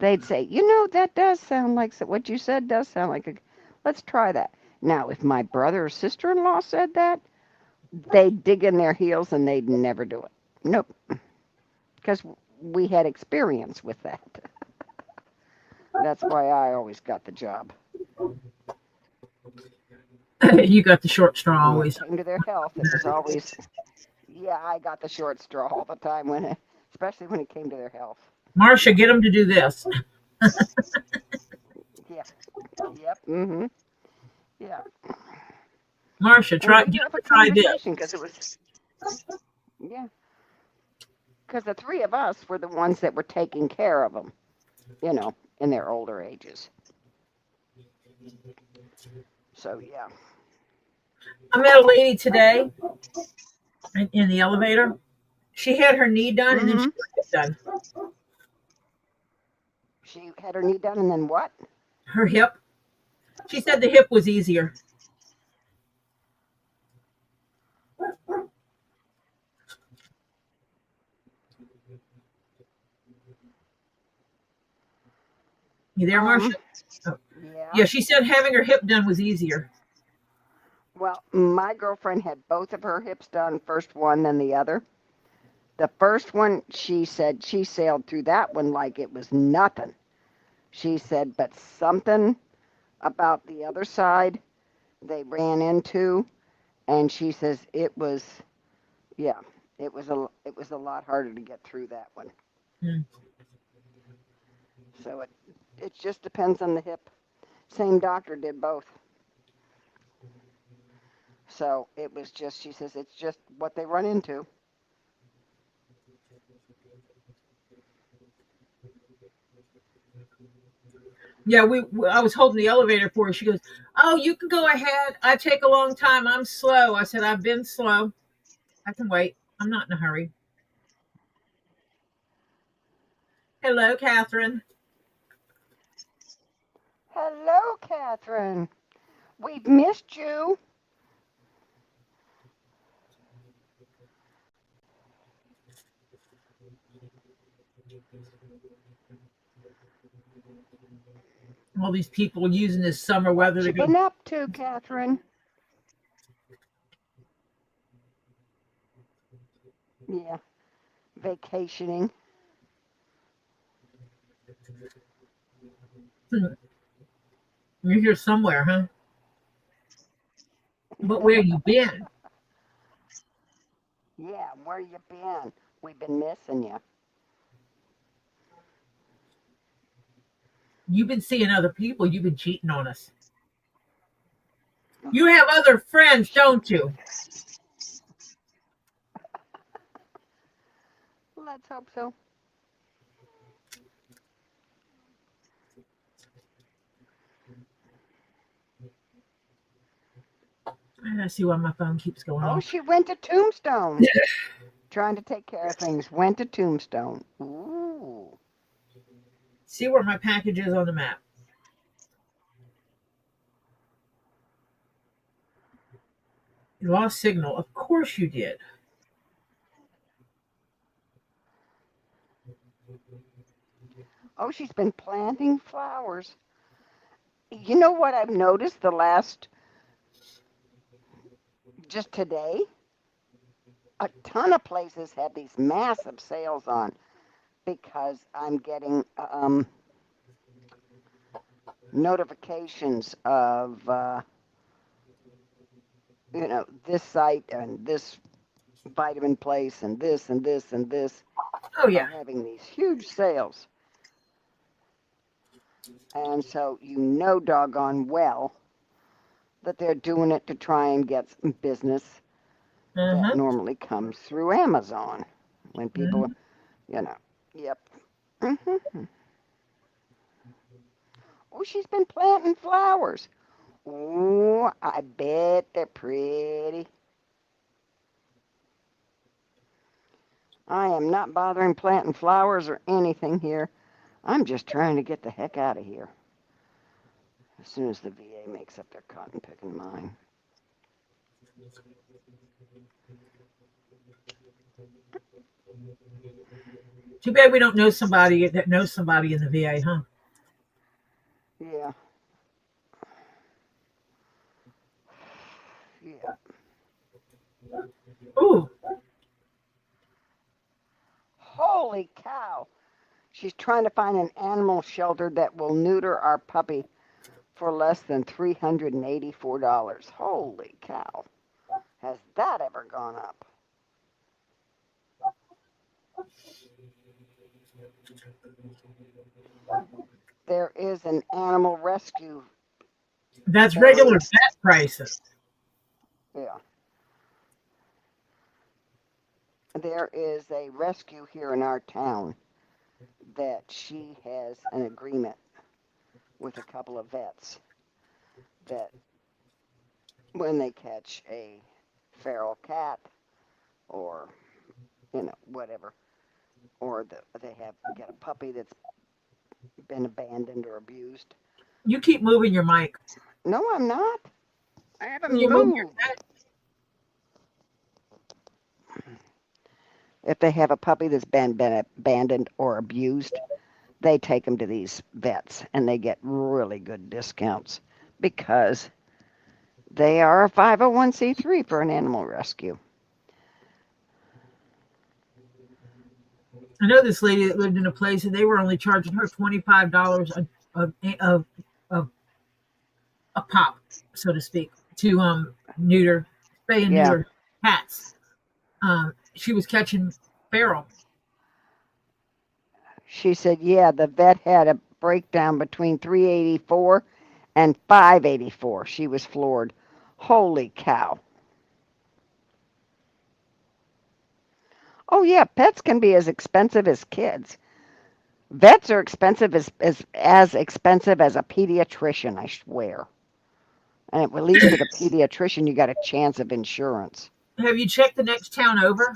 Speaker 2: they'd say, that does sound like, what you said does sound like let's try that. Now, if my brother or sister-in-law said that, they'd dig in their heels and they'd never do it. Nope. Because we had experience with that. That's why I always got the job.
Speaker 1: You got the short straw
Speaker 2: When
Speaker 1: always.
Speaker 2: it came to their health, it was always, I got the short straw all the time, especially when it came to their health.
Speaker 1: Marcia, get them to do this.
Speaker 2: Yeah. Yep. Mm-hmm. Yeah.
Speaker 1: Marcia,
Speaker 2: And
Speaker 1: try
Speaker 2: we
Speaker 1: get
Speaker 2: have
Speaker 1: them
Speaker 2: a
Speaker 1: to try this.
Speaker 2: conversation because it was, because the three of us were the ones that were taking care of them, in their older ages. So, yeah.
Speaker 1: I met a lady today in the elevator. She had her knee done and then she got her hip done.
Speaker 2: She had her knee done and then what?
Speaker 1: Her hip. She said the hip was easier. You there, Marcia? Yeah, she said having her hip done was easier.
Speaker 2: Well, my girlfriend had both of her hips done, first one, then the other. The first one, she said she sailed through that one like it was nothing. She said, but something about the other side they ran into, and she says it was a lot harder to get through that one.
Speaker 1: Hmm.
Speaker 2: So it just depends on the hip. Same doctor did both. So it was just, she says, it's just what they run into.
Speaker 1: Yeah, I was holding the elevator for her. She goes, "Oh, you can go ahead. I take a long time. I'm slow." I said, "I've been slow. I can wait. I'm not in a hurry." Hello, Catherine.
Speaker 2: Hello, Catherine. We've missed you.
Speaker 1: All these people using this summer weather
Speaker 2: What
Speaker 1: to
Speaker 2: you
Speaker 1: go.
Speaker 2: been up to, Catherine? Yeah, vacationing.
Speaker 1: You're here somewhere, huh? But where you been?
Speaker 2: Yeah, where you been? We've been missing you.
Speaker 1: You've been seeing other people. You've been cheating on us. You have other friends, don't you?
Speaker 2: Let's hope so.
Speaker 1: I gotta see why my phone keeps going
Speaker 2: Oh,
Speaker 1: off.
Speaker 2: she went to Tombstone. Trying to take care of things. Went to Tombstone. Ooh.
Speaker 1: See where my package is on the map. You lost signal. Of course you did.
Speaker 2: Oh, she's been planting flowers. You know what I've noticed just today? A ton of places have these massive sales on because I'm getting notifications of, this site and this vitamin place and this and this and this
Speaker 1: Oh yeah.
Speaker 2: are having these huge sales. And so doggone well that they're doing it to try and get some business that normally comes through Amazon when people, yep. Oh, she's been planting flowers. Oh, I bet they're pretty. I am not bothering planting flowers or anything here. I'm just trying to get the heck out of here as soon as the VA makes up their cotton picking mind.
Speaker 1: Too bad we don't know somebody that knows somebody in the VA, huh?
Speaker 2: Yeah. Yeah.
Speaker 1: Ooh.
Speaker 2: Holy cow. She's trying to find an animal shelter that will neuter our puppy for less than $384. Holy cow. Has that ever gone up? There is an animal rescue.
Speaker 1: That's regular vet prices.
Speaker 2: Yeah. There is a rescue here in our town that she has an agreement with a couple of vets that when they catch a feral cat or, whatever, or they get a puppy that's been abandoned or abused.
Speaker 1: You keep moving your mic.
Speaker 2: No, I'm not. I haven't
Speaker 1: You move your
Speaker 2: moved. If they have a puppy that's been abandoned or abused, they take them to these vets and they get really good discounts because they are a 501c3 for an animal rescue.
Speaker 1: I know this lady that lived in a place and they were only charging her $25 a pop, so to speak, to spay and neuter cats. She was catching feral.
Speaker 2: She said, yeah, the vet had a breakdown between $384 and $584. She was floored. Holy cow. Oh yeah, pets can be as expensive as kids. Vets are expensive as expensive as a pediatrician, I swear. And at least with a pediatrician, you got a chance of insurance.
Speaker 1: Have you checked the next town over?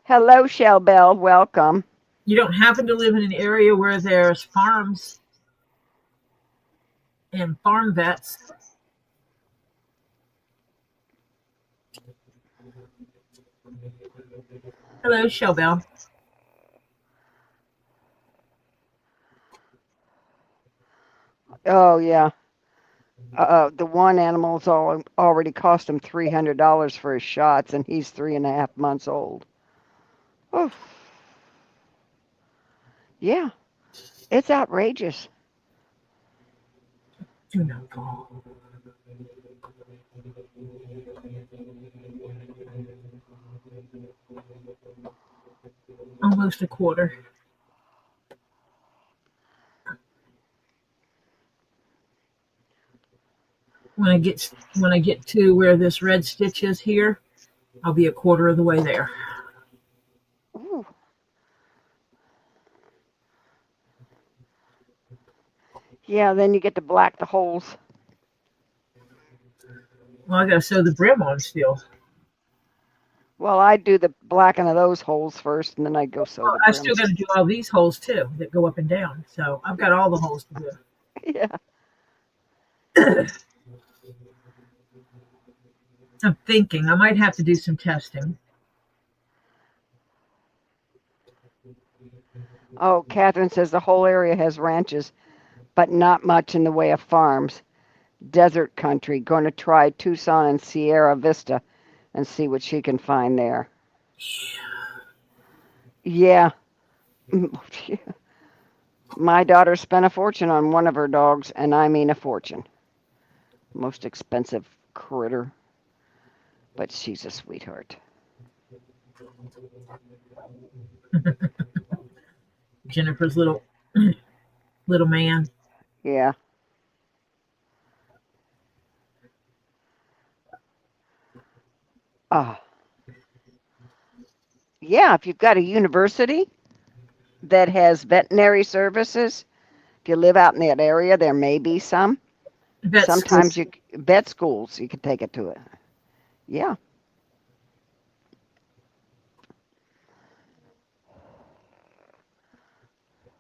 Speaker 2: Hello, Shell Bell. Welcome.
Speaker 1: You don't happen to live in an area where there's farms and farm vets? Hello, Shell Bell.
Speaker 2: Oh, yeah. The one animal's already cost him $300 for his shots, and he's 3.5 months old. Oh, yeah. It's outrageous.
Speaker 1: Do not call. Almost a quarter. When I get to where this red stitch is here, I'll be a quarter of the way there.
Speaker 2: Ooh. Yeah, then you get to black the holes.
Speaker 1: Well, I gotta sew the brim on still.
Speaker 2: Well, I'd do the blacking of those holes first, and then I'd go sew
Speaker 1: Well,
Speaker 2: the
Speaker 1: I still
Speaker 2: brims.
Speaker 1: got to do all these holes too that go up and down. So I've got all the holes to
Speaker 2: Yeah.
Speaker 1: do. I'm thinking I might have to do some testing.
Speaker 2: Oh, Catherine says the whole area has ranches, but not much in the way of farms. Desert country. Going to try Tucson and Sierra Vista and see what she can find there. Yeah. My daughter spent a fortune on one of her dogs, and I mean a fortune. Most expensive critter, but she's a sweetheart.
Speaker 1: Jennifer's little man.
Speaker 2: Yeah. Ah. Yeah, if you've got a university that has veterinary services, if you live out in that area, there may be some.
Speaker 1: Vet
Speaker 2: Sometimes
Speaker 1: school.
Speaker 2: vet schools, you can take it to it. Yeah.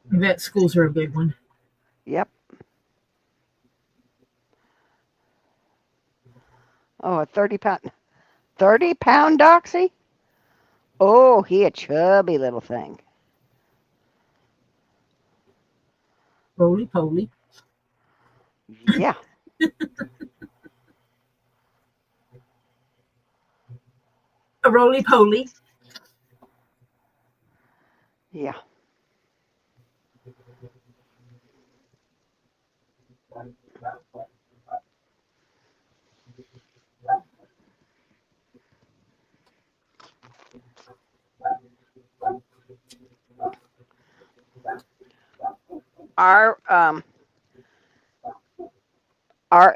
Speaker 1: Vet schools are a big one.
Speaker 2: Yep. Oh, a 30-pound doxy? Oh, he a chubby little thing.
Speaker 1: Roly poly.
Speaker 2: Yeah.
Speaker 1: A roly poly.
Speaker 2: Yeah. Our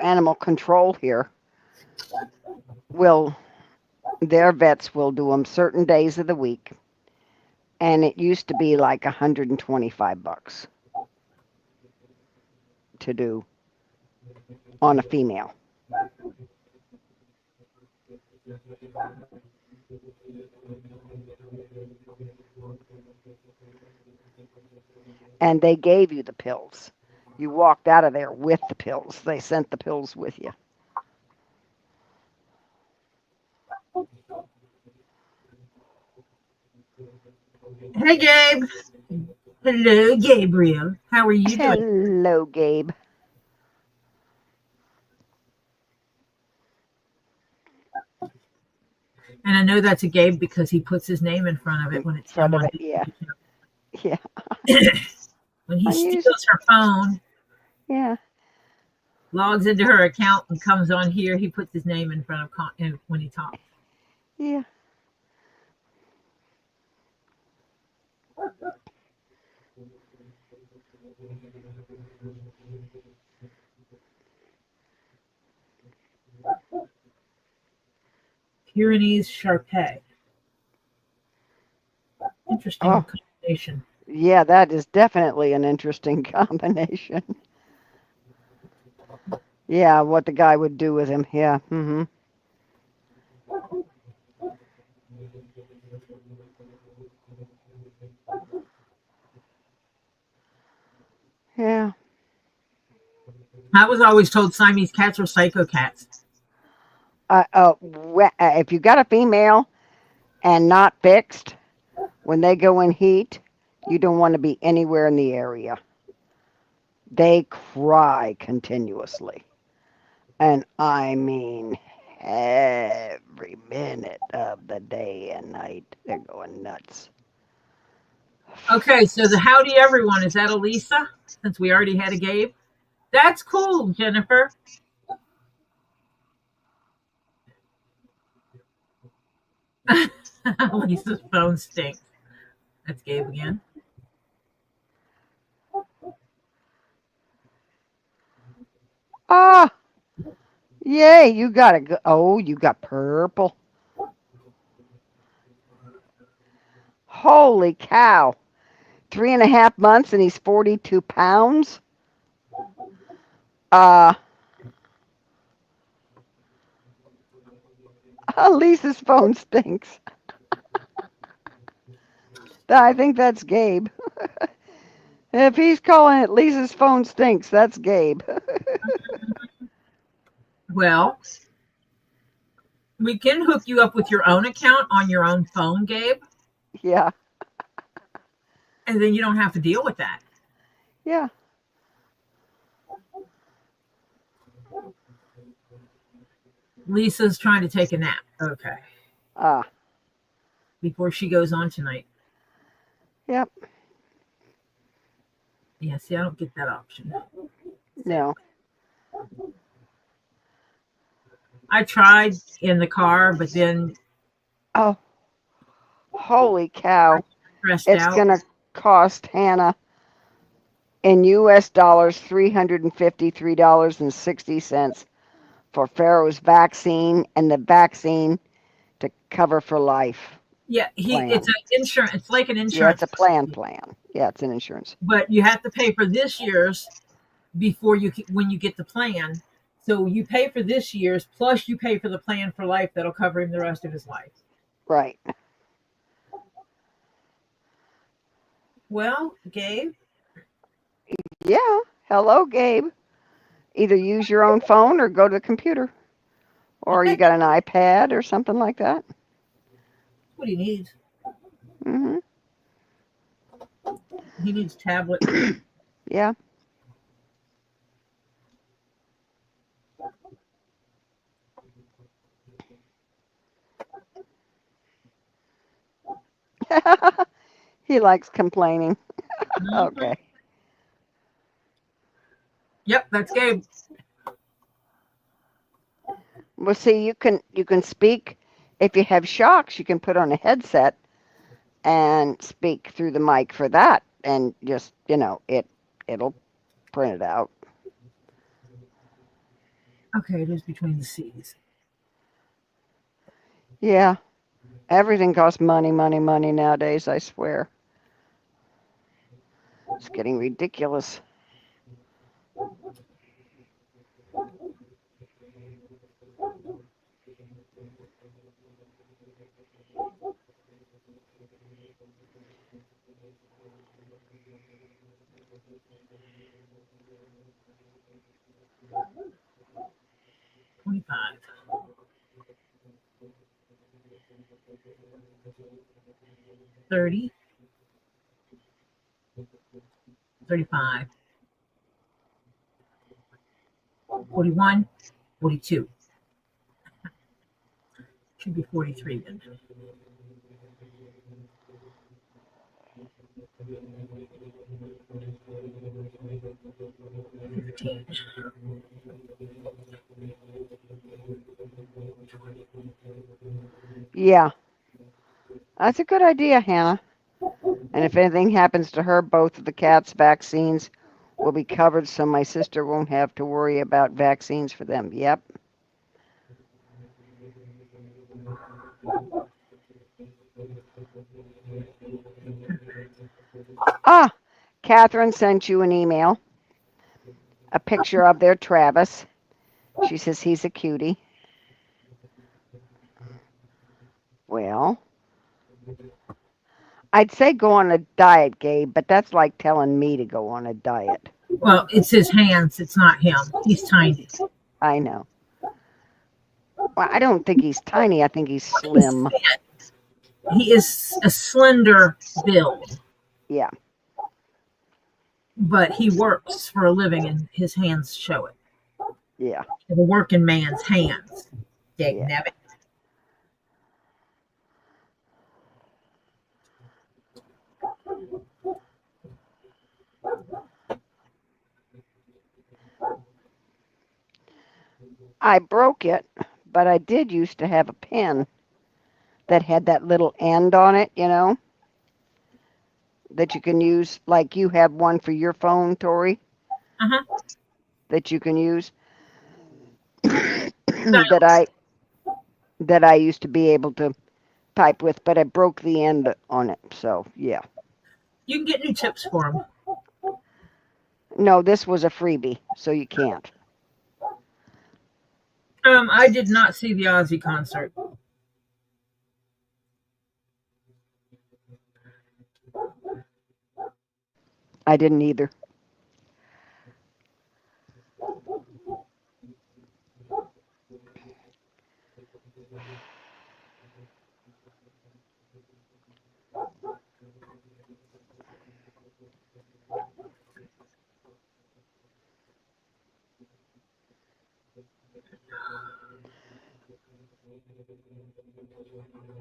Speaker 2: animal control here their vets will do them certain days of the week, and it used to be like $125 to do on a female. And they gave you the pills. You walked out of there with the pills. They sent the pills with you.
Speaker 1: Hey, Gabe. Hello, Gabriel. How are you doing?
Speaker 2: Hello, Gabe.
Speaker 1: And I know that's a Gabe because he puts his name in front of it when it's
Speaker 2: Front
Speaker 1: him
Speaker 2: of
Speaker 1: on
Speaker 2: it, yeah. Yeah.
Speaker 1: when he
Speaker 2: Unusual.
Speaker 1: steals her phone,
Speaker 2: Yeah.
Speaker 1: logs into her account, and comes on here, he puts his name in front of when he talks.
Speaker 2: Yeah.
Speaker 1: Pyrenees Sharpei. Interesting
Speaker 2: Oh,
Speaker 1: combination.
Speaker 2: yeah, that is definitely an interesting combination. Yeah, what the guy would do with him. Yeah. Mm-hmm. Yeah.
Speaker 1: I was always told Siamese cats are psycho cats.
Speaker 2: If you got a female and not fixed, when they go in heat, you don't want to be anywhere in the area. They cry continuously. And I mean every minute of the day and night. They're going nuts.
Speaker 1: Okay, so the howdy everyone, is that Elisa? Since we already had a Gabe? That's cool, Jennifer. Lisa's phone stinks. That's Gabe again.
Speaker 2: Ah, yay, you got you got purple. Holy cow. 3.5 months and he's 42 pounds. Lisa's phone stinks. I think that's Gabe. If he's calling it Lisa's phone stinks, that's Gabe.
Speaker 1: Well, we can hook you up with your own account on your own phone, Gabe,
Speaker 2: Yeah,
Speaker 1: and then you don't have to deal with that.
Speaker 2: yeah.
Speaker 1: Lisa's trying to take a nap. Okay.
Speaker 2: Ah,
Speaker 1: Before she goes on tonight.
Speaker 2: yep.
Speaker 1: Yeah, see, I don't get that option.
Speaker 2: No.
Speaker 1: I tried in the car, but then
Speaker 2: Oh, holy cow.
Speaker 1: stressed
Speaker 2: It's
Speaker 1: out.
Speaker 2: going to cost Hannah in US dollars $353.60 for Pharaoh's vaccine and the vaccine to cover for life.
Speaker 1: Yeah,
Speaker 2: Plan.
Speaker 1: it's an insurance. It's like an
Speaker 2: Yeah,
Speaker 1: insurance,
Speaker 2: it's a plan. Yeah, it's an insurance.
Speaker 1: but you have to pay for this year's before when you get the plan. So you pay for this year's plus you pay for the plan for life that'll cover him the rest of his life.
Speaker 2: Right.
Speaker 1: Well, Gabe,
Speaker 2: Yeah. Hello, Gabe. Either use your own phone or go to the computer. Or you got an iPad or something like that.
Speaker 1: what do you need?
Speaker 2: Hmm.
Speaker 1: He needs a tablet.
Speaker 2: Yeah. He likes complaining. Okay.
Speaker 1: Yep, that's Gabe.
Speaker 2: Well, see, you can speak if you have shocks. You can put on a headset and speak through the mic for that, and just it'll print it out.
Speaker 1: Okay, it is between the C's.
Speaker 2: Yeah. Everything costs money, money, money nowadays. I swear. It's getting ridiculous.
Speaker 1: $25. 30. 35. 41. 42. Should be 43 then. $15.
Speaker 2: Yeah. That's a good idea, Hannah. And if anything happens to her, both of the cats' vaccines will be covered, so my sister won't have to worry about vaccines for them. Yep. Ah, Catherine sent you an email, a picture of their Travis. She says he's a cutie. Well, I'd say go on a diet, Gabe, but that's like telling me to go on a diet.
Speaker 1: Well, it's his hands. It's not him. He's tiny.
Speaker 2: I know. Well, I don't think he's tiny. I think he's slim.
Speaker 1: He is a slender build,
Speaker 2: Yeah.
Speaker 1: but he works for a living and his hands show it.
Speaker 2: Yeah.
Speaker 1: A working man's hands. Dag
Speaker 2: Yeah.
Speaker 1: nabbit.
Speaker 2: I broke it, but I did used to have a pen that had that little end on it, that you can use, like you have one for your phone, Tori,
Speaker 1: Uh-huh.
Speaker 2: that you can use. that I used to be able to type with, but I broke the end on it. So yeah.
Speaker 1: You can get new tips for him.
Speaker 2: No, this was a freebie, so you can't.
Speaker 1: I did not see the Ozzy concert.
Speaker 2: I didn't either.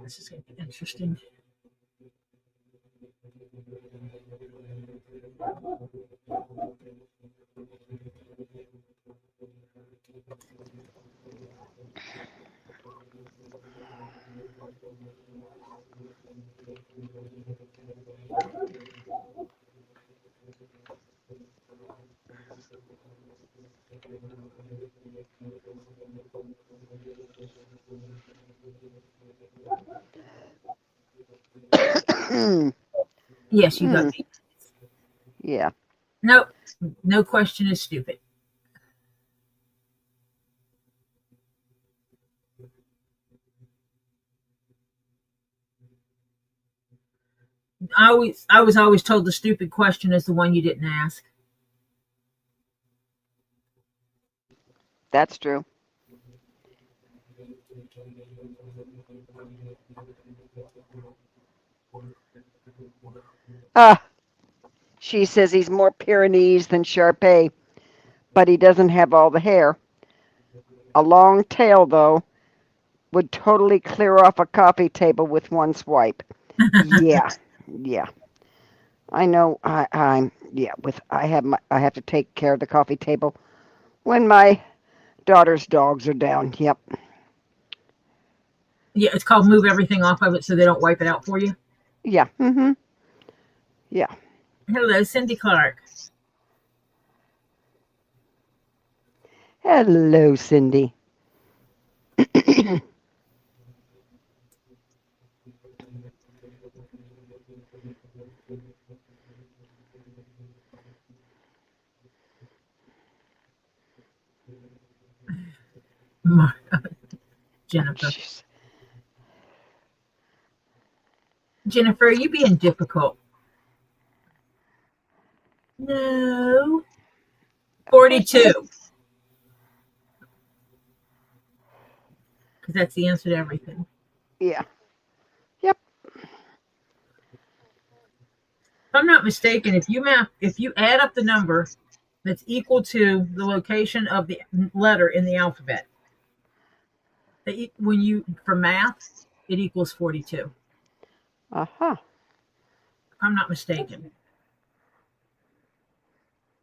Speaker 1: This is going to be interesting. Yes, you got me.
Speaker 2: Yeah.
Speaker 1: Nope. No question is stupid. I was always told the stupid question is the one you didn't ask.
Speaker 2: That's true. Ah, she says he's more Pyrenees than Sharpei, but he doesn't have all the hair. A long tail, though, would totally clear off a coffee table with one swipe. Yeah, yeah. I know. Yeah. I have to take care of the coffee table when my daughter's dogs are down. Yep.
Speaker 1: Yeah, it's called move everything off of it so they don't wipe it out for you.
Speaker 2: Yeah. Mhm. Yeah.
Speaker 1: Hello, Cindy Clark.
Speaker 2: Hello, Cindy.
Speaker 1: Jennifer. Jennifer, are you being difficult? No. 42. Because that's the answer to everything.
Speaker 2: Yeah. Yep.
Speaker 1: If I'm not mistaken, if you add up the number that's equal to the location of the letter in the alphabet, for math, it equals 42.
Speaker 2: Uh-huh.
Speaker 1: If I'm not mistaken.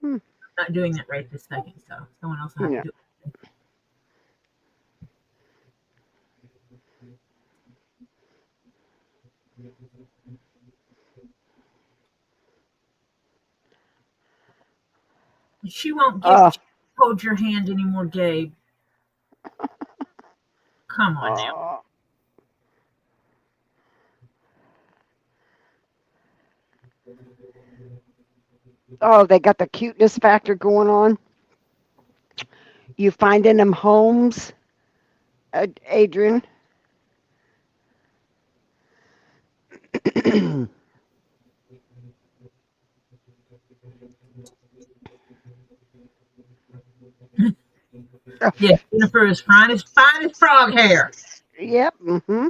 Speaker 1: I'm not doing that right this second, so someone else will have
Speaker 2: Yeah.
Speaker 1: to do it. She won't hold your hand anymore, Gabe. Come on now.
Speaker 2: Oh, they got the cuteness factor going on. You finding them homes, Adrian?
Speaker 1: Yeah, Jennifer is fine as frog hair.
Speaker 2: Yep. Mm-hmm.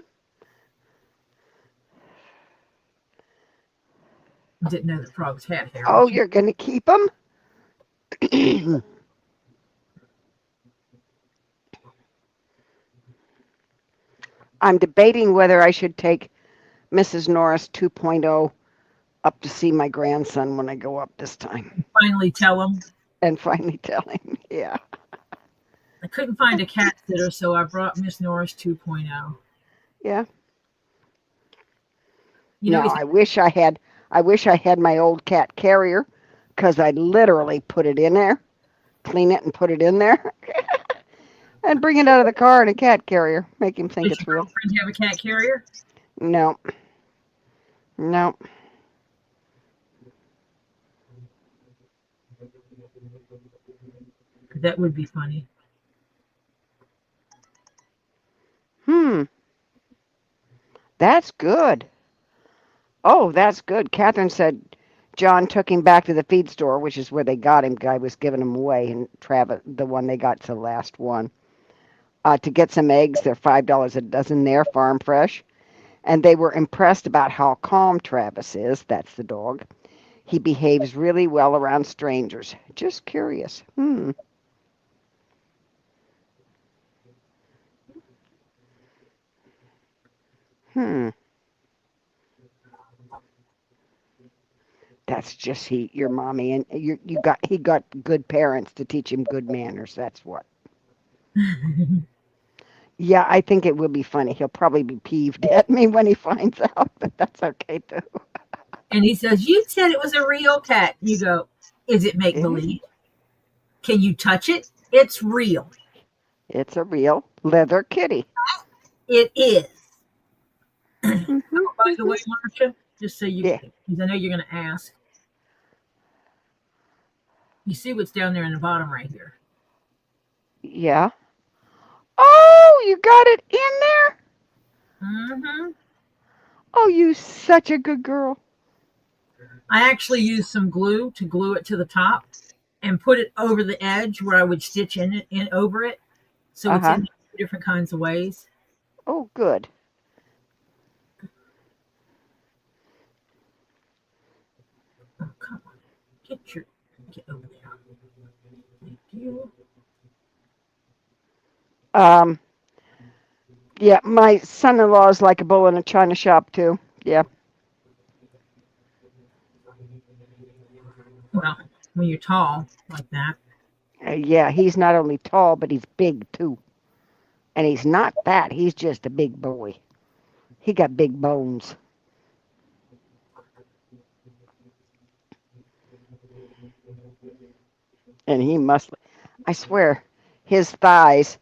Speaker 1: Didn't know that frogs had hair.
Speaker 2: Oh, you're gonna keep them? I'm debating whether I should take Mrs. Norris 2.0 up to see my grandson when I go up this time.
Speaker 1: Finally tell him.
Speaker 2: And finally tell him, yeah.
Speaker 1: I couldn't find a cat sitter, so I brought Miss Norris 2.0.
Speaker 2: Yeah.
Speaker 1: You know,
Speaker 2: No, I wish I had my old cat carrier, because I'd literally put it in there, clean it and put it in there, and bring it out of the car in a cat carrier. Make him think
Speaker 1: does
Speaker 2: it's
Speaker 1: your
Speaker 2: real.
Speaker 1: girlfriend have a cat carrier?
Speaker 2: No. No.
Speaker 1: That would be funny.
Speaker 2: That's good. Oh, that's good. Catherine said John took him back to the feed store, which is where they got him. Guy was giving him away, and Travis, the one they got, the last one, to get some eggs. They're $5 a dozen there, farm fresh. And they were impressed about how calm Travis is. That's the dog. He behaves really well around strangers. Just curious. Hmm. That's just your mommy, and he got good parents to teach him good manners. That's what. Yeah, I think it will be funny. He'll probably be peeved at me when he finds out, but that's okay too.
Speaker 1: And he says, "You said it was a real cat." You go, "Is it make believe? Can you touch it? It's real."
Speaker 2: It's a real leather kitty.
Speaker 1: It is.
Speaker 2: Mhm,
Speaker 1: Oh, by the
Speaker 2: mhm.
Speaker 1: way, Marcia, just so you,
Speaker 2: Yeah,
Speaker 1: because I know you're going to ask, you see what's down there in the bottom right here.
Speaker 2: yeah. Oh, you got it in there?
Speaker 1: Hmm.
Speaker 2: Oh, you such a good girl.
Speaker 1: I actually used some glue to glue it to the top and put it over the edge where I would stitch in over it. So it's
Speaker 2: Uh-huh.
Speaker 1: in different kinds of ways.
Speaker 2: Oh, good.
Speaker 1: Oh, come on. Get over there. Thank you.
Speaker 2: Um, yeah, my son-in-law is like a bull in a china shop too. Yeah.
Speaker 1: Well, when you're tall like that.
Speaker 2: Yeah, he's not only tall, but he's big too. And he's not fat. He's just a big boy. He got big bones. And he must, I swear, his thighs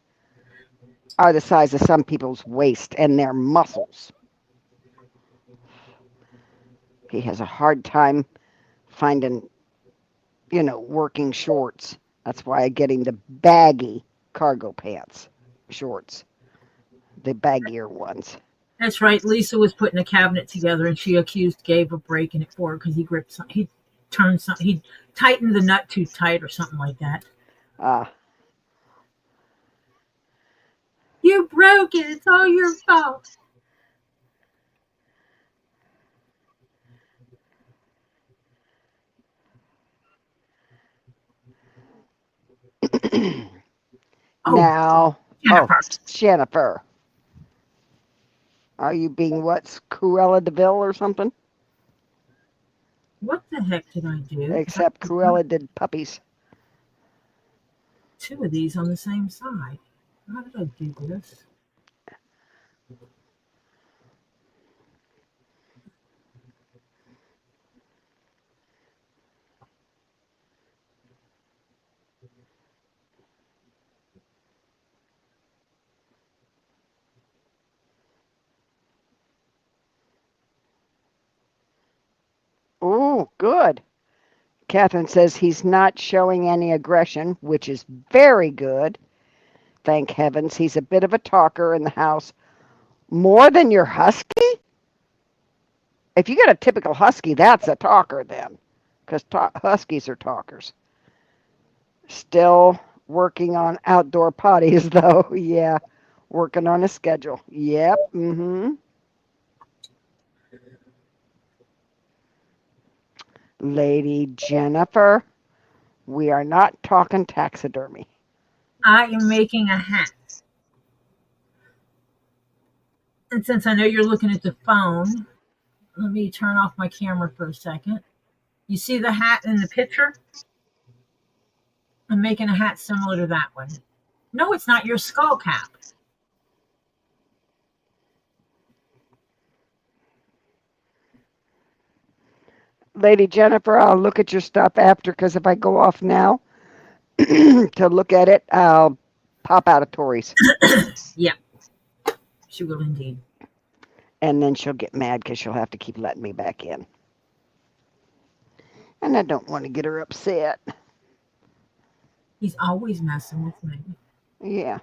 Speaker 2: are the size of some people's waist and their muscles. He has a hard time finding, working shorts. That's why I get him the baggy cargo pants, shorts, the baggier ones.
Speaker 1: That's right. Lisa was putting a cabinet together and she accused Gabe of breaking it for her because he gripped some, he turned some, he tightened the nut too tight or something like that.
Speaker 2: Uh,
Speaker 1: You broke it. It's all your fault. Oh,
Speaker 2: now, oh,
Speaker 1: Jennifer.
Speaker 2: Jennifer, are you being what's Cruella Deville or something?
Speaker 1: What the heck did I do? Because I
Speaker 2: Except
Speaker 1: put
Speaker 2: Cruella did puppies.
Speaker 1: two of these on the same side. How did I do this?
Speaker 2: Oh, good. Catherine says he's not showing any aggression, which is very good. Thank heavens. He's a bit of a talker in the house. More than your husky? If you get a typical husky, that's a talker then. Because huskies are talkers. Still working on outdoor potties, though. Yeah. Working on a schedule. Yep. Lady Jennifer, we are not talking taxidermy.
Speaker 1: I am making a hat. And since I know you're looking at the phone, let me turn off my camera for a second. You see the hat in the picture? I'm making a hat similar to that one. No, it's not your skull cap.
Speaker 2: Lady Jennifer, I'll look at your stuff after because if I go off now to look at it, I'll pop out of Tori's.
Speaker 1: Yeah, she will indeed.
Speaker 2: And then she'll get mad because she'll have to keep letting me back in. And I don't want to get her upset.
Speaker 1: He's always messing with me.
Speaker 2: Yeah.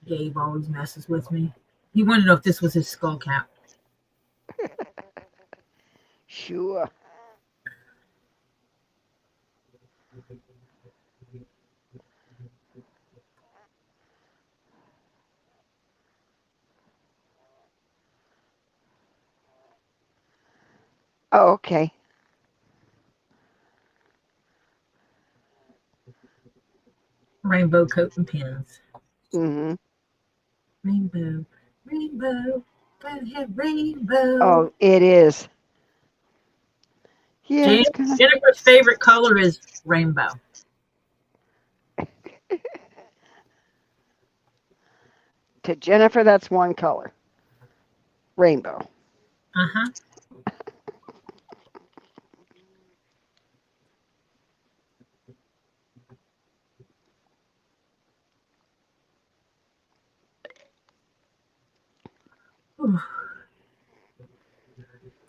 Speaker 1: Gabe always messes with me. He wanted to know if this was his skull cap.
Speaker 2: Sure. Oh, okay.
Speaker 1: Rainbow coat and pins.
Speaker 2: Mm-hmm.
Speaker 1: Rainbow, rainbow, gotta have rainbow.
Speaker 2: Oh, it is. Yeah,
Speaker 1: Jan-
Speaker 2: it's kind of.
Speaker 1: Jennifer's favorite color is rainbow.
Speaker 2: To Jennifer, that's one color. Rainbow.
Speaker 1: Uh-huh. Ooh.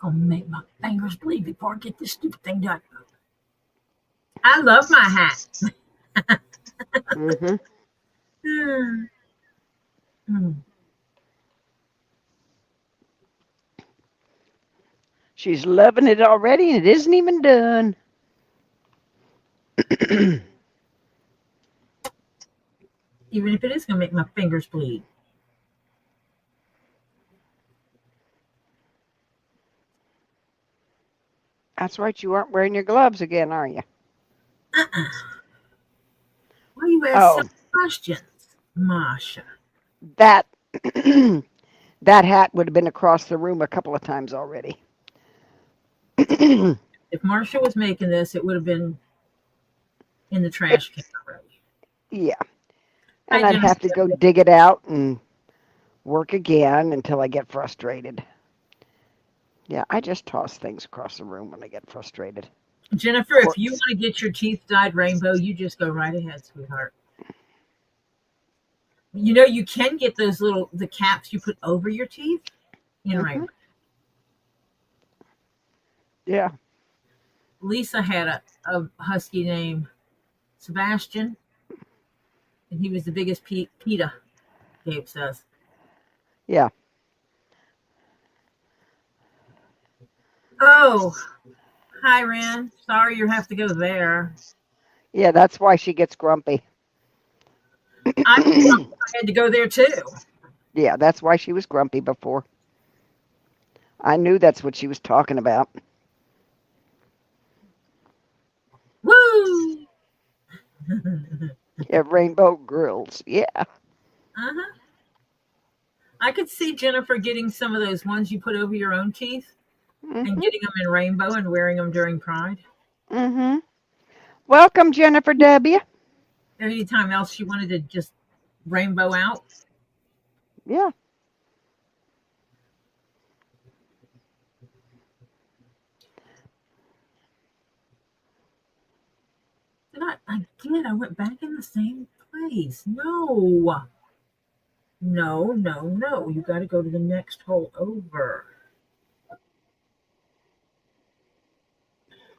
Speaker 1: Gonna make my fingers bleed before I get this stupid thing done. I love my hat.
Speaker 2: Mm-hmm.
Speaker 1: Hmm. Hmm.
Speaker 2: She's loving it already, and it isn't even done.
Speaker 1: Even if it is gonna make my fingers bleed.
Speaker 2: That's right. You aren't wearing your gloves again, are you?
Speaker 1: Uh-uh. Why you ask
Speaker 2: Oh,
Speaker 1: such questions, Masha?
Speaker 2: that that hat would have been across the room a couple of times already.
Speaker 1: If Marsha was making this, it would have been in the trash can already.
Speaker 2: Yeah,
Speaker 1: Hi,
Speaker 2: and I'd
Speaker 1: Jennifer.
Speaker 2: have to go dig it out and work again until I get frustrated. Yeah, I just toss things across the room when I get frustrated.
Speaker 1: Jennifer,
Speaker 2: Of
Speaker 1: if you
Speaker 2: course.
Speaker 1: want to get your teeth dyed rainbow, you just go right ahead, sweetheart. You know, you can get those the caps you put over your teeth in
Speaker 2: Hmm.
Speaker 1: rainbow.
Speaker 2: Yeah.
Speaker 1: Lisa had a husky named Sebastian, and he was the biggest PETA, Gabe says.
Speaker 2: Yeah.
Speaker 1: Oh, hi, Ren. Sorry you have to go there.
Speaker 2: Yeah, that's why she gets grumpy.
Speaker 1: I had to go there too.
Speaker 2: Yeah, that's why she was grumpy before. I knew that's what she was talking about.
Speaker 1: Woo!
Speaker 2: Yeah, rainbow grills. Yeah.
Speaker 1: Uh-huh. I could see Jennifer getting some of those ones you put over your own teeth and
Speaker 2: Mhm.
Speaker 1: getting them in rainbow and wearing them during Pride.
Speaker 2: Mhm. Welcome, Jennifer W.
Speaker 1: Anytime else she wanted to just rainbow out.
Speaker 2: Yeah.
Speaker 1: I did. I went back in the same place. No. No, no, no. You got to go to the next hole over.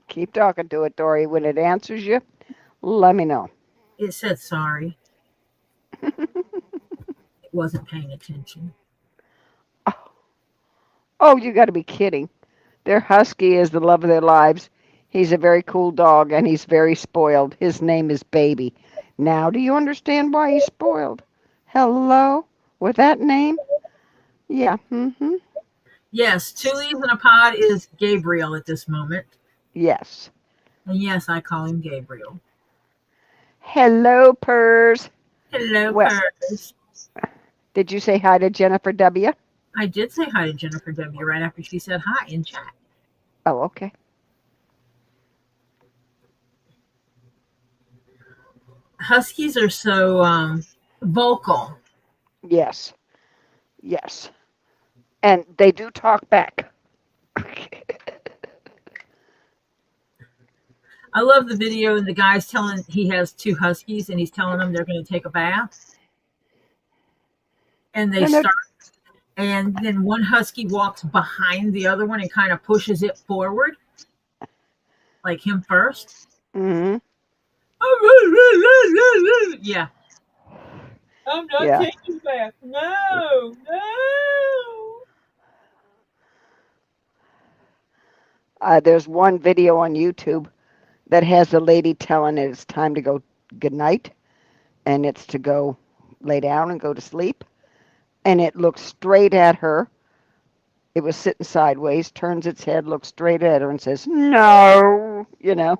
Speaker 2: Keep talking to it, Dory. When it answers you, let me know.
Speaker 1: It said sorry. It wasn't paying attention.
Speaker 2: Oh, you got to be kidding. Their husky is the love of their lives. He's a very cool dog, and he's very spoiled. His name is Baby. Now, do you understand why he's spoiled? Hello? With that name? Yeah. Mm-hmm.
Speaker 1: Yes, 2 E's in a pod is Gabriel at this moment.
Speaker 2: Yes.
Speaker 1: And yes, I call him Gabriel.
Speaker 2: Hello, Purrs.
Speaker 1: Hello,
Speaker 2: Well,
Speaker 1: Purrs.
Speaker 2: did you say hi to Jennifer W?
Speaker 1: I did say hi to Jennifer W. right after she said hi in chat.
Speaker 2: Oh, okay.
Speaker 1: Huskies are so vocal.
Speaker 2: Yes. Yes. And they do talk back.
Speaker 1: I love the video and the guy's telling he has two huskies and he's telling them they're going to take a bath. And they
Speaker 2: And they're,
Speaker 1: start, and then one husky walks behind the other one and kind of pushes it forward, like him first.
Speaker 2: mm-hmm.
Speaker 1: Yeah. I'm not
Speaker 2: Yeah.
Speaker 1: taking a bath. No, no.
Speaker 2: There's one video on YouTube that has a lady telling it it's time to go good night, and it's to go lay down and go to sleep. And it looks straight at her. It was sitting sideways, turns its head, looks straight at her, and says, "No," you know.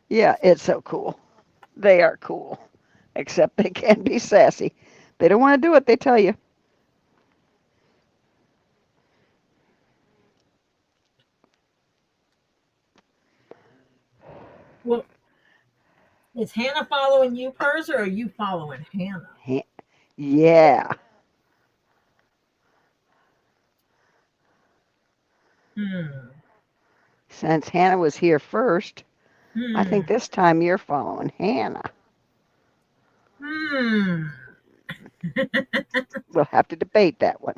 Speaker 2: Yeah, it's so cool. They are cool, except they can be sassy. They don't want to do it, they tell you.
Speaker 1: Well, is Hannah following you, Purse, or are you following Hannah?
Speaker 2: Yeah.
Speaker 1: Hmm.
Speaker 2: Since Hannah was here first, I
Speaker 1: Hmm.
Speaker 2: think this time you're following Hannah.
Speaker 1: Hmm.
Speaker 2: We'll have to debate that one.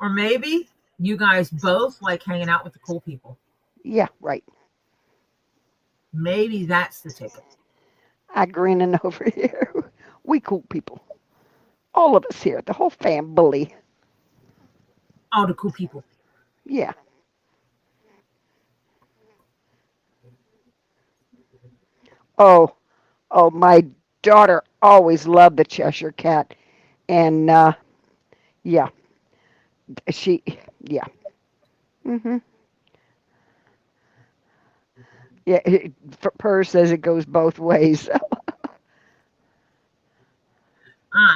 Speaker 1: Or maybe you guys both like hanging out with the cool people.
Speaker 2: Yeah, right.
Speaker 1: Maybe that's the ticket.
Speaker 2: I grinning over here. We cool people. All of us here, the whole family.
Speaker 1: All the cool people.
Speaker 2: Yeah. Oh, oh, my daughter always loved the Cheshire Cat. And yeah, she, yeah. hmm Yeah, Purr says it goes both ways.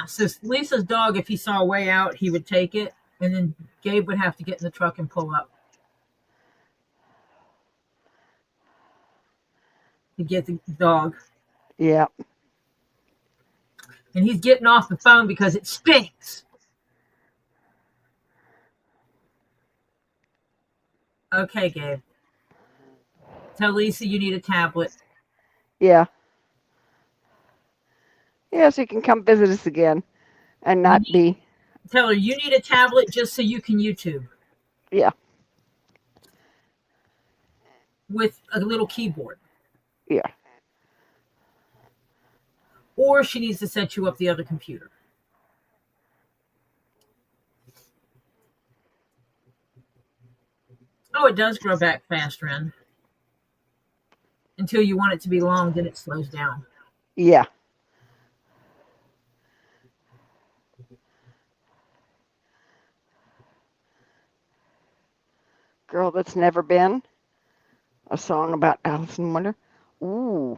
Speaker 1: So Lisa's dog, if he saw a way out, he would take it, and then Gabe would have to get in the truck and pull up to get the dog.
Speaker 2: Yeah.
Speaker 1: And he's getting off the phone because it stinks. Okay, Gabe. Tell Lisa you need a tablet.
Speaker 2: Yeah. Yeah, so you can come visit us again and not be,
Speaker 1: Tell her you need a tablet just so you can YouTube
Speaker 2: yeah,
Speaker 1: with a little keyboard.
Speaker 2: yeah.
Speaker 1: Or she needs to set you up the other computer. Oh, it does grow back fast, Ren. Until you want it to be long, then it slows down.
Speaker 2: Yeah. Girl That's Never Been, a song about Alice in Wonder. Ooh,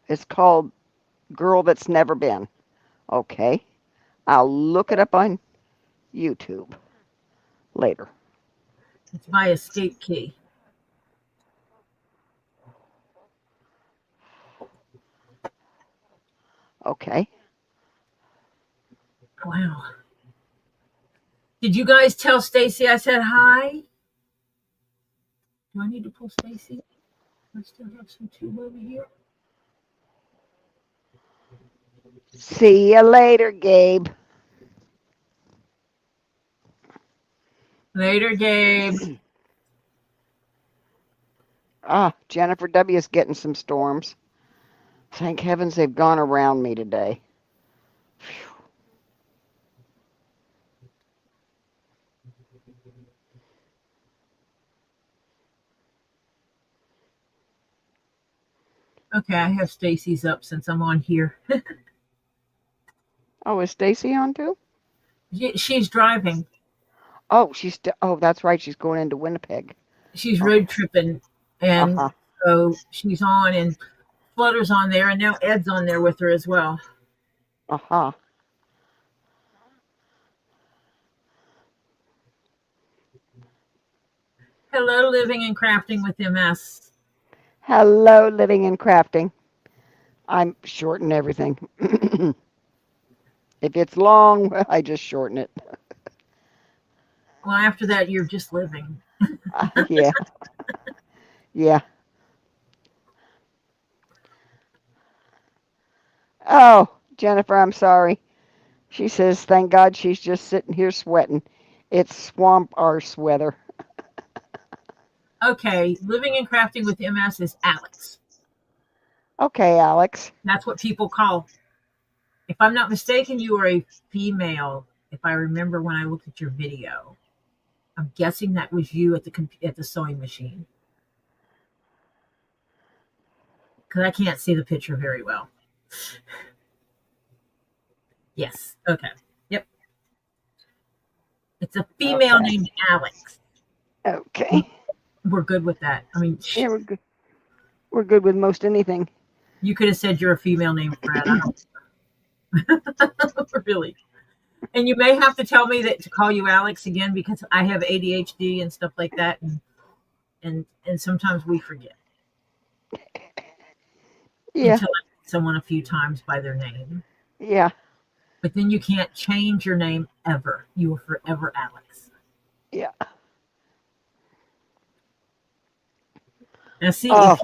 Speaker 2: it's called Girl That's Never Been. Okay. I'll look it up on YouTube later.
Speaker 1: It's by Escape Key.
Speaker 2: Okay.
Speaker 1: Wow. Did you guys tell Stacy I said hi? Do I need to pull Stacy? I still have some tube over here.
Speaker 2: See you later, Gabe.
Speaker 1: Later, Gabe.
Speaker 2: Jennifer W. is getting some storms. Thank heavens they've gone around me today. Phew.
Speaker 1: Okay, I have Stacy's up since I'm on here.
Speaker 2: Oh, is Stacy on too?
Speaker 1: She's driving.
Speaker 2: Oh, oh, that's right. She's going into Winnipeg.
Speaker 1: She's
Speaker 2: Oh,
Speaker 1: road tripping, and
Speaker 2: uh-huh.
Speaker 1: so she's on, and Flutter's on there, and now Ed's on there with her as well.
Speaker 2: Uh-huh.
Speaker 1: Hello, Living and Crafting with MS.
Speaker 2: Hello, Living and Crafting. I'm shorting everything. If it's long, well, I just shorten it.
Speaker 1: Well, after that, you're just living.
Speaker 2: Yeah. Yeah. Oh, Jennifer, I'm sorry. She says, thank God she's just sitting here sweating. It's swamp arse weather.
Speaker 1: Okay, Living and Crafting with MS is Alex.
Speaker 2: Okay, Alex.
Speaker 1: That's what people call. If I'm not mistaken, you are a female. If I remember when I looked at your video, I'm guessing that was you at the sewing machine because I can't see the picture very well. Yes. Okay. Yep. It's a female
Speaker 2: Okay.
Speaker 1: named Alex.
Speaker 2: Okay.
Speaker 1: We're good with that. I mean,
Speaker 2: Yeah, we're good. We're good with most anything.
Speaker 1: you could have said you're a female named Fred. I don't really. And you may have to tell me that to call you Alex again because I have ADHD and stuff like that, and sometimes we forget
Speaker 2: Yeah.
Speaker 1: until I meet someone a few times by their name.
Speaker 2: Yeah.
Speaker 1: But then you can't change your name ever. You are forever Alex.
Speaker 2: Yeah.
Speaker 1: Now, see,
Speaker 2: Oh.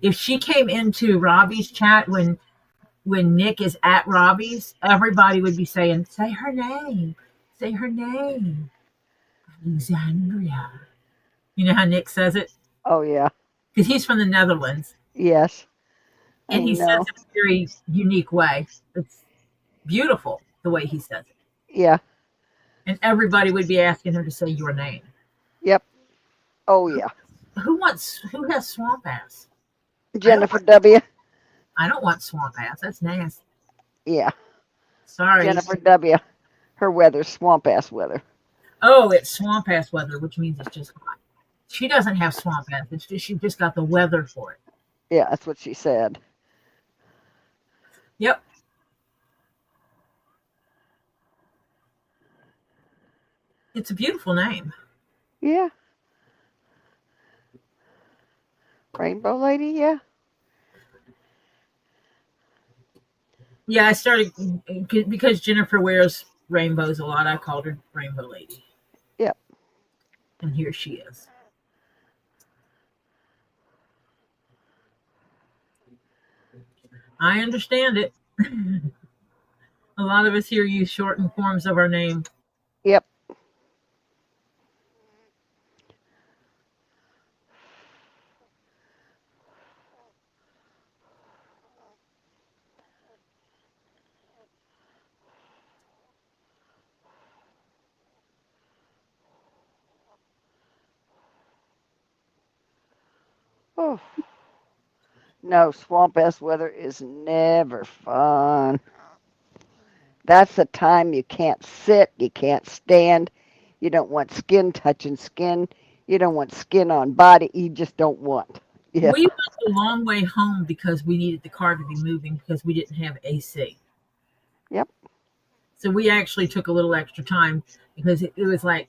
Speaker 1: if she came into Robbie's chat when Nick is at Robbie's, everybody would be saying, "Say her name, say her name, Alexandria." You know how Nick says it
Speaker 2: Oh yeah.
Speaker 1: because he's from the Netherlands,
Speaker 2: Yes.
Speaker 1: and
Speaker 2: I
Speaker 1: he says
Speaker 2: know.
Speaker 1: it in a very unique way. It's beautiful the way he says it,
Speaker 2: Yeah.
Speaker 1: and everybody would be asking her to say your name.
Speaker 2: Yep. Oh yeah.
Speaker 1: Who has swamp ass?
Speaker 2: Jennifer W.
Speaker 1: I don't want swamp ass. That's nasty.
Speaker 2: Yeah.
Speaker 1: Sorry.
Speaker 2: Jennifer W. Her weather's swamp ass weather.
Speaker 1: Oh, it's swamp ass weather, which means it's just hot. She doesn't have swamp ass. It's just she just got the weather for it.
Speaker 2: Yeah, that's what she said.
Speaker 1: Yep. It's a beautiful name.
Speaker 2: Yeah. Rainbow Lady, yeah.
Speaker 1: Yeah, I started because Jennifer wears rainbows a lot. I called her Rainbow Lady.
Speaker 2: Yep.
Speaker 1: And here she is. I understand it. A lot of us here use shortened forms of our name.
Speaker 2: Yep. Oh. No, swamp ass weather is never fun. That's the time you can't sit, you can't stand, you don't want skin touching skin, you don't want skin on body, you just don't want. Yeah.
Speaker 1: We went a long way home because we needed the car to be moving because we didn't have AC.
Speaker 2: Yep.
Speaker 1: So we actually took a little extra time because it was like,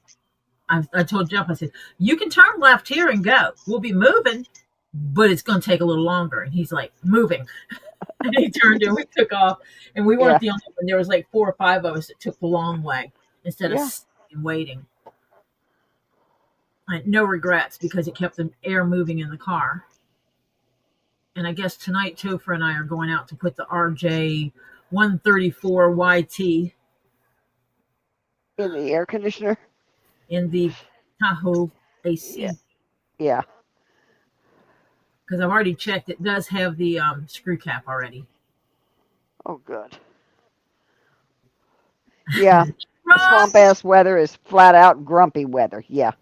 Speaker 1: I told Jeff, I said, you can turn left here and go. We'll be moving, but it's going to take a little longer. And he's like, moving. And he turned and we took off. And we weren't the only one. There was like 4 or 5 of us that took the long way instead of sitting and waiting. I had no regrets because it kept the air moving in the car. And I guess tonight, Topher and I are going out to put the RJ 134 YT
Speaker 2: In the air conditioner?
Speaker 1: in the Tahoe AC.
Speaker 2: Yeah.
Speaker 1: Because I've already checked. It does have the screw cap already.
Speaker 2: Oh, good. Yeah. Swamp ass weather is flat out grumpy weather. Yeah.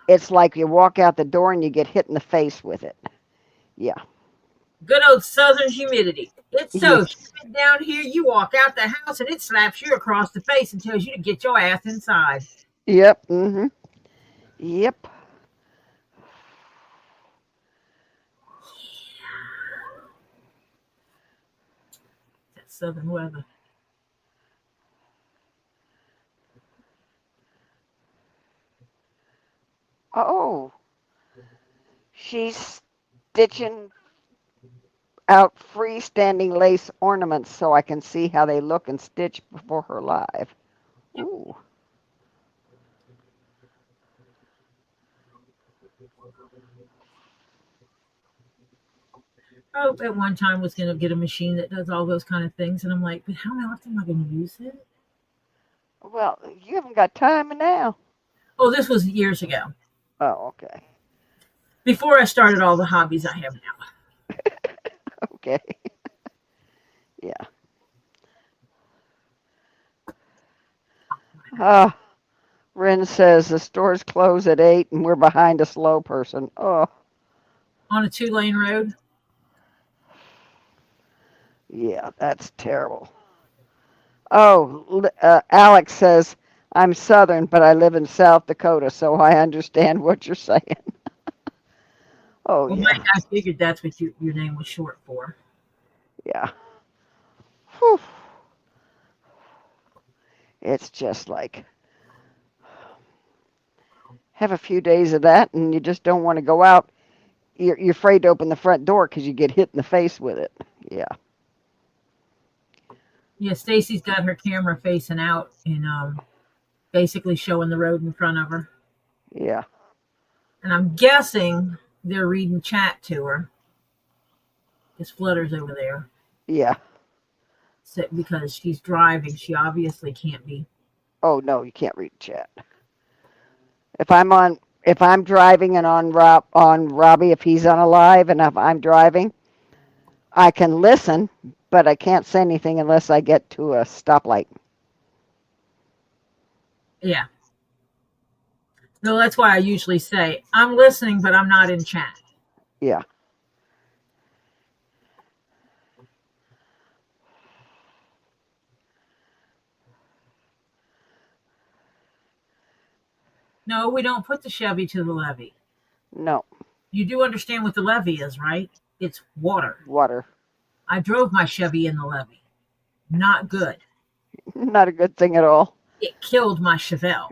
Speaker 2: It's like you walk out the door and you get hit in the face with it. Yeah.
Speaker 1: Good old southern humidity. It's so humid down here, you walk out the house and it slaps you across the face and tells you to get your ass inside.
Speaker 2: Yep. Mm-hmm. Yep.
Speaker 1: That southern weather.
Speaker 2: Oh. She's stitching out freestanding lace ornaments so I can see how they look and stitch before her live. Ooh.
Speaker 1: Oh, at one time was going to get a machine that does all those kind of things. And I'm like, but how often am I going to use it?
Speaker 2: Well, you haven't got time now.
Speaker 1: Oh, this was years ago.
Speaker 2: Oh, okay.
Speaker 1: Before I started all the hobbies I have now.
Speaker 2: Okay. Yeah. Ren says the stores close at 8 and we're behind a slow person. Oh,
Speaker 1: On a 2-lane road.
Speaker 2: yeah, that's terrible. Oh, Alex says, I'm Southern, but I live in South Dakota, so I understand what you're saying. Oh,
Speaker 1: Well,
Speaker 2: yeah,
Speaker 1: I figured that's what your name was short for.
Speaker 2: yeah. Whew. It's just like, have a few days of that and you just don't want to go out. You're afraid to open the front door because you get hit in the face with it. Yeah,
Speaker 1: Yeah, Stacy's got her camera facing out and basically showing the road in front of her.
Speaker 2: yeah,
Speaker 1: And I'm guessing they're reading chat to her. Because Flutter's over there.
Speaker 2: yeah.
Speaker 1: So, because she's driving, she obviously can't be.
Speaker 2: Oh, no, you can't read chat. If I'm driving and on Robbie, if he's on a live and if I'm driving, I can listen, but I can't say anything unless I get to a stoplight.
Speaker 1: Yeah. No, that's why I usually say, I'm listening, but I'm not in chat.
Speaker 2: Yeah.
Speaker 1: No, we don't put the Chevy to the levee.
Speaker 2: No.
Speaker 1: You do understand what the levee is, right? It's water.
Speaker 2: Water.
Speaker 1: I drove my Chevy in the levee. Not good.
Speaker 2: Not a good thing at all.
Speaker 1: It killed my Chevelle.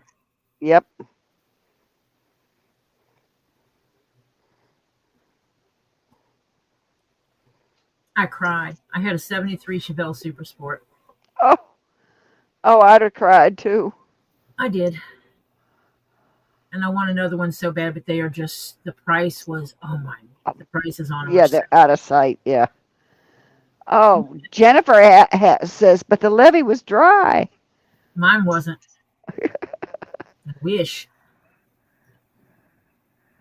Speaker 2: Yep.
Speaker 1: I cried. I had a 73 Chevelle Super Sport.
Speaker 2: Oh. Oh, I'd have cried too.
Speaker 1: I did. And I want another one so bad, but they are just, the price was, oh my, the prices on them.
Speaker 2: Yeah, they're out of sight. Yeah. Oh, Jennifer says, but the levee was dry.
Speaker 1: Mine wasn't. I wish.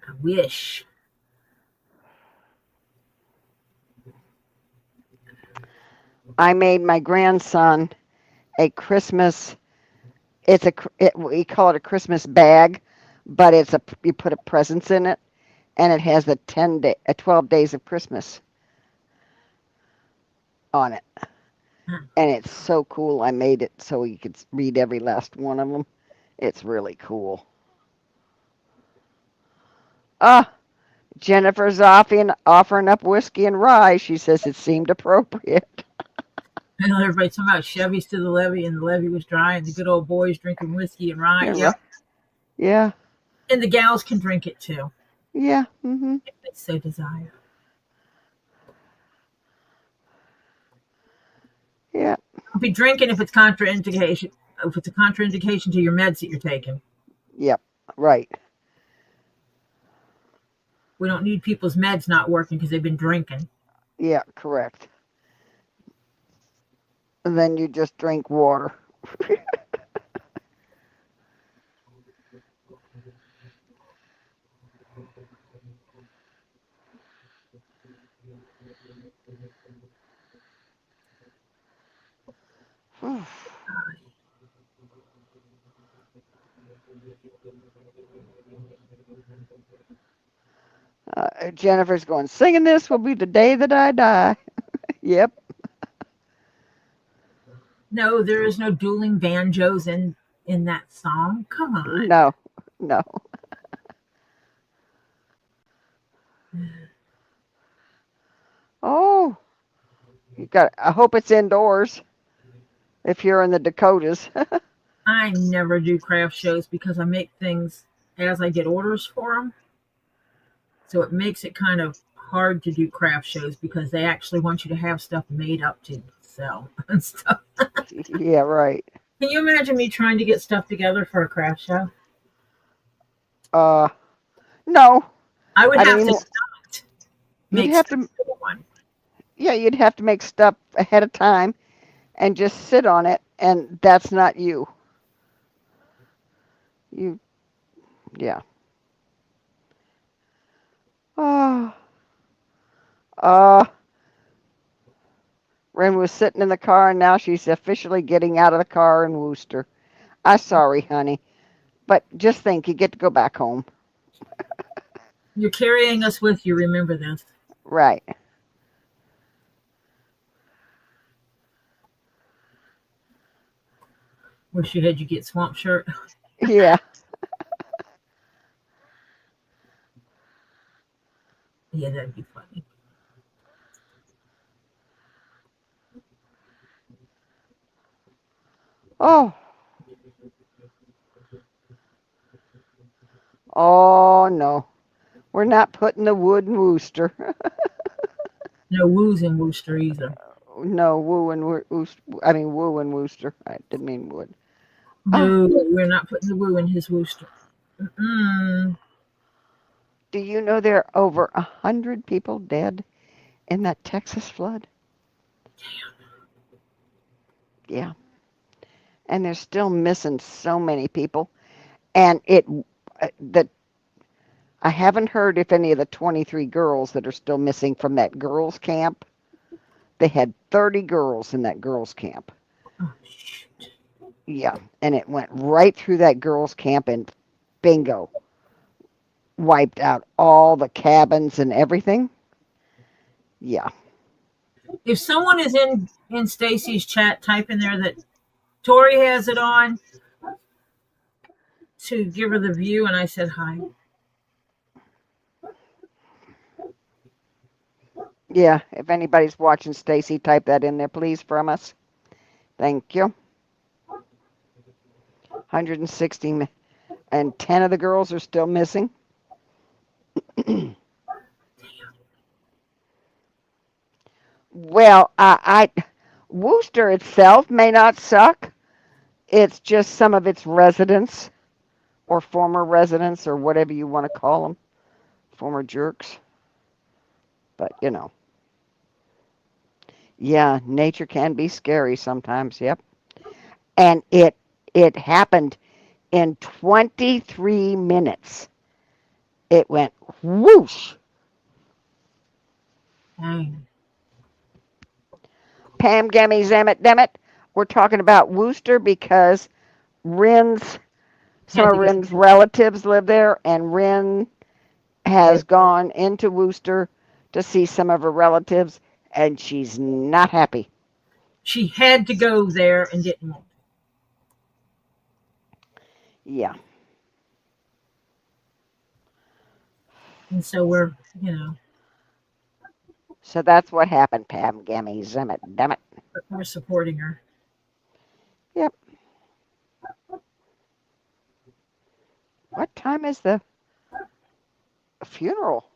Speaker 1: I wish.
Speaker 2: I made my grandson a Christmas. We call it a Christmas bag, but you put a presents in it, and it has 12 days of Christmas on it, and it's so cool. I made it so you could read every last one of them. It's really cool. Ah, Jennifer's offering up whiskey and rye. She says it seemed appropriate.
Speaker 1: I know everybody's talking about Chevys to the levee, and the levee was dry, and the good old boys drinking whiskey and rye. Yep.
Speaker 2: Yeah.
Speaker 1: And the gals can drink it too.
Speaker 2: Yeah. Mm-hmm.
Speaker 1: If they so desire.
Speaker 2: Yeah.
Speaker 1: Don't be drinking if it's contraindication. If it's a contraindication to your meds that you're taking.
Speaker 2: Yep. Right.
Speaker 1: We don't need people's meds not working because they've been drinking.
Speaker 2: Yeah. Correct. And then you just drink water. Jennifer's going, singing this will be the day that I die. Yep.
Speaker 1: No, there is no dueling banjos in that song. Come on.
Speaker 2: No. No. Oh, I hope it's indoors if you're in the Dakotas.
Speaker 1: I never do craft shows because I make things as I get orders for them. So it makes it kind of hard to do craft shows because they actually want you to have stuff made up to sell and stuff.
Speaker 2: Yeah, right.
Speaker 1: Can you imagine me trying to get stuff together for a craft show?
Speaker 2: No.
Speaker 1: I would
Speaker 2: I
Speaker 1: have
Speaker 2: mean,
Speaker 1: to not make
Speaker 2: You'd have
Speaker 1: stuff
Speaker 2: to,
Speaker 1: for one.
Speaker 2: yeah, you'd have to make stuff ahead of time and just sit on it, and that's not you. Yeah. Oh, uh, Ren was sitting in the car, and now she's officially getting out of the car in Wooster. I'm sorry, honey, but just think you get to go back home.
Speaker 1: You're carrying us with you. Remember this.
Speaker 2: Right.
Speaker 1: Wish you had you get swamp shirt.
Speaker 2: Yeah.
Speaker 1: Yeah, that'd be funny.
Speaker 2: Oh. Oh, no. We're not putting the wood in Wooster.
Speaker 1: No woos in Worcester either.
Speaker 2: No, woo and Wooster. I didn't mean wood. Oh,
Speaker 1: No, we're not putting the woo in his Worcester. Mm-mm.
Speaker 2: do you know there are over 100 people dead in that Texas flood? Yeah. And they're still missing so many people. And the I haven't heard if any of the 23 girls that are still missing from that girls' camp. They had 30 girls in that girls' camp.
Speaker 1: Oh, shoot.
Speaker 2: Yeah, and it went right through that girls' camp and bingo, wiped out all the cabins and everything. Yeah,
Speaker 1: If someone is in Stacy's chat, type in there that Tori has it on to give her the view, and I said hi.
Speaker 2: yeah. If anybody's watching Stacy, type that in there, please, from us. Thank you. 160 and 10 of the girls are still missing. Well, Wooster itself may not suck. It's just some of its residents or former residents or whatever you want to call them, former jerks. But yeah, nature can be scary sometimes. Yep, and it happened in 23 minutes. It went whoosh.
Speaker 1: Dang.
Speaker 2: Pam Gammy Zammit Demmit. We're talking about Wooster because some
Speaker 1: Had
Speaker 2: of
Speaker 1: to get
Speaker 2: Ren's relatives live there, and Ren has gone into Wooster to see some of her relatives, and she's not happy.
Speaker 1: she had to go there and didn't want
Speaker 2: Yeah.
Speaker 1: to. And so we're
Speaker 2: So that's what happened, Pam Gammy Zimmit. Damn it.
Speaker 1: we're supporting her.
Speaker 2: Yep. What time is the funeral?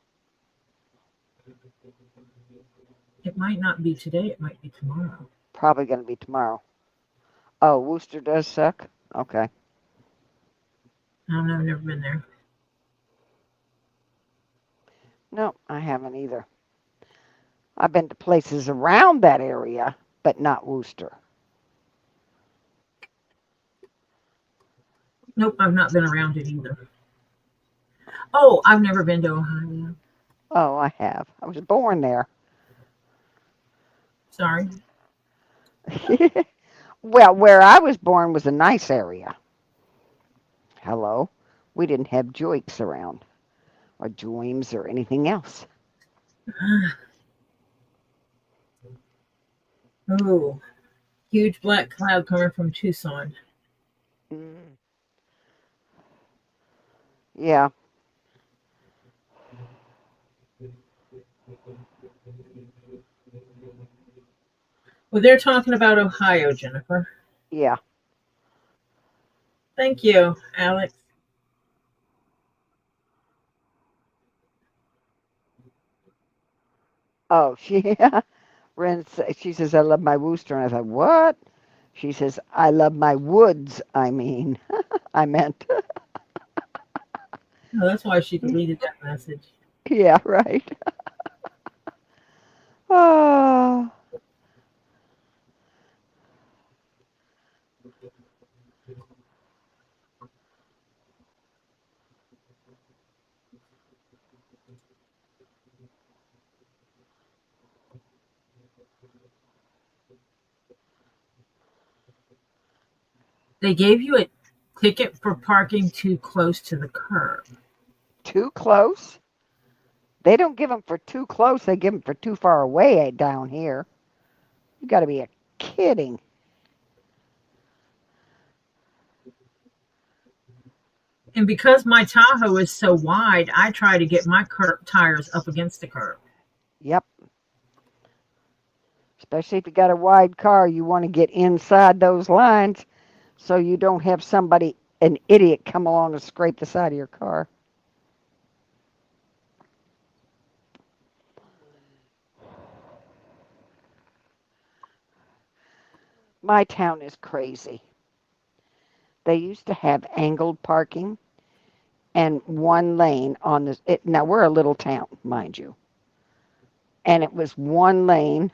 Speaker 1: It might not be today. It might be tomorrow.
Speaker 2: Probably going to be tomorrow. Oh, Wooster does suck? Okay.
Speaker 1: I don't know. I've never been there.
Speaker 2: No, I haven't either. I've been to places around that area, but not Wooster.
Speaker 1: Nope, I've not been around it either. Oh, I've never been to Ohio.
Speaker 2: Oh, I have. I was born there.
Speaker 1: Sorry.
Speaker 2: Well, where I was born was a nice area. Hello. We didn't have joiks around, or joims, or anything else.
Speaker 1: Oh, huge black cloud coming from Tucson.
Speaker 2: Mm. Yeah.
Speaker 1: Well, they're talking about Ohio, Jennifer.
Speaker 2: Yeah.
Speaker 1: Thank you, Alex.
Speaker 2: Oh, she says, I love my Wooster. And I thought, what? She says, I love my woods, I mean. I meant.
Speaker 1: Oh, that's why she deleted that message.
Speaker 2: Yeah, right. Oh.
Speaker 1: They gave you a ticket for parking too close to the curb.
Speaker 2: Too close? They don't give them for too close. They give them for too far away down here. You got to be kidding.
Speaker 1: And because my Tahoe is so wide, I try to get my tires up against the curb.
Speaker 2: Yep. Especially if you got a wide car, you want to get inside those lines so you don't have somebody, an idiot, come along and scrape the side of your car. My town is crazy. They used to have angled parking and one lane on this. Now, we're a little town, mind you. And it was one lane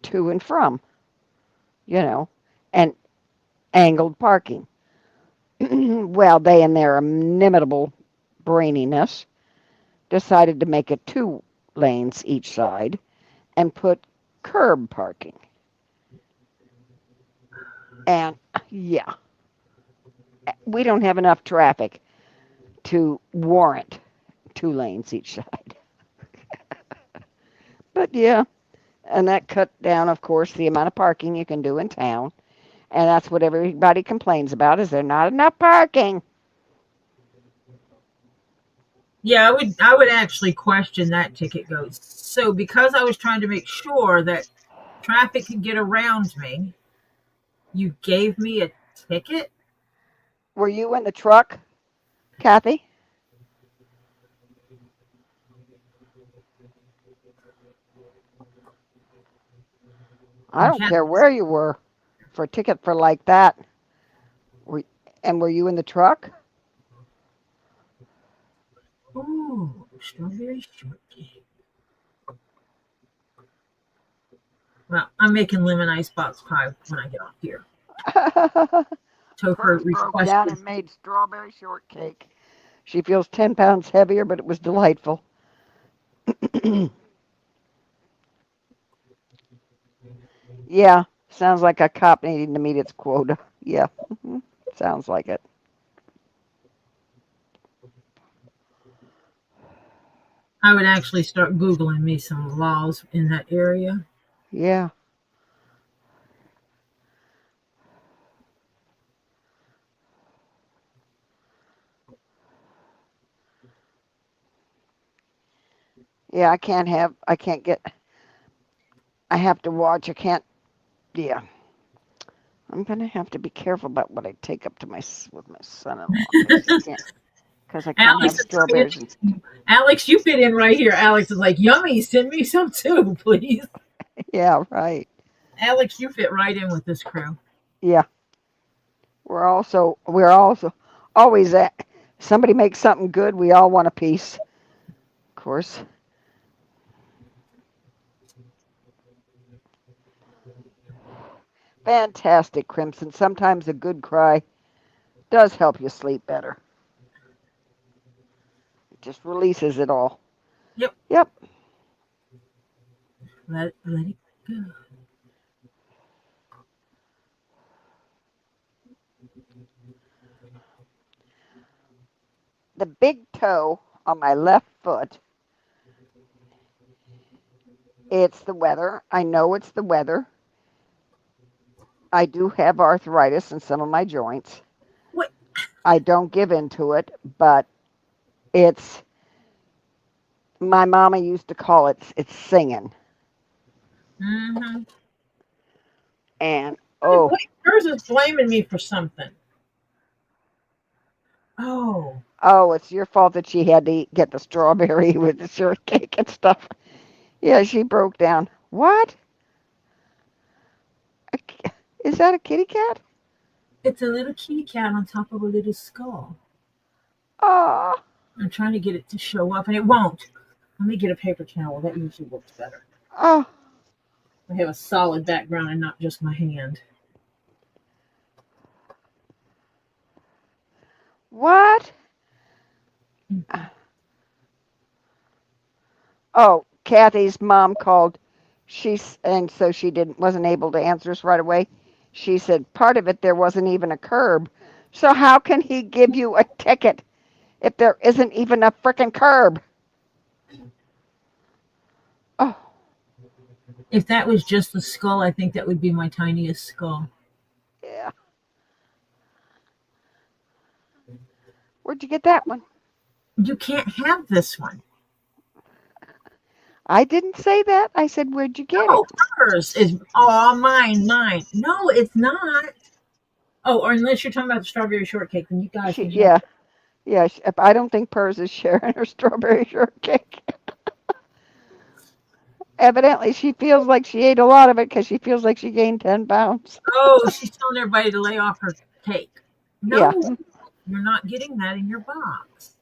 Speaker 2: to and from, and angled parking. Well, they in their inimitable braininess decided to make it 2 lanes each side and put curb parking. And yeah, we don't have enough traffic to warrant 2 lanes each side. But yeah, and that cut down, of course, the amount of parking you can do in town. And that's what everybody complains about, is there not enough parking.
Speaker 1: Yeah, I would actually question that ticket goes. So because I was trying to make sure that traffic could get around me, you gave me a ticket?
Speaker 2: Were you in the truck, Kathy? I don't care where you were for a ticket for like that. And were you in the truck?
Speaker 1: Ooh, strawberry shortcake. Well, I'm making lemon icebox pie when I get off here. Topher
Speaker 2: Broke down
Speaker 1: requested.
Speaker 2: and made strawberry shortcake. She feels 10 pounds heavier, but it was delightful. Yeah, sounds like a cop needing to meet its quota. Yeah, sounds like it.
Speaker 1: I would actually start Googling me some laws in that area.
Speaker 2: Yeah. Yeah, I have to watch. Yeah. I'm going to have to be careful about what I take up to with my son-in-law. Because I can't have strawberries.
Speaker 1: Alex, you fit in right here. Alex is like, yummy, send me some too, please.
Speaker 2: Yeah, right.
Speaker 1: Alex, you fit right in with this crew.
Speaker 2: Yeah. We're also always at, somebody makes something good, we all want a piece. Of course. Fantastic, Crimson. Sometimes a good cry does help you sleep better. It just releases it all.
Speaker 1: Yep.
Speaker 2: Yep.
Speaker 1: Let it go.
Speaker 2: The big toe on my left foot, it's the weather. I know it's the weather. I do have arthritis in some of my joints.
Speaker 1: What?
Speaker 2: I don't give into it, but it's, my mama used to call it's singing.
Speaker 1: Mm-hmm.
Speaker 2: And
Speaker 1: Wait, hers is blaming me for something. Oh,
Speaker 2: it's your fault that she had to get the strawberry with the shortcake and stuff. Yeah, she broke down. What? Is that a kitty cat?
Speaker 1: it's a little kitty cat on top of a little skull.
Speaker 2: Oh.
Speaker 1: I'm trying to get it to show up, and it won't. Let me get a paper towel. That usually works better.
Speaker 2: Oh.
Speaker 1: I have a solid background and not just my hand.
Speaker 2: What? Oh, Kathy's mom called. And so she wasn't able to answer us right away. She said part of it there wasn't even a curb. So how can he give you a ticket if there isn't even a frickin' curb? Oh,
Speaker 1: If that was just the skull, I think that would be my tiniest skull.
Speaker 2: yeah. Where'd you get that one?
Speaker 1: You can't have this one.
Speaker 2: I didn't say that. I said, where'd you get it?
Speaker 1: Oh, hers is mine. No, it's not. Oh, or unless you're talking about the strawberry shortcake, then you guys can have.
Speaker 2: Yeah, yeah. I don't think Pers is sharing her strawberry shortcake. Evidently, she feels like she ate a lot of it because she feels like she gained 10 pounds.
Speaker 1: Oh, she's telling everybody to lay off her cake.
Speaker 2: Yeah.
Speaker 1: No, you're not getting that in your box.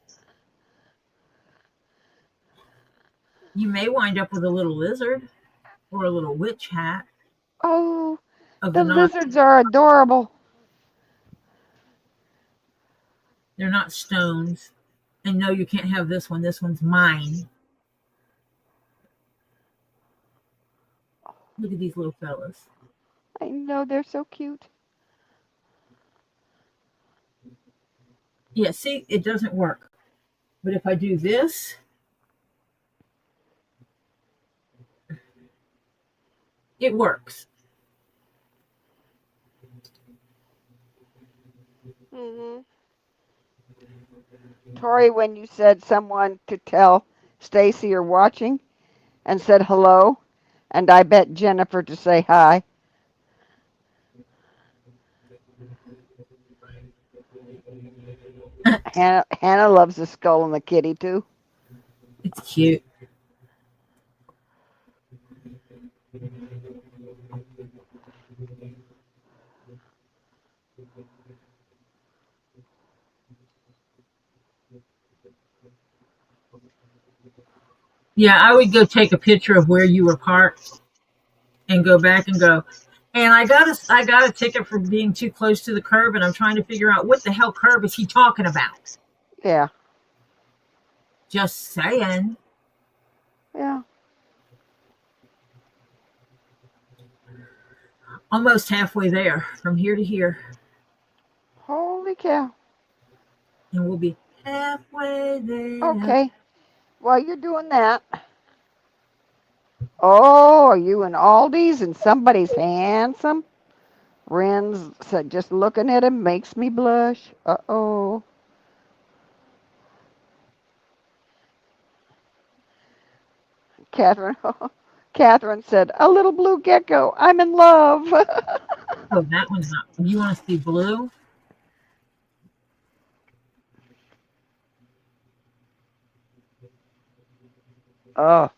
Speaker 1: You may wind up with a little lizard or a little witch hat
Speaker 2: Oh,
Speaker 1: of
Speaker 2: the
Speaker 1: the non.
Speaker 2: lizards are adorable.
Speaker 1: They're not stones. And no, you can't have this one. This one's mine. Look at these little fellas.
Speaker 2: I know, they're so cute.
Speaker 1: Yeah, see, it doesn't work. But if I do this, it works.
Speaker 2: Hmm. Tori, when you said someone to tell Stacy you're watching and said hello, and I bet Jennifer to say hi. Hannah loves the skull and the kitty too.
Speaker 1: It's cute. Yeah, I would go take a picture of where you were parked and go back and go. And I got a ticket for being too close to the curb, and I'm trying to figure out what the hell curb is he talking about.
Speaker 2: Yeah,
Speaker 1: Just saying.
Speaker 2: yeah.
Speaker 1: Almost halfway there, from here to here,
Speaker 2: Holy cow.
Speaker 1: and we'll be halfway there.
Speaker 2: Okay, while you're doing that, oh, are you in Aldi's and somebody's handsome? Ren's said, just looking at him makes me blush. Uh-oh. Catherine, Catherine said, a little blue gecko. I'm in love.
Speaker 1: Oh, that one's not. You want to see blue?
Speaker 2: Oh.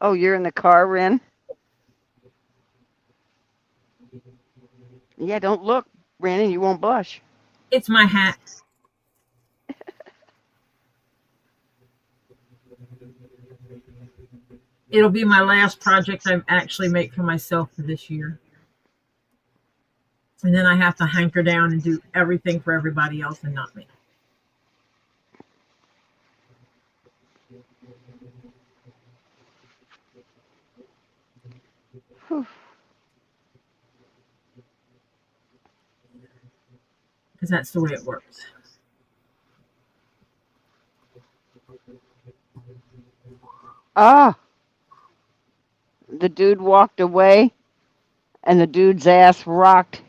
Speaker 2: Oh, you're in the car, Ren? Yeah, don't look, Ren, and you won't blush.
Speaker 1: It's my hat. It'll be my last project I actually make for myself for this year. And then I have to hanker down and do everything for everybody else and not me.
Speaker 2: Whew.
Speaker 1: Because that's the way it works.
Speaker 2: Ah, the dude walked away, and the dude's ass rocked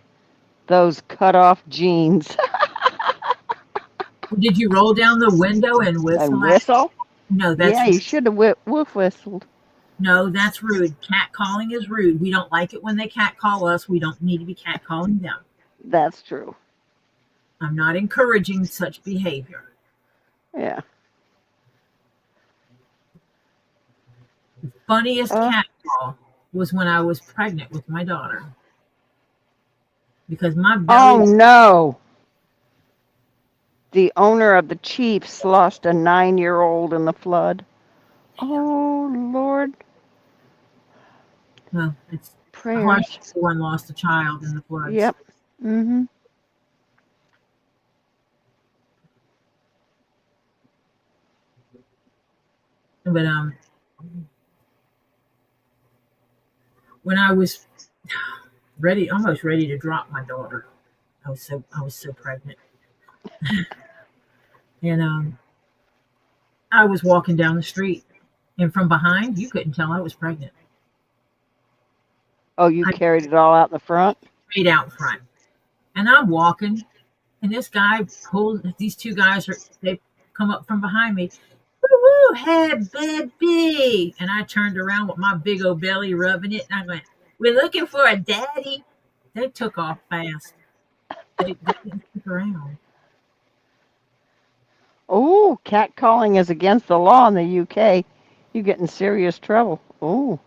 Speaker 2: those cut-off jeans.
Speaker 1: Did you roll down the window and whistle?
Speaker 2: And whistle?
Speaker 1: No, that's
Speaker 2: Yeah, you should have woof whistled.
Speaker 1: no, that's rude. Cat calling is rude. We don't like it when they cat call us. We don't need to be cat calling them.
Speaker 2: That's true.
Speaker 1: I'm not encouraging such behavior.
Speaker 2: Yeah.
Speaker 1: The funniest cat call was when I was pregnant with my daughter. Because my belly.
Speaker 2: Oh no. The owner of the Chiefs lost a 9-year-old in the flood. Oh Lord.
Speaker 1: Well, it's
Speaker 2: Prayers.
Speaker 1: hard that someone lost a child in the floods.
Speaker 2: Yep. Mm-hmm.
Speaker 1: But when I was ready, almost ready to drop my daughter. I was so pregnant, and I was walking down the street, and from behind, you couldn't tell I was pregnant.
Speaker 2: Oh, you
Speaker 1: I
Speaker 2: carried it all out in the front?
Speaker 1: straight out front, and I'm walking, and this guy pulled. These two guys they come up from behind me. Woo woo, hey baby! And I turned around with my big old belly rubbing it, and I went, "We're looking for a daddy." They took off fast. They didn't stick around.
Speaker 2: Oh, catcalling is against the law in the UK. You get in serious trouble. Oh,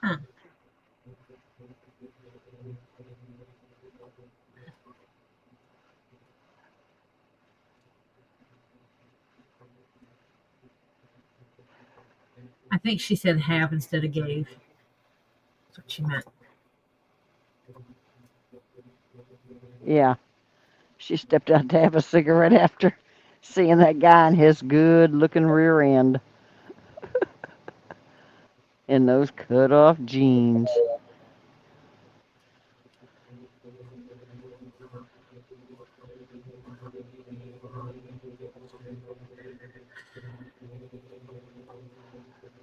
Speaker 1: Huh. I think she said have instead of gave. That's what she meant.
Speaker 2: yeah. She stepped out to have a cigarette after seeing that guy in his good looking rear end in those cut off jeans.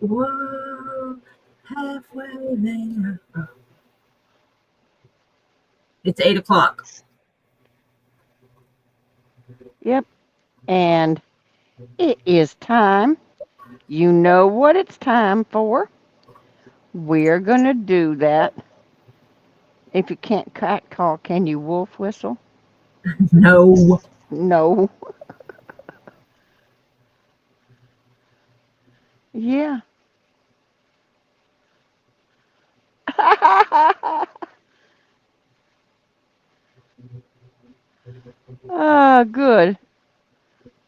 Speaker 1: Whoa, halfway there. It's 8 o'clock.
Speaker 2: Yep. And it is time. You know what it's time for. We're going to do that. If you can't catcall, can you wolf whistle?
Speaker 1: No.
Speaker 2: No. Yeah. Ah, good.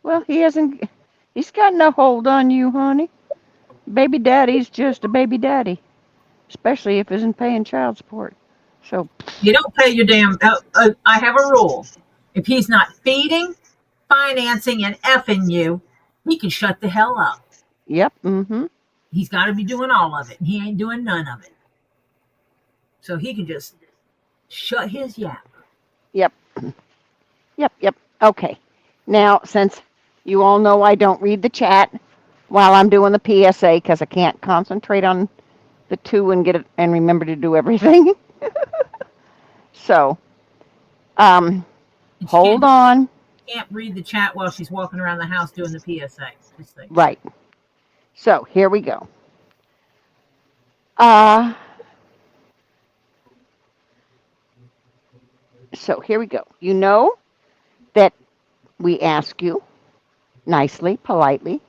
Speaker 2: Well, he's got no hold on you, honey. Baby daddy's just a baby daddy, especially if isn't paying child support. So,
Speaker 1: You don't pay your damn. I have a rule. If he's not feeding, financing, and effing you, he can shut the hell up.
Speaker 2: yep, mm-hmm.
Speaker 1: He's got to be doing all of it, and he ain't doing none of it. So he can just shut his yap.
Speaker 2: Yep, yep. Okay. Now, since you all know I don't read the chat while I'm doing the PSA because I can't concentrate on the two and get it and remember to do everything. So,
Speaker 1: And she
Speaker 2: hold on.
Speaker 1: can't read the chat while she's walking around the house doing the PSA. Just think.
Speaker 2: Right. So here we go. Uh, so here we go. You know that we ask you nicely, politely,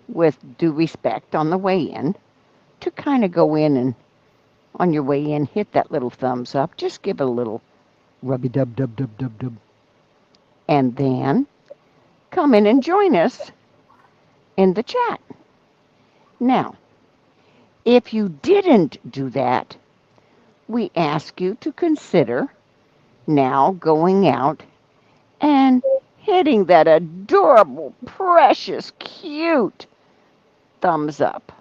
Speaker 2: with due respect on the way in to kind of go in and on your way in hit that little thumbs up. Just give it a little rubby dub dub dub dub dub. And then come in and join us in the chat. Now, if you didn't do that, we ask you to consider now going out and hitting that adorable, precious, cute thumbs up.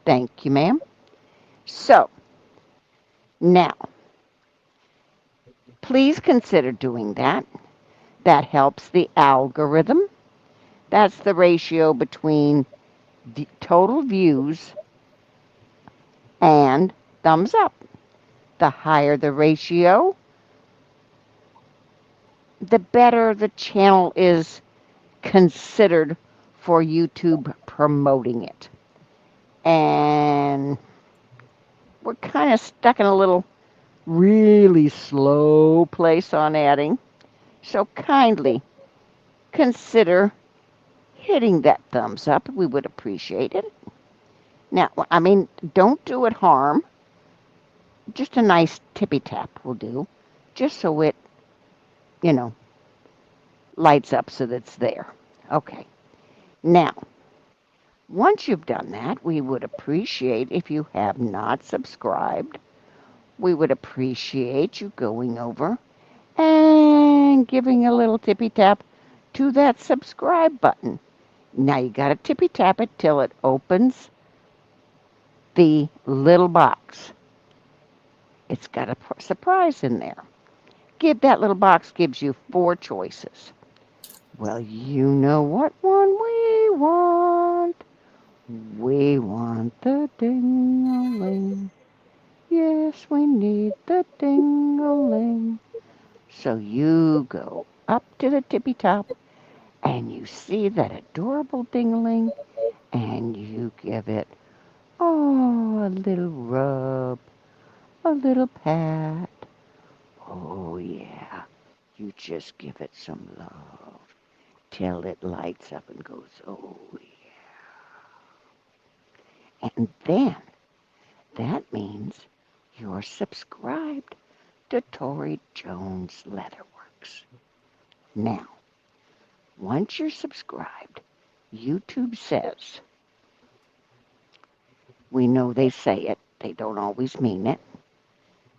Speaker 2: Thank you, ma'am. So, now, please consider doing that. That helps the algorithm. That's the ratio between the total views and thumbs up. The higher the ratio, the better the channel is considered for YouTube promoting it. And we're kind of stuck in a little really slow place on adding. So kindly consider hitting that thumbs up. We would appreciate it. Now, I mean, don't do it harm. Just a nice tippy tap will do. Just so it, lights up so that it's there. Okay. Now, once you've done that, we would appreciate if you have not subscribed. We would appreciate you going over and giving a little tippy tap to that subscribe button. Now you got to tippy tap it till it opens the little box. It's got a surprise in there. That little box gives you 4 choices. Well, you know what one we want. We want the ding-a-ling. Yes, we need the ding-a-ling. So you go up to the tippy top and you see that adorable ding-a-ling and you give it, oh, a little rub, a little pat. Oh, yeah. You just give it some love till it lights up and goes, oh, yeah. And then that means you're subscribed to Tori Jones Leatherworks. Now, once you're subscribed, YouTube says, we know they say it, they don't always mean it,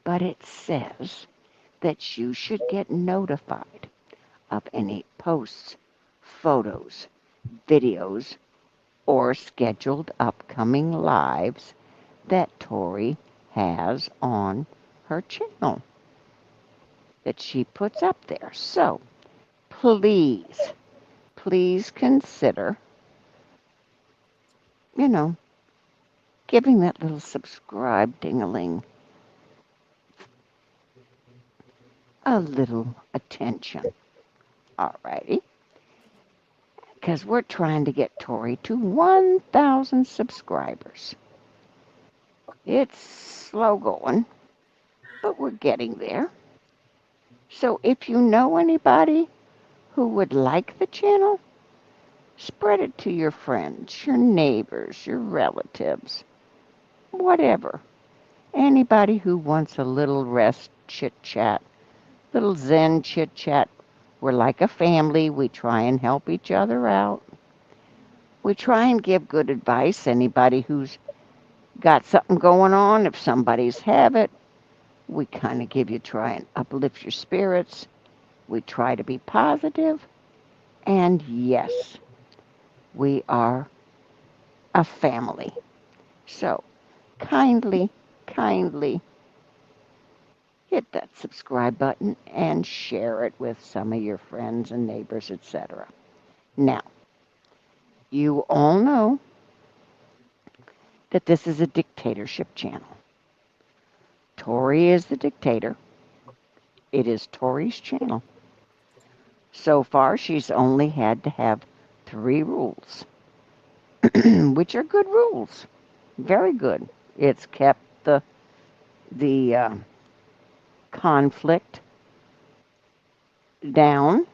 Speaker 2: but it says that you should get notified of any posts, photos, videos, or scheduled upcoming lives that Tori has on her channel that she puts up there. So please, please consider, giving that little subscribe ding-a-ling a little attention. Alrighty? Because we're trying to get Tori to 1,000 subscribers. It's slow going, but we're getting there. So if you know anybody who would like the channel, spread it to your friends, your neighbors, your relatives, whatever. Anybody who wants a little rest chit-chat, little Zen chit-chat. We're like a family. We try and help each other out. We try and give good advice. Anybody who's got something going on, if somebody's have it, we kind of try and uplift your spirits. We try to be positive. And yes, we are a family. So kindly hit that subscribe button and share it with some of your friends and neighbors, etc. Now, you all know that this is a dictatorship channel. Tori is the dictator. It is Tori's channel. So far, she's only had to have 3 rules, which are good rules. Very good. It's kept the conflict down,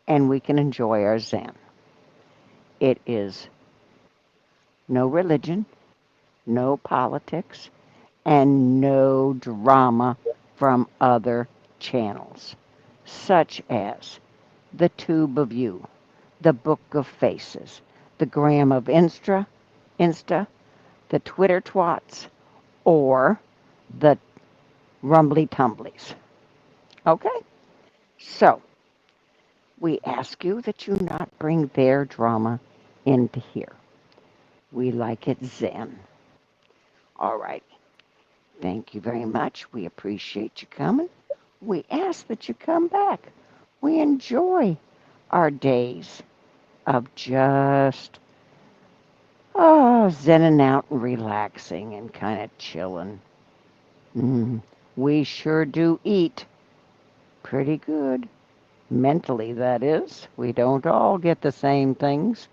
Speaker 2: and we can enjoy our Zen. It is no religion, no politics, and no drama from other channels, such as the Tube of You, the Book of Faces, the Gram of Insta, the Twitter Twats, or the Rumbly Tumblies. Okay? So, we ask you that you not bring their drama into here. We like it Zen. All right. Thank you very much. We appreciate you coming. We ask that you come back. We enjoy our days of just zenning out and relaxing and kind of chilling. We sure do eat pretty good. Mentally, that is. We don't all get the same things.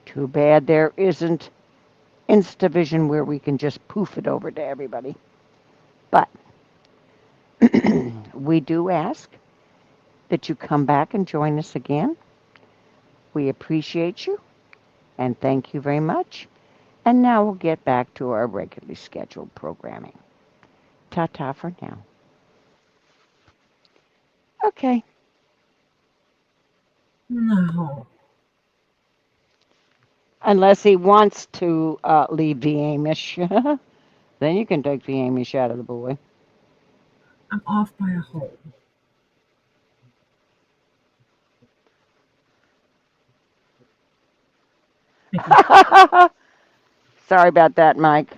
Speaker 2: Too bad there isn't Instavision where we can just poof it over to everybody. But we do ask that you come back and join us again. We appreciate you and thank you very much. And now we'll get back to our regularly scheduled programming. Ta-ta for now. Okay.
Speaker 1: No.
Speaker 2: Unless he wants to leave the Amish. Then you can take the Amish out of the boy.
Speaker 1: I'm off by a hole.
Speaker 2: Sorry about that, Mike.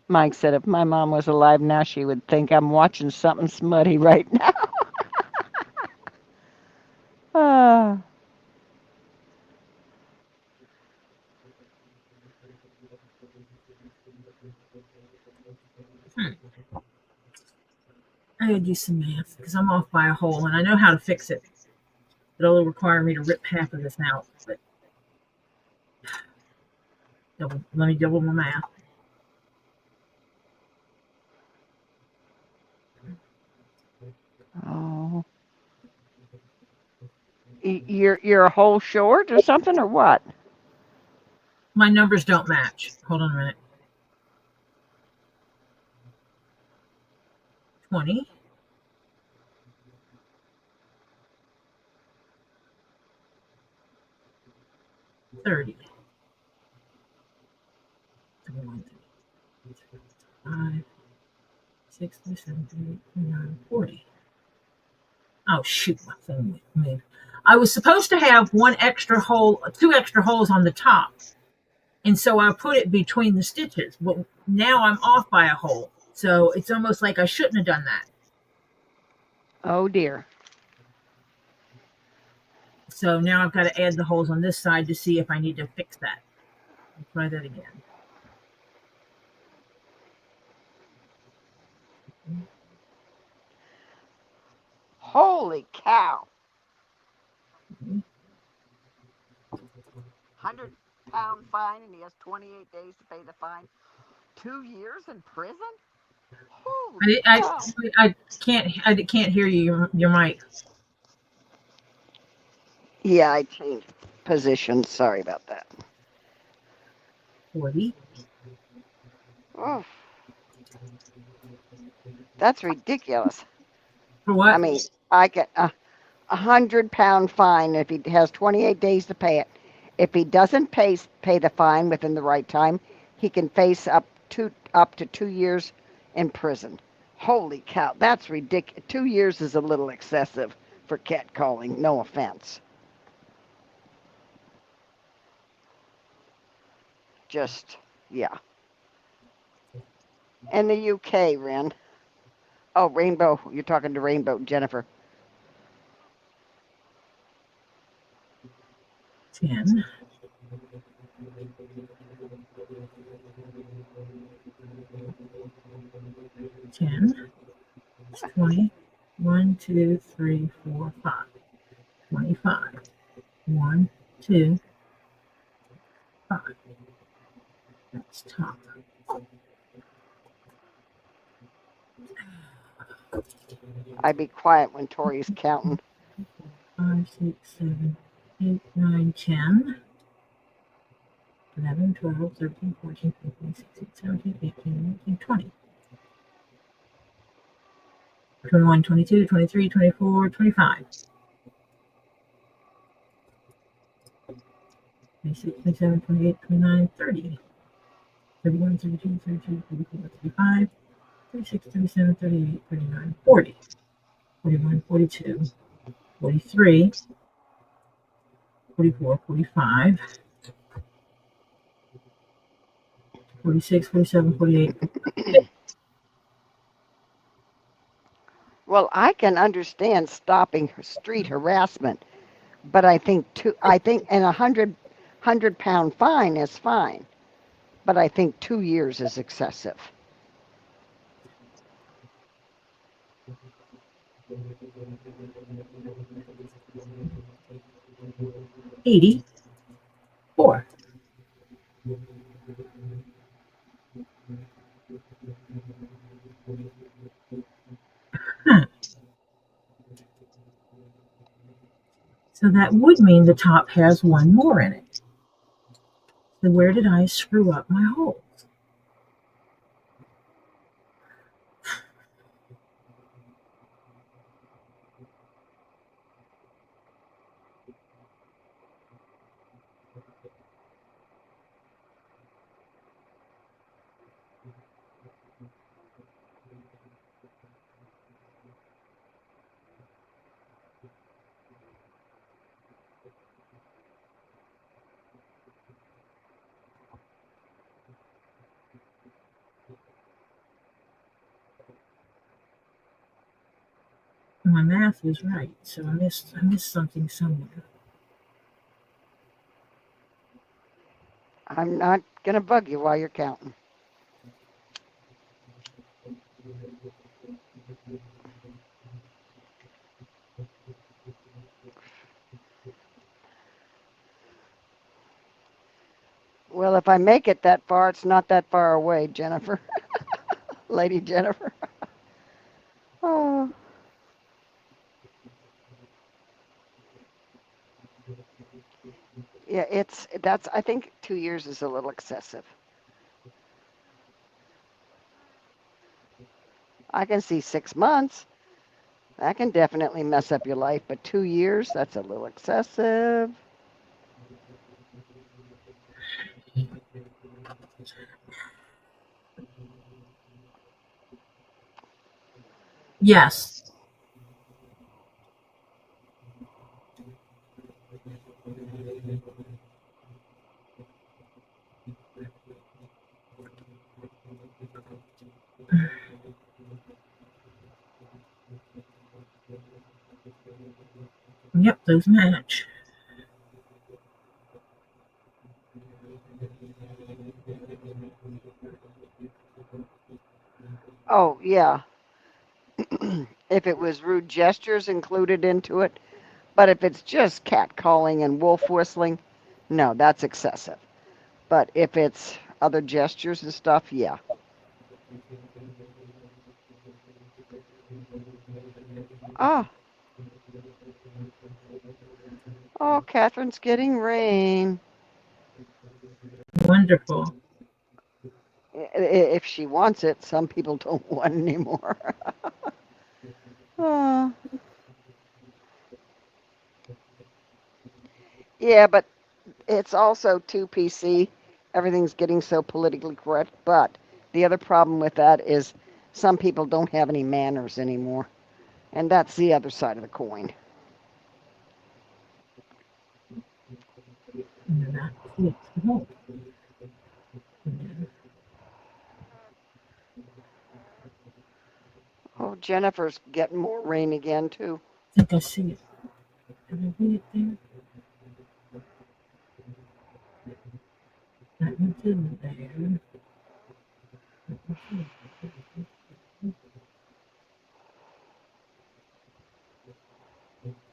Speaker 2: Mike said if my mom was alive now, she would think I'm watching something smutty right now. Ah,
Speaker 1: Hmm. I gotta do some math because I'm off by a hole and I know how to fix it. It'll require me to rip half of this out, but let me double my math.
Speaker 2: oh, you're a hole short or something or what?
Speaker 1: My numbers don't match. Hold on a minute. 20, 30, 21, 5, 6, 7, 8, 9, 40. Oh shoot, my thing moved. I was supposed to have one extra hole, two extra holes on the top, and so I put it between the stitches. But now I'm off by a hole, so it's almost like I shouldn't have done that.
Speaker 2: Oh dear.
Speaker 1: So now I've got to add the holes on this side to see if I need to fix that. Let's try that again.
Speaker 2: Holy cow.
Speaker 1: Mhm.
Speaker 2: 100-pound fine and he has 28 days to pay the fine. 2 years in prison? Holy
Speaker 1: I,
Speaker 2: cow.
Speaker 1: I can't hear you. Your mic.
Speaker 2: Yeah, I changed positions. Sorry about that.
Speaker 1: 40.
Speaker 2: Oh, that's ridiculous.
Speaker 1: For
Speaker 2: I
Speaker 1: what?
Speaker 2: mean, I get a 100-pound fine if he has 28 days to pay it. If he doesn't pay the fine within the right time, he can face up to 2 years in prison. Holy cow, that's ridiculous. 2 years is a little excessive for catcalling. No offense. Just yeah. In the UK, Ren. Oh, Rainbow. You're talking to Rainbow, Jennifer.
Speaker 1: 10. 10. 20. 1, 2, 3, 4, 5. 25. 1, 2, 5. That's top.
Speaker 2: I'd be quiet when Tori's counting.
Speaker 1: 5, 6, 7, 8, 9, 10. 11, 12, 13, 14, 15, 16, 17, 18, 19, 20. 21, 22, 23, 24, 25. 26, 27, 28, 29, 30. 31, 32, 33, 34, 35. 36, 37, 38, 39, 40. 41, 42, 43, 44, 45. 46, 47, 48.
Speaker 2: Well, I can understand stopping street harassment, but I think and a 100-pound fine is fine, but I think 2 years is excessive.
Speaker 1: 84. Huh. So that would mean the top has one more in it. So where did I screw up my holes? My math was right, so I missed something somewhere.
Speaker 2: I'm not gonna bug you while you're counting. Well, if I make it that far, it's not that far away, Jennifer. Lady Jennifer. Oh. Yeah, that's I think 2 years is a little excessive. I can see 6 months. That can definitely mess up your life, but 2 years, that's a little excessive.
Speaker 1: Yes. Yep, those match.
Speaker 2: Oh, yeah. If it was rude gestures included into it, but if it's just cat calling and wolf whistling, no, that's excessive. But if it's other gestures and stuff, yeah. Ah, oh, Catherine's getting rain.
Speaker 1: Wonderful.
Speaker 2: If she wants it, some people don't want it anymore. Oh, yeah, but it's also too PC. Everything's getting so politically correct. But the other problem with that is some people don't have any manners anymore. And that's the other side of the coin.
Speaker 1: Not it. Oh,
Speaker 2: Oh, Jennifer's getting more rain again, too.
Speaker 1: I think I see it. Did I read it there? That one didn't there.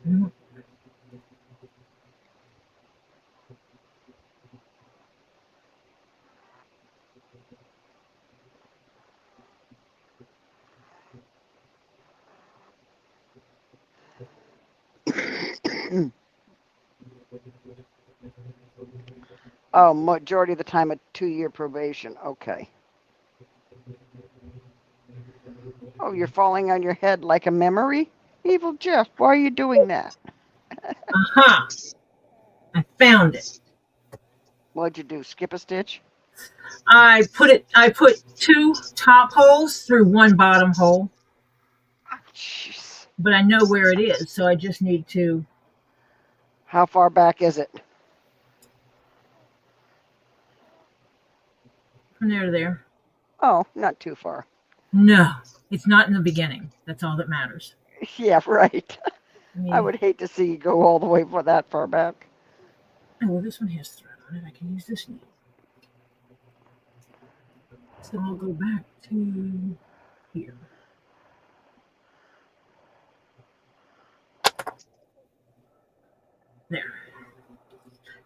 Speaker 1: No.
Speaker 2: Oh, majority of the time a 2 year probation. Okay. Oh, you're falling on your head like a memory? Evil Jeff, why are you doing that?
Speaker 1: Aha! I found it.
Speaker 2: What'd you do? Skip a stitch?
Speaker 1: I put two top holes through one bottom hole,
Speaker 2: Jeez.
Speaker 1: but I know where it is, so I just need to
Speaker 2: How far back is it?
Speaker 1: from there to there.
Speaker 2: Oh, not too far.
Speaker 1: No, it's not in the beginning. That's all that matters.
Speaker 2: Yeah, right.
Speaker 1: I
Speaker 2: I
Speaker 1: mean,
Speaker 2: would hate to see you go all the way for that far back.
Speaker 1: oh, well, this one has thread on it. I can use this needle. So I'll go back to here. There.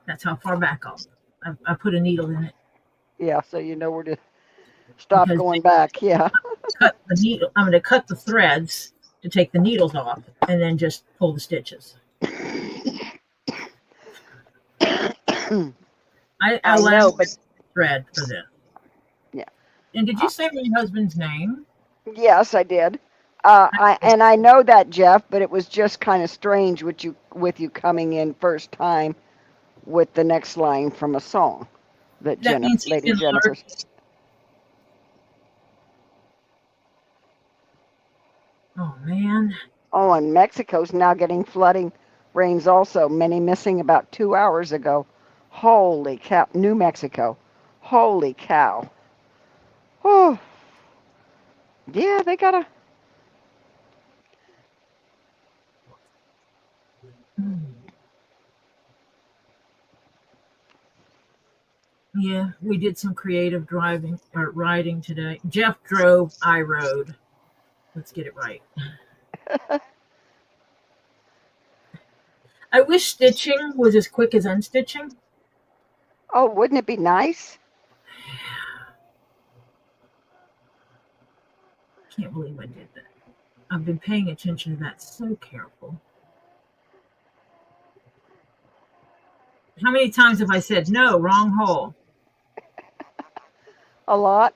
Speaker 1: That's how far back I put a needle in it
Speaker 2: Yeah, so you know where to stop
Speaker 1: because
Speaker 2: going back. Yeah.
Speaker 1: cut the needle. I'm going to cut the threads to take the needles off, and then just pull the stitches. I
Speaker 2: I
Speaker 1: allow
Speaker 2: know, but
Speaker 1: thread for this.
Speaker 2: yeah.
Speaker 1: And did you say my husband's name?
Speaker 2: Yes, I did. I know that, Jeff, but it was just kind of strange with you coming in first time with the next line from a song that
Speaker 1: That means he's
Speaker 2: Lady
Speaker 1: in
Speaker 2: Jennifer.
Speaker 1: lowercase. Oh man.
Speaker 2: Oh, and Mexico's now getting flooding rains also. Many missing about 2 hours ago. Holy cow! New Mexico. Holy cow. Oh, yeah, they gotta.
Speaker 1: Yeah, we did some creative driving or riding today. Jeff drove, I rode. Let's get it right. I wish stitching was as quick as unstitching.
Speaker 2: Oh, wouldn't it be nice?
Speaker 1: Can't believe I did that. I've been paying attention to that so careful. How many times have I said, no, wrong hole?
Speaker 2: A lot.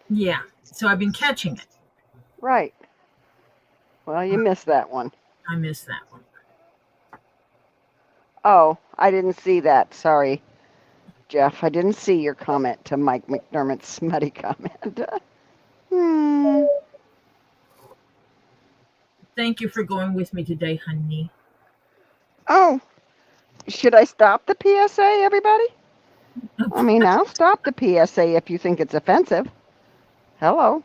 Speaker 1: Yeah, so I've been catching it.
Speaker 2: Right. Well, you missed that one.
Speaker 1: I missed that one.
Speaker 2: Oh, I didn't see that. Sorry, Jeff. I didn't see your comment to Mike McDermott's smutty comment.
Speaker 1: Thank you for going with me today, honey.
Speaker 2: Oh, should I stop the PSA, everybody? I mean, I'll stop the PSA if you think it's offensive. Hello.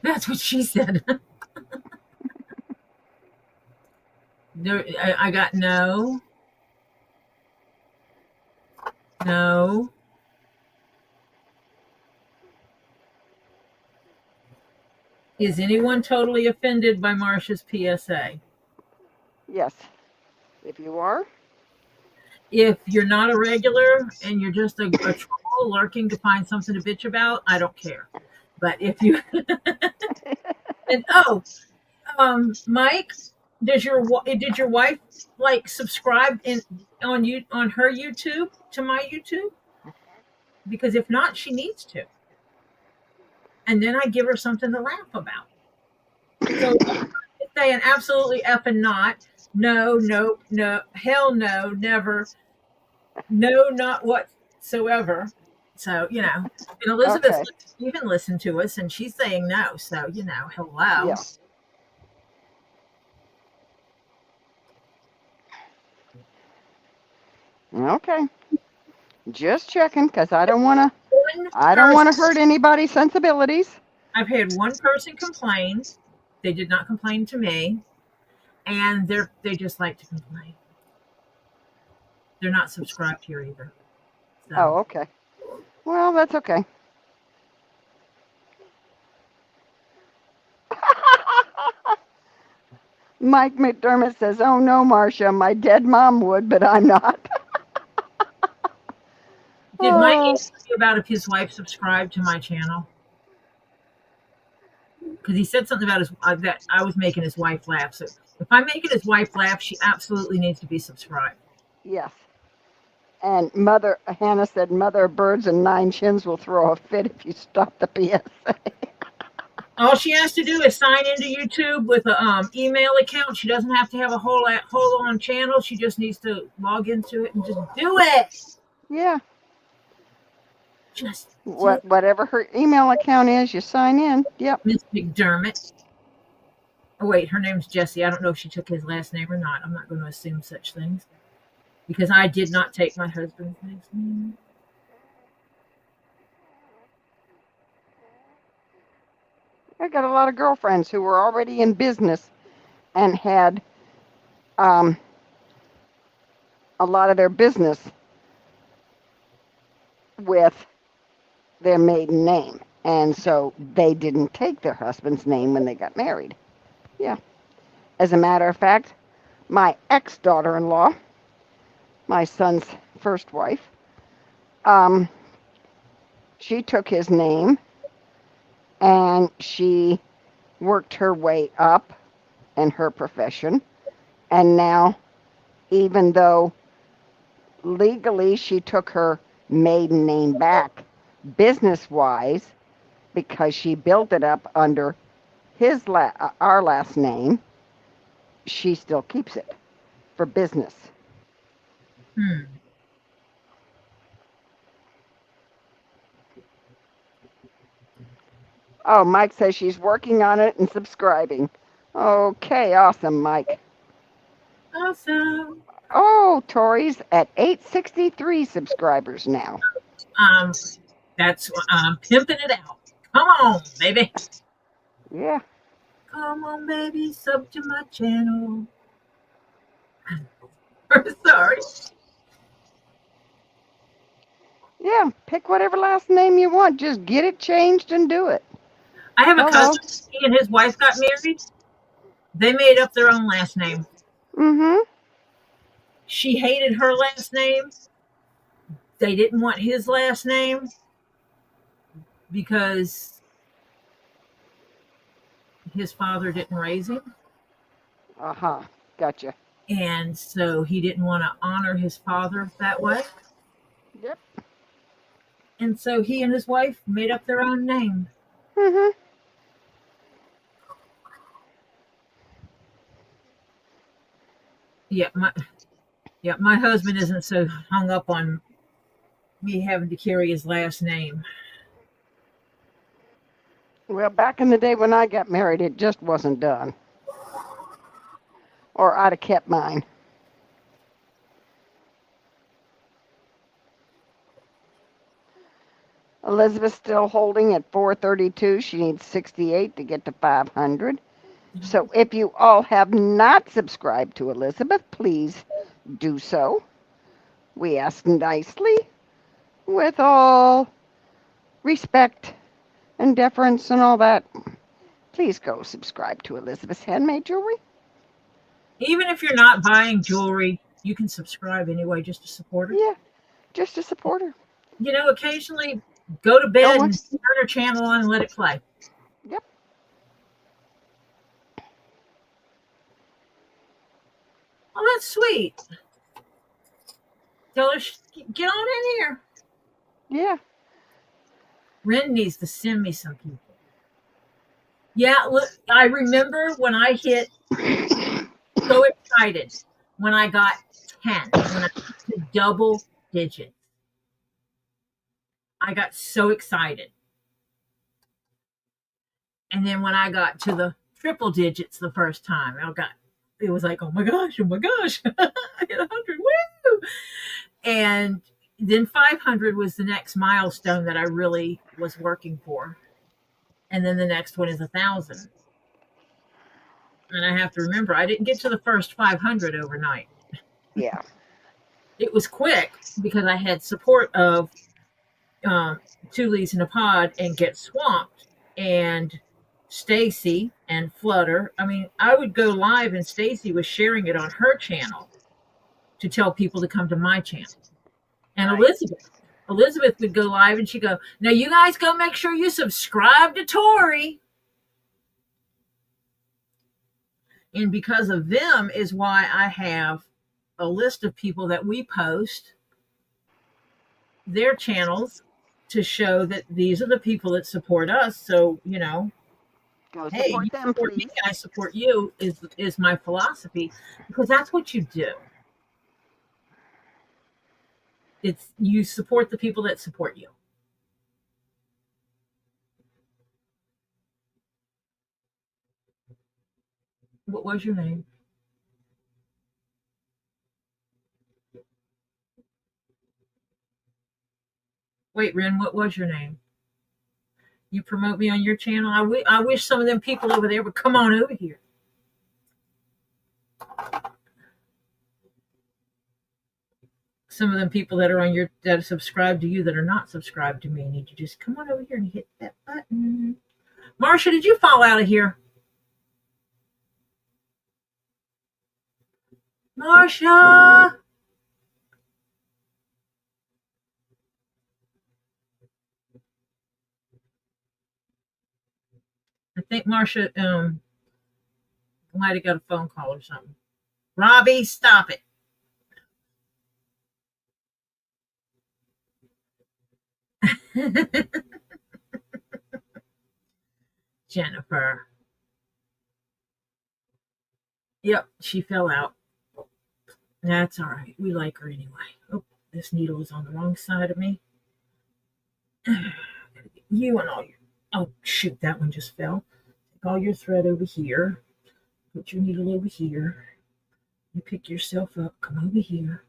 Speaker 1: That's what she said. I got no. No. Is anyone totally offended by Marcia's PSA?
Speaker 2: Yes. If you are,
Speaker 1: If you're not a regular and you're just a troll lurking to find something to bitch about, I don't care. But if you and Mike, did your wife like subscribe on her YouTube to my YouTube? Because if not, she needs to. And then I give her something to laugh about. So saying absolutely effing not, no, hell no, never, no, not whatsoever. So, and Elizabeth,
Speaker 2: Okay.
Speaker 1: you can listen to us, and she's saying no. So, hello.
Speaker 2: Yeah. Okay. Just checking, because I don't want to hurt anybody's sensibilities.
Speaker 1: I've had one person complain. They did not complain to me, and they just like to complain. They're not subscribed here either. So.
Speaker 2: Oh, okay. Well, that's okay. Mike McDermott says, "Oh no, Marcia, my dead mom would, but I'm not."
Speaker 1: Did Mike ask you about if his wife subscribed to my channel? Because he said something about that I was making his wife laugh. So if I'm making his wife laugh, she absolutely needs to be subscribed.
Speaker 2: Yes. And Mother Hannah said, "Mother of birds and nine chins will throw a fit if you stop the PSA."
Speaker 1: All she has to do is sign into YouTube with an email account. She doesn't have to have a whole on channel. She just needs to log into it and just do it.
Speaker 2: Yeah.
Speaker 1: Just
Speaker 2: whatever her email account is, you sign in. Yep.
Speaker 1: Miss McDermott. Oh wait, her name's Jessie. I don't know if she took his last name or not. I'm not going to assume such things because I did not take my husband's last name.
Speaker 2: I got a lot of girlfriends who were already in business and had a lot of their business with their maiden name. And so they didn't take their husband's name when they got married. Yeah. As a matter of fact, my ex-daughter-in-law, my son's first wife, she took his name and she worked her way up in her profession. And now, even though legally she took her maiden name back, business-wise, because she built it up under our last name, she still keeps it for business. Oh, Mike says she's working on it and subscribing. Okay, awesome, Mike.
Speaker 1: Awesome.
Speaker 2: Oh, Tori's at 863 subscribers now.
Speaker 1: That's pimping it out. Come on, baby.
Speaker 2: Yeah.
Speaker 1: Come on, baby, sub to my channel. Sorry.
Speaker 2: Yeah, pick whatever last name you want. Just get it changed and do it.
Speaker 1: I have a
Speaker 2: Hello.
Speaker 1: cousin. He and his wife got married. They made up their own last name.
Speaker 2: Mm-hmm.
Speaker 1: She hated her last name. They didn't want his last name because his father didn't raise him.
Speaker 2: Uh-huh. Gotcha.
Speaker 1: And so he didn't want to honor his father that way.
Speaker 2: Yep.
Speaker 1: And so he and his wife made up their own name.
Speaker 2: Mm-hmm.
Speaker 1: Yeah, my husband isn't so hung up on me having to carry his last name.
Speaker 2: Well, back in the day when I got married, it just wasn't done. Or I'd have kept mine. Elizabeth's still holding at 432. She needs 68 to get to 500. So if you all have not subscribed to Elizabeth, please do so. We ask nicely, with all respect and deference and all that. Please go subscribe to Elizabeth's Handmade Jewelry.
Speaker 1: Even if you're not buying jewelry, you can subscribe anyway just to support her.
Speaker 2: Yeah, just to support her.
Speaker 1: You know, occasionally go to bed
Speaker 2: Don't
Speaker 1: and
Speaker 2: want-
Speaker 1: turn her channel on and let it play.
Speaker 2: Yep.
Speaker 1: Oh, that's sweet. Tell her, get on in here.
Speaker 2: Yeah.
Speaker 1: Ren needs to send me some people. Yeah, look, I remember when I hit so excited when I got 10, when I hit the double digits. I got so excited. And then when I got to the triple digits the first time, it was like, oh my gosh, I hit 100, woo! And then 500 was the next milestone that I really was working for. And then the next one is 1,000. And I have to remember, I didn't get to the first 500 overnight.
Speaker 2: Yeah.
Speaker 1: It was quick because I had support of Two Leaves in a Pod and Get Swamped and Stacy and Flutter. I mean, I would go live and Stacy was sharing it on her channel to tell people to come to my channel. And
Speaker 2: Right.
Speaker 1: Elizabeth would go live and she'd go, now you guys go make sure you subscribe to Tori. And because of them is why I have a list of people that we post their channels to show that these are the people that support us. So, you know,
Speaker 2: Go
Speaker 1: hey,
Speaker 2: support
Speaker 1: you
Speaker 2: them,
Speaker 1: support
Speaker 2: please.
Speaker 1: me, I support you is my philosophy because that's what you do. It's you support the people that support you. What was your name? Wait, Ren, what was your name? You promote me on your channel? I wish some of them people over there would come on over here. Some of them people that are on your that are subscribed to you that are not subscribed to me need to just come on over here and hit that button. Marsha, did you fall out of here? Marsha! I think Marsha might have got a phone call or something. Robbie, stop it. Jennifer. Yep, she fell out. That's all right. We like her anyway. Oh, this needle is on the wrong side of me. You and all your. Oh, shoot, that one just fell. Take all your thread over here. Put your needle over here. You pick yourself up. Come over here.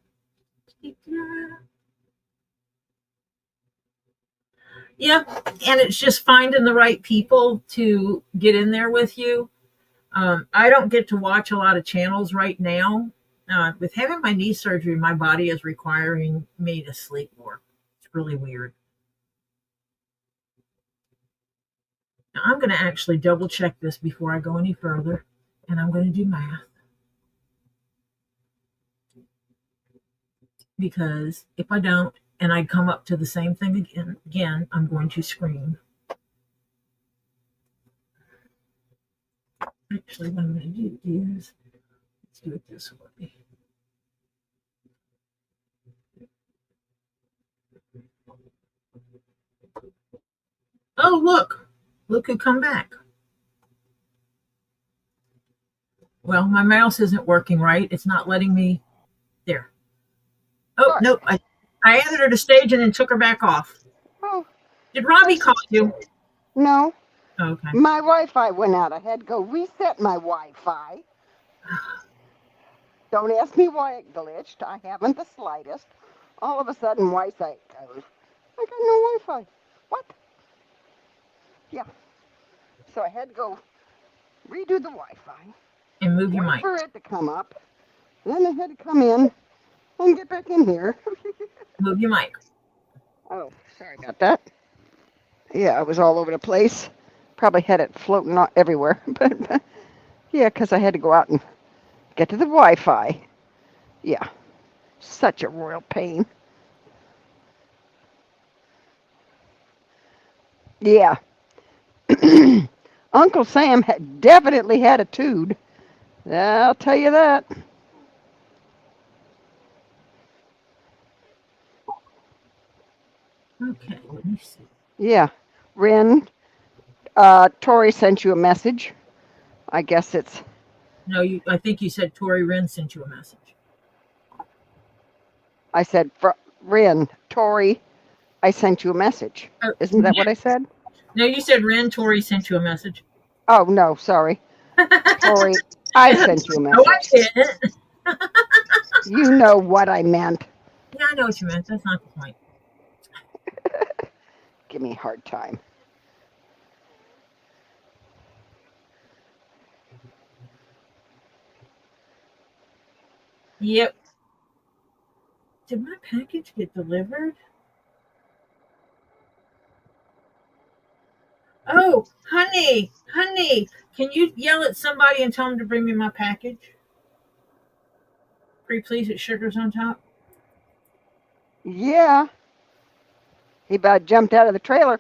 Speaker 1: Yeah, and it's just finding the right people to get in there with you. I don't get to watch a lot of channels right now. With having my knee surgery, my body is requiring me to sleep more. It's really weird. Now I'm going to actually double check this before I go any further, and I'm going to do math. Because if I don't, and I come up to the same thing again, I'm going to scream. Actually, what I'm going to do is, let's do it this way. Oh, look who come back. Well, my mouse isn't working right. It's not letting me, there. Oh,
Speaker 2: What?
Speaker 1: nope. I added her to stage and then took her back off.
Speaker 2: Oh,
Speaker 1: Did Robbie call you?
Speaker 2: no.
Speaker 1: Okay.
Speaker 2: My Wi-Fi went out. I had to go reset my Wi-Fi. Don't ask me why it glitched. I haven't the slightest. All of a sudden, Wi-Fi goes. I got no Wi-Fi. What? Yeah. So I had to go redo the Wi-Fi.
Speaker 1: And move your
Speaker 2: Wait
Speaker 1: mic.
Speaker 2: for it to come up. Then I had to come in and get back in here.
Speaker 1: Move your mic.
Speaker 2: Oh, sorry about that. Yeah, I was all over the place. Probably had it floating everywhere. But yeah, because I had to go out and get to the Wi-Fi. Yeah, such a royal pain. Yeah. Uncle Sam had definitely had a tood. I'll tell you that.
Speaker 1: Okay, let me see.
Speaker 2: Yeah. Ren, Tori sent you a message. I guess it's,
Speaker 1: No, I think you said Tori Wren sent you a message.
Speaker 2: I said, Ren, Tori, I sent you a message.
Speaker 1: Oh,
Speaker 2: Isn't that what I said?
Speaker 1: no, you said Wren Tori sent you a message.
Speaker 2: Oh, no, sorry. Tori, I sent you a
Speaker 1: No, I
Speaker 2: message.
Speaker 1: didn't.
Speaker 2: You know what I meant.
Speaker 1: Yeah, I know what you meant. That's not the point.
Speaker 2: Give me a hard time.
Speaker 1: Yep. Did my package get delivered? Oh, honey, can you yell at somebody and tell them to bring me my package? Pretty please, it's sugars on top.
Speaker 2: Yeah. He about jumped out of the trailer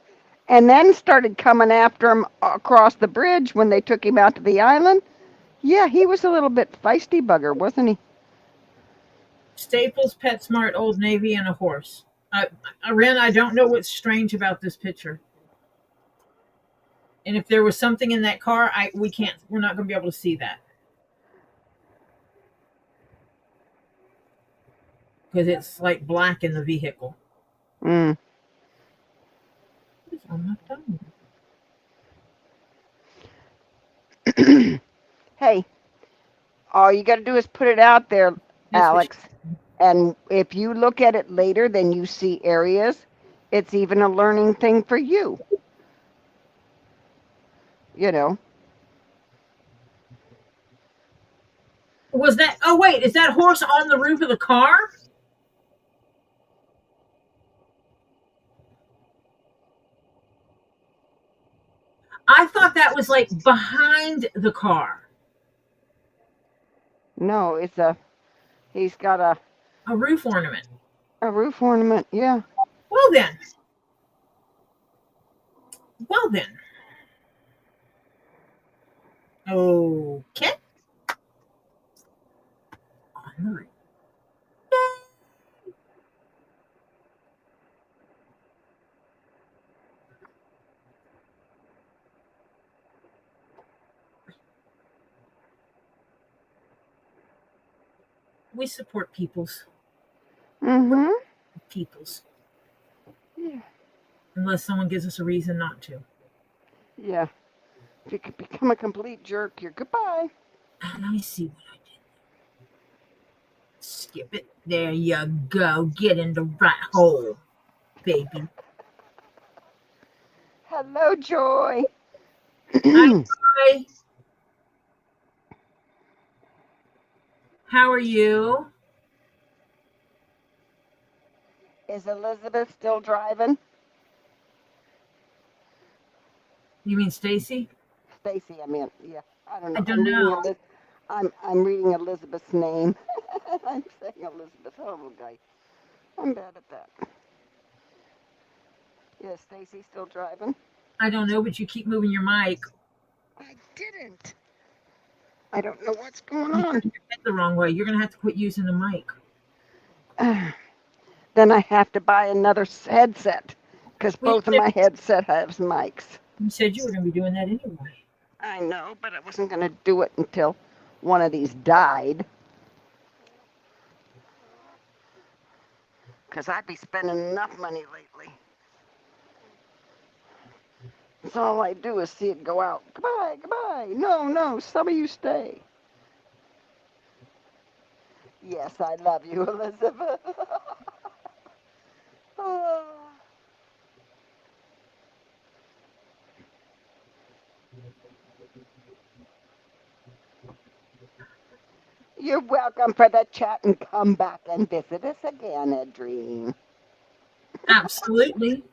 Speaker 2: and then started coming after him across the bridge when they took him out to the island. Yeah, he was a little bit feisty bugger, wasn't he?
Speaker 1: Staples, PetSmart, Old Navy, and a horse. Ren, I don't know what's strange about this picture. And if there was something in that car, we're not going to be able to see that. Because it's like black in the vehicle.
Speaker 2: Mm.
Speaker 1: What is on my phone?
Speaker 2: Hey, all you got to do is put it out there, Alex. And if you look at it later, then you see areas. It's even a learning thing for you. You know.
Speaker 1: Was that? Oh wait, is that horse on the roof of the car? I thought that was like behind the car.
Speaker 2: No, he's got
Speaker 1: a roof ornament.
Speaker 2: A roof ornament, yeah.
Speaker 1: Well then. Okay. On the roof. We support peoples.
Speaker 2: Mm-hmm.
Speaker 1: Peoples.
Speaker 2: Yeah.
Speaker 1: Unless someone gives us a reason not to.
Speaker 2: Yeah. If you could become a complete jerk, you're goodbye.
Speaker 1: And I see what I did. Skip it. There you go. Get in the right hole, baby.
Speaker 2: Hello, Joy.
Speaker 1: Hi. How are you?
Speaker 2: Is Elizabeth still driving?
Speaker 1: You mean Stacy?
Speaker 2: Stacy, I mean, yeah. I don't
Speaker 1: I
Speaker 2: know.
Speaker 1: don't know.
Speaker 2: I'm reading Elizabeth's name. I'm saying Elizabeth. Oh, okay. I'm bad at that. Yeah, Stacy still driving?
Speaker 1: I don't know, but you keep moving your mic.
Speaker 2: I didn't. I don't know what's going
Speaker 1: You
Speaker 2: on.
Speaker 1: turned your head the wrong way. You're gonna have to quit using the mic.
Speaker 2: Then I have to buy another headset because
Speaker 1: Well,
Speaker 2: both of my headset have mics.
Speaker 1: you said you were gonna be doing that anyway.
Speaker 2: I know, but I wasn't going to do it until one of these died. Because I'd be spending enough money lately. So all I do is see it go out. Goodbye, goodbye. No, no, some of you stay. Yes, I love you, Elizabeth. Oh. You're welcome for the chat and come back and visit us again, Adrene.
Speaker 1: Absolutely.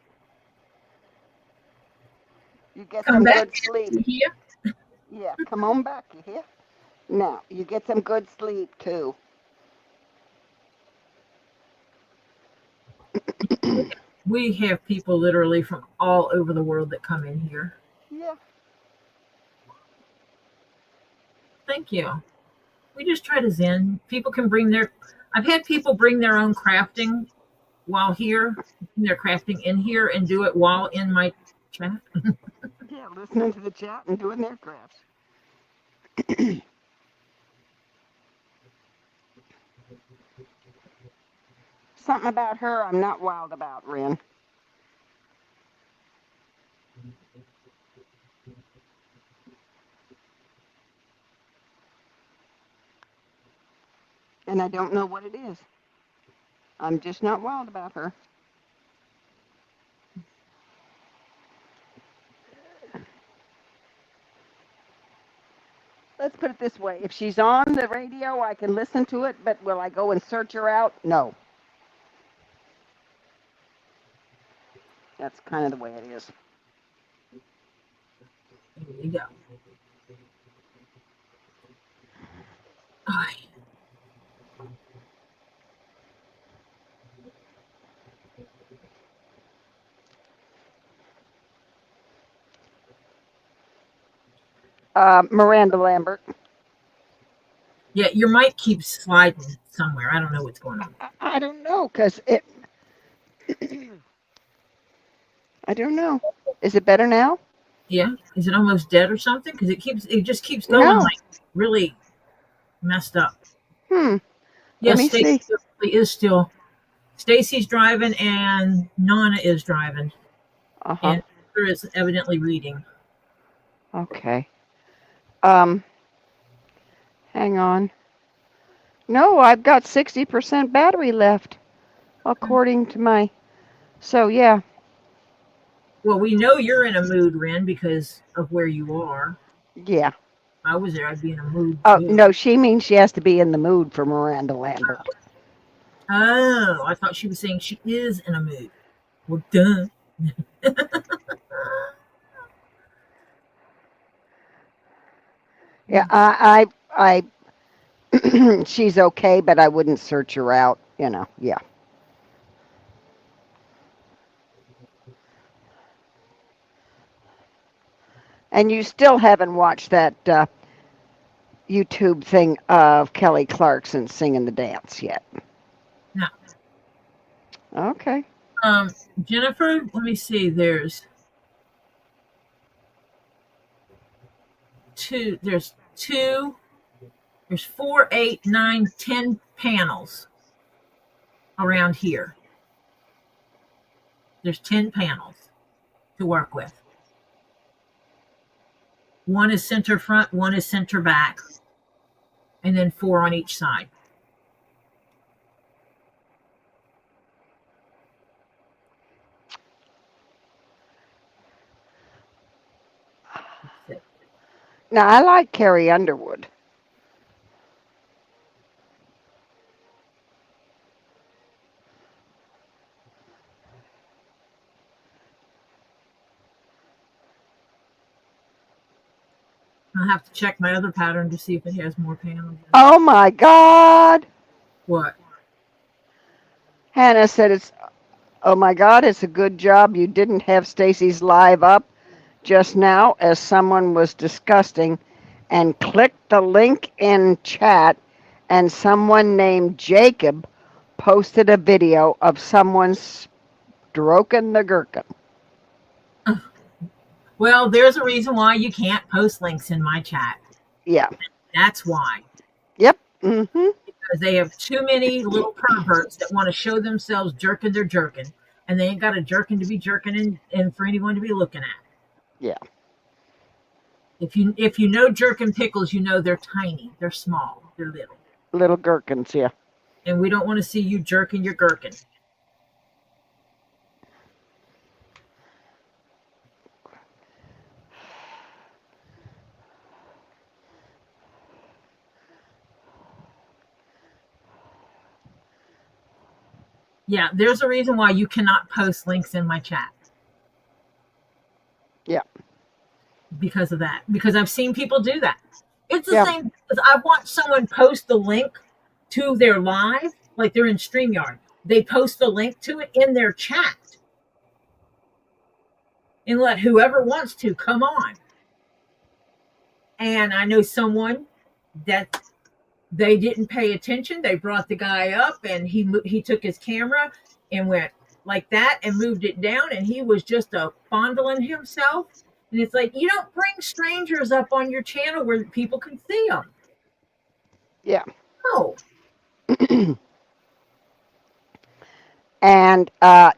Speaker 2: You get
Speaker 1: Come
Speaker 2: some
Speaker 1: back
Speaker 2: good sleep.
Speaker 1: here.
Speaker 2: Yeah, come on back, you hear? Now, you get some good sleep too.
Speaker 1: We have people literally from all over the world that come in here.
Speaker 2: Yeah.
Speaker 1: Thank you. We just try to zen. People can bring their. I've had people bring their own crafting while here. They're crafting in here and do it while in my chat.
Speaker 2: Yeah, listening to the chat and doing their crafts. Something about her I'm not wild about, Ren. And I don't know what it is. I'm just not wild about her. Let's put it this way. If she's on the radio, I can listen to it, but will I go and search her out? No. That's kind of the way it is.
Speaker 1: Here we go. Ay.
Speaker 2: Miranda Lambert.
Speaker 1: Yeah, your mic keeps sliding somewhere. I don't know what's going on.
Speaker 2: I don't know, because it. I don't know. Is it better now?
Speaker 1: Yeah, is it almost dead or something? Because it just keeps going
Speaker 2: No.
Speaker 1: like really messed up.
Speaker 2: Let
Speaker 1: Yes,
Speaker 2: me
Speaker 1: Stacy
Speaker 2: see.
Speaker 1: is still. Stacy's driving and Nana is driving,
Speaker 2: Uh-huh.
Speaker 1: and Heather is evidently reading.
Speaker 2: Okay. Hang on. No, I've got 60% battery left, according to my. So, yeah.
Speaker 1: Well, we know you're in a mood, Ren, because of where you are.
Speaker 2: Yeah.
Speaker 1: If I was there, I'd be in a mood.
Speaker 2: Oh,
Speaker 1: Too.
Speaker 2: no, she means she has to be in the mood for Miranda Lambert.
Speaker 1: Oh, I thought she was saying she is in a mood. Well, duh.
Speaker 2: Yeah, she's okay, but I wouldn't search her out, yeah. And you still haven't watched that YouTube thing of Kelly Clarkson singing the dance yet.
Speaker 1: No.
Speaker 2: Okay.
Speaker 1: Jennifer, let me see. There's 4, 8, 9, 10 panels around here. There's 10 panels to work with. One is center front, one is center back, and then 4 on each side.
Speaker 2: Now, I like Carrie Underwood.
Speaker 1: I'll have to check my other pattern to see if it has more panels.
Speaker 2: Oh my God.
Speaker 1: What?
Speaker 2: Hannah said oh my God, it's a good job you didn't have Stacy's live up just now as someone was disgusting and clicked the link in chat and someone named Jacob posted a video of someone stroking the gherkin.
Speaker 1: Well, there's a reason why you can't post links in my chat.
Speaker 2: Yeah.
Speaker 1: That's why.
Speaker 2: Yep. Mm-hmm.
Speaker 1: Because they have too many little perverts that want to show themselves jerking their jerkin. And they ain't got a jerkin to be jerking and for anyone to be looking at.
Speaker 2: Yeah.
Speaker 1: If you know jerkin pickles, you know they're tiny. They're small. They're little.
Speaker 2: Little gherkins, yeah.
Speaker 1: And we don't want to see you jerking your gherkin. Yeah, there's a reason why you cannot post links in my chat.
Speaker 2: Yeah.
Speaker 1: Because of that. Because I've seen people do that. It's the
Speaker 2: Yeah.
Speaker 1: same. I've watched someone post the link to their live, like they're in StreamYard. They post the link to it in their chat and let whoever wants to come on. And I know someone that they didn't pay attention. They brought the guy up and he took his camera and went like that and moved it down, and he was just fondling himself. And it's like, you don't bring strangers up on your channel where people can see them.
Speaker 2: Yeah.
Speaker 1: No.
Speaker 2: And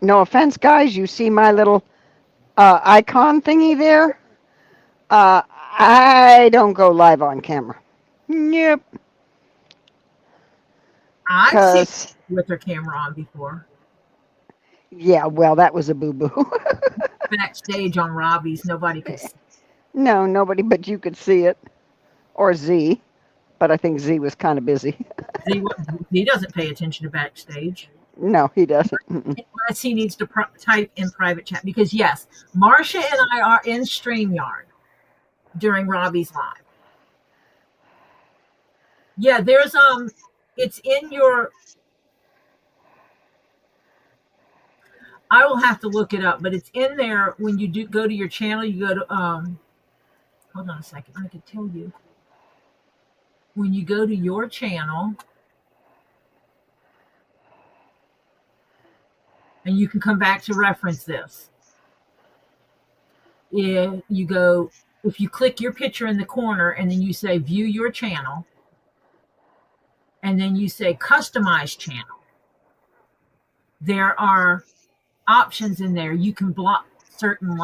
Speaker 2: no offense, guys, you see my little icon thingy there? I don't go live on camera. Yep.
Speaker 1: I've seen
Speaker 2: 'Cause
Speaker 1: with their camera on before.
Speaker 2: yeah, well, that was a boo-boo.
Speaker 1: Backstage on Robbie's, nobody could see.
Speaker 2: No, nobody but you could see it. Or Z. But I think Z was kind of busy.
Speaker 1: He doesn't pay attention to backstage.
Speaker 2: No, he doesn't. Mm-mm.
Speaker 1: Unless he needs to type in private chat. Because yes, Marcia and I are in StreamYard during Robbie's live. Yeah, there's it's in your, I will have to look it up, but it's in there when you do go to your channel. You go to hold on a second, I can tell you. When you go to your channel, and you can come back to reference this. If you click your picture in the corner and then you say view your channel, and then you say customize channel, there are options in there. You can block certain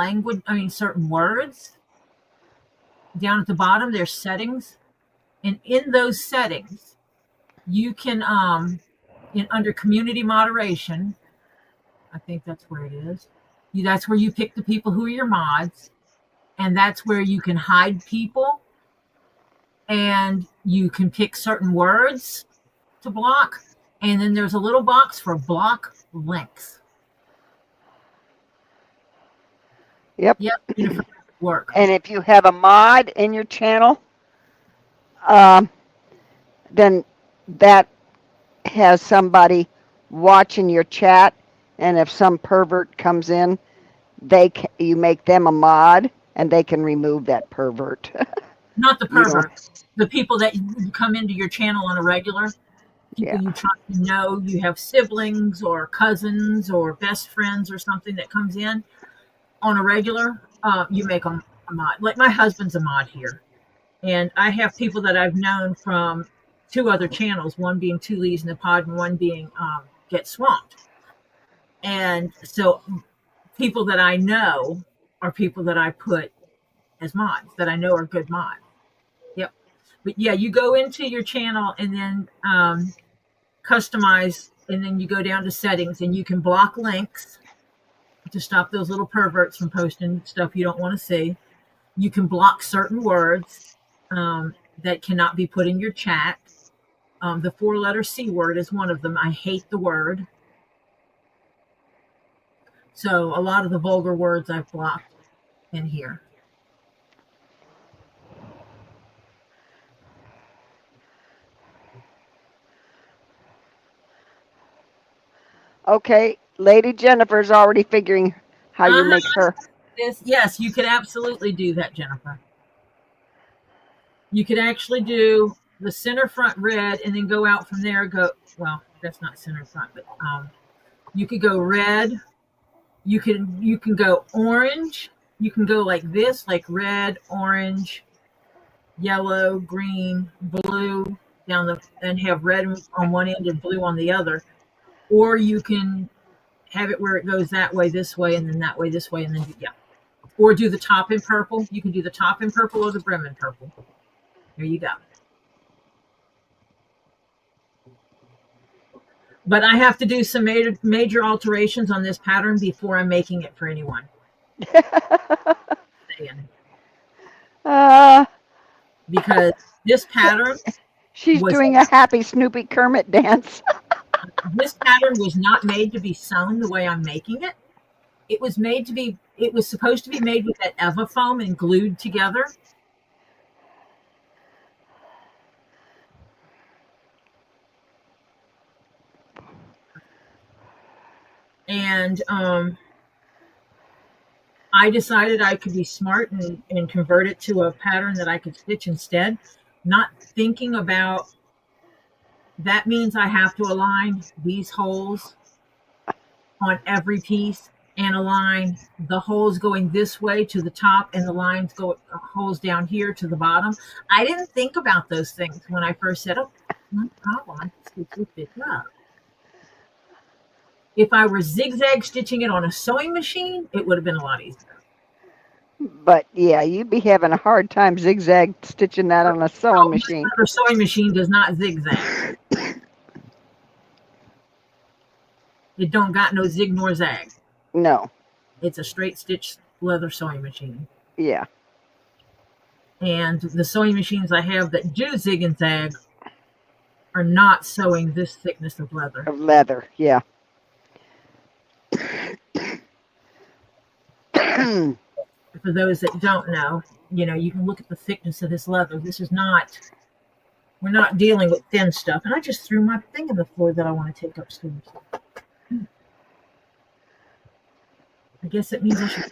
Speaker 1: certain words. Down at the bottom, there's settings. And in those settings, you can, under community moderation, I think that's where it is. That's where you pick the people who are your mods. And that's where you can hide people. And you can pick certain words to block. And then there's a little box for block links.
Speaker 2: Yep.
Speaker 1: Work.
Speaker 2: And if you have a mod in your channel, then that has somebody watching your chat, and if some pervert comes in, you make them a mod, and they can remove that pervert.
Speaker 1: Not the pervert. The people that come into your channel on a regular. People you try to know, you have siblings or cousins or best friends or something that comes in on a regular, you make them a mod. Like my husband's a mod here. And I have people that I've known from 2 other channels, one being Two Leaves in the Pod and one being Get Swamped. And so people that I know are people that I put as mods, that I know are good mods. Yep. But yeah, you go into your channel and then customize, and then you go down to settings and you can block links to stop those little perverts from posting stuff you don't want to see. You can block certain words that cannot be put in your chat. The 4-letter C word is one of them. I hate the word. So a lot of the vulgar words I've blocked in here.
Speaker 2: Okay, Lady Jennifer's already figuring how you
Speaker 1: Uh-huh.
Speaker 2: make her.
Speaker 1: Yes, you could absolutely do that, Jennifer. You could actually do the center front red and then go out from there. Well, that's not center front, but you could go red. You can go orange. You can go like this, like red, orange, yellow, green, blue and have red on one end and blue on the other. Or you can have it where it goes that way, this way, and then that way, this way, and then yeah. Or do the top in purple. You can do the top in purple or the brim in purple. There you go. But I have to do some major alterations on this pattern before I'm making it for anyone. Because this pattern
Speaker 2: She's
Speaker 1: was
Speaker 2: doing a happy Snoopy Kermit dance.
Speaker 1: this pattern was not made to be sewn the way I'm making it. It was supposed to be made with that Eva foam and glued together. And I decided I could be smart and convert it to a pattern that I could stitch instead, not thinking about that means I have to align these holes on every piece and align the holes going this way to the top and the holes down here to the bottom. I didn't think about those things when I first said, oh, no problem, I can stitch this up. If I were zigzag stitching it on a sewing machine, it would have been a lot easier.
Speaker 2: But yeah, you'd be having a hard time zigzag stitching that on a sewing machine.
Speaker 1: A sewing machine does not zigzag. It don't got no zig nor zag.
Speaker 2: No.
Speaker 1: It's a straight stitch leather sewing machine.
Speaker 2: Yeah.
Speaker 1: And the sewing machines I have that do zig and zag are not sewing this thickness of leather.
Speaker 2: Of leather, yeah.
Speaker 1: For those that don't know, you can look at the thickness of this leather. We're not dealing with thin stuff. And I just threw my thing on the floor that I want to take upstairs. I guess it means I should.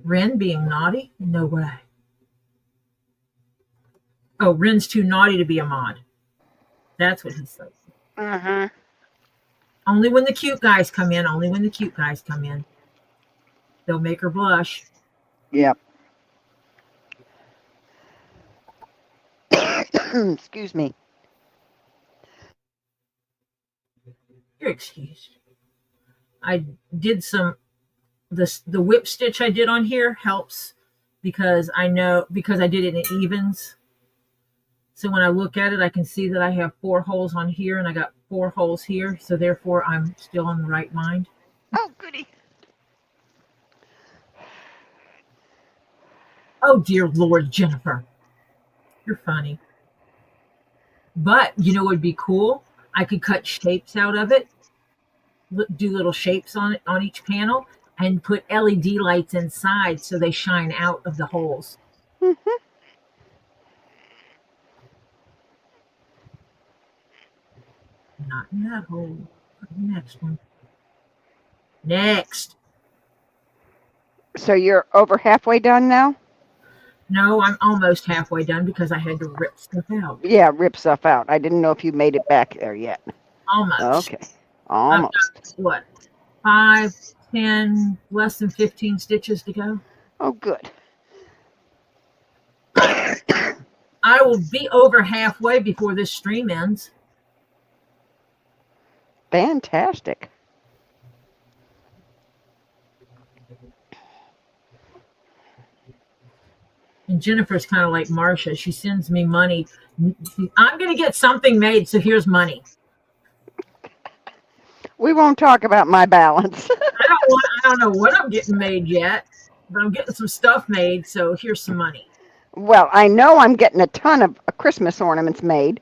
Speaker 1: Ren being naughty? No way. Oh, Ren's too naughty to be a mod. That's what he says.
Speaker 2: Mm-hmm.
Speaker 1: Only when the cute guys come in. They'll make her blush.
Speaker 2: Yep. Excuse me.
Speaker 1: You're excused. I did the whip stitch I did on here helps because I did it in evens. So when I look at it, I can see that I have 4 holes on here and I got 4 holes here. So therefore I'm still in the right mind.
Speaker 2: Oh, goody.
Speaker 1: Oh, dear Lord, Jennifer. You're funny. But you know what would be cool? I could cut shapes out of it, do little shapes on it on each panel, and put LED lights inside so they shine out of the holes.
Speaker 2: Mm-hmm.
Speaker 1: Not in that hole. The next one. Next.
Speaker 2: So you're over halfway done now?
Speaker 1: No, I'm almost halfway done because I had to rip stuff out.
Speaker 2: Yeah, rip stuff out. I didn't know if you made it back there yet.
Speaker 1: Almost.
Speaker 2: Okay. Almost.
Speaker 1: What? 5, 10, less than 15 stitches to go.
Speaker 2: Oh, good.
Speaker 1: I will be over halfway before this stream ends.
Speaker 2: Fantastic.
Speaker 1: And Jennifer's kind of like Marcia. She sends me money. I'm going to get something made, so here's money.
Speaker 2: We won't talk about my balance.
Speaker 1: I don't know what I'm getting made yet, but I'm getting some stuff made, so here's some money.
Speaker 2: Well, I know I'm getting a ton of Christmas ornaments made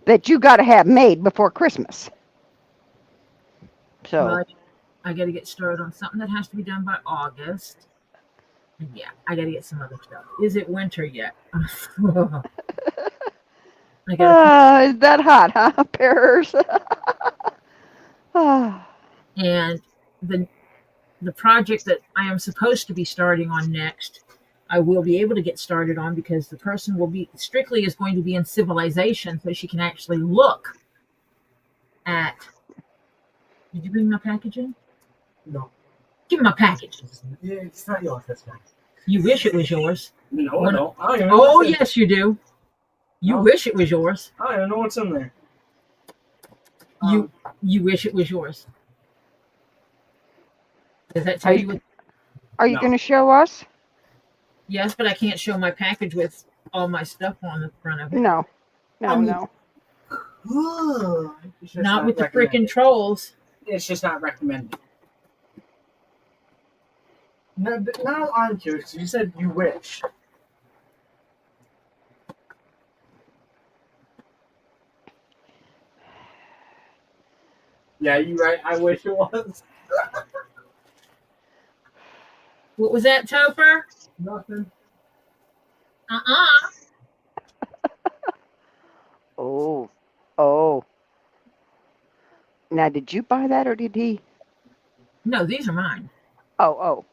Speaker 2: that you got to have made before Christmas. So
Speaker 1: Well, I got to get started on something that has to be done by August. And yeah, I got to get some other stuff. Is it winter yet? I got
Speaker 2: It's that hot, huh, Pears? Ah,
Speaker 1: and the project that I am supposed to be starting on next, I will be able to get started on because the person will be strictly is going to be in civilization, so she can actually look at. Did you bring my package in?
Speaker 3: No.
Speaker 1: Give me my package.
Speaker 3: Yeah, it's not yours. That's fine.
Speaker 1: You wish it was yours.
Speaker 3: No,
Speaker 1: What-
Speaker 3: I don't. I don't even know
Speaker 1: Oh
Speaker 3: what's in-
Speaker 1: yes, you do. You
Speaker 3: Oh.
Speaker 1: wish it was yours.
Speaker 3: I don't even know what's in there.
Speaker 1: You you wish it was yours. Does that tell
Speaker 2: Are
Speaker 1: you
Speaker 2: you-
Speaker 1: what?
Speaker 2: are you
Speaker 3: No.
Speaker 2: going to show us?
Speaker 1: Yes, but I can't show my package with all my stuff on the front of it.
Speaker 2: No. No,
Speaker 3: I mean-
Speaker 2: no.
Speaker 3: It's just
Speaker 1: Not with the freaking
Speaker 3: recommended.
Speaker 1: trolls.
Speaker 3: It's just not recommended. No, but now I'm curious. You said you wish. Yeah, you're right. I wish it was.
Speaker 1: What was that, Topher?
Speaker 3: Nothing.
Speaker 2: Oh. Oh. Now, did you buy that or did he?
Speaker 1: No, these are mine.
Speaker 2: Oh.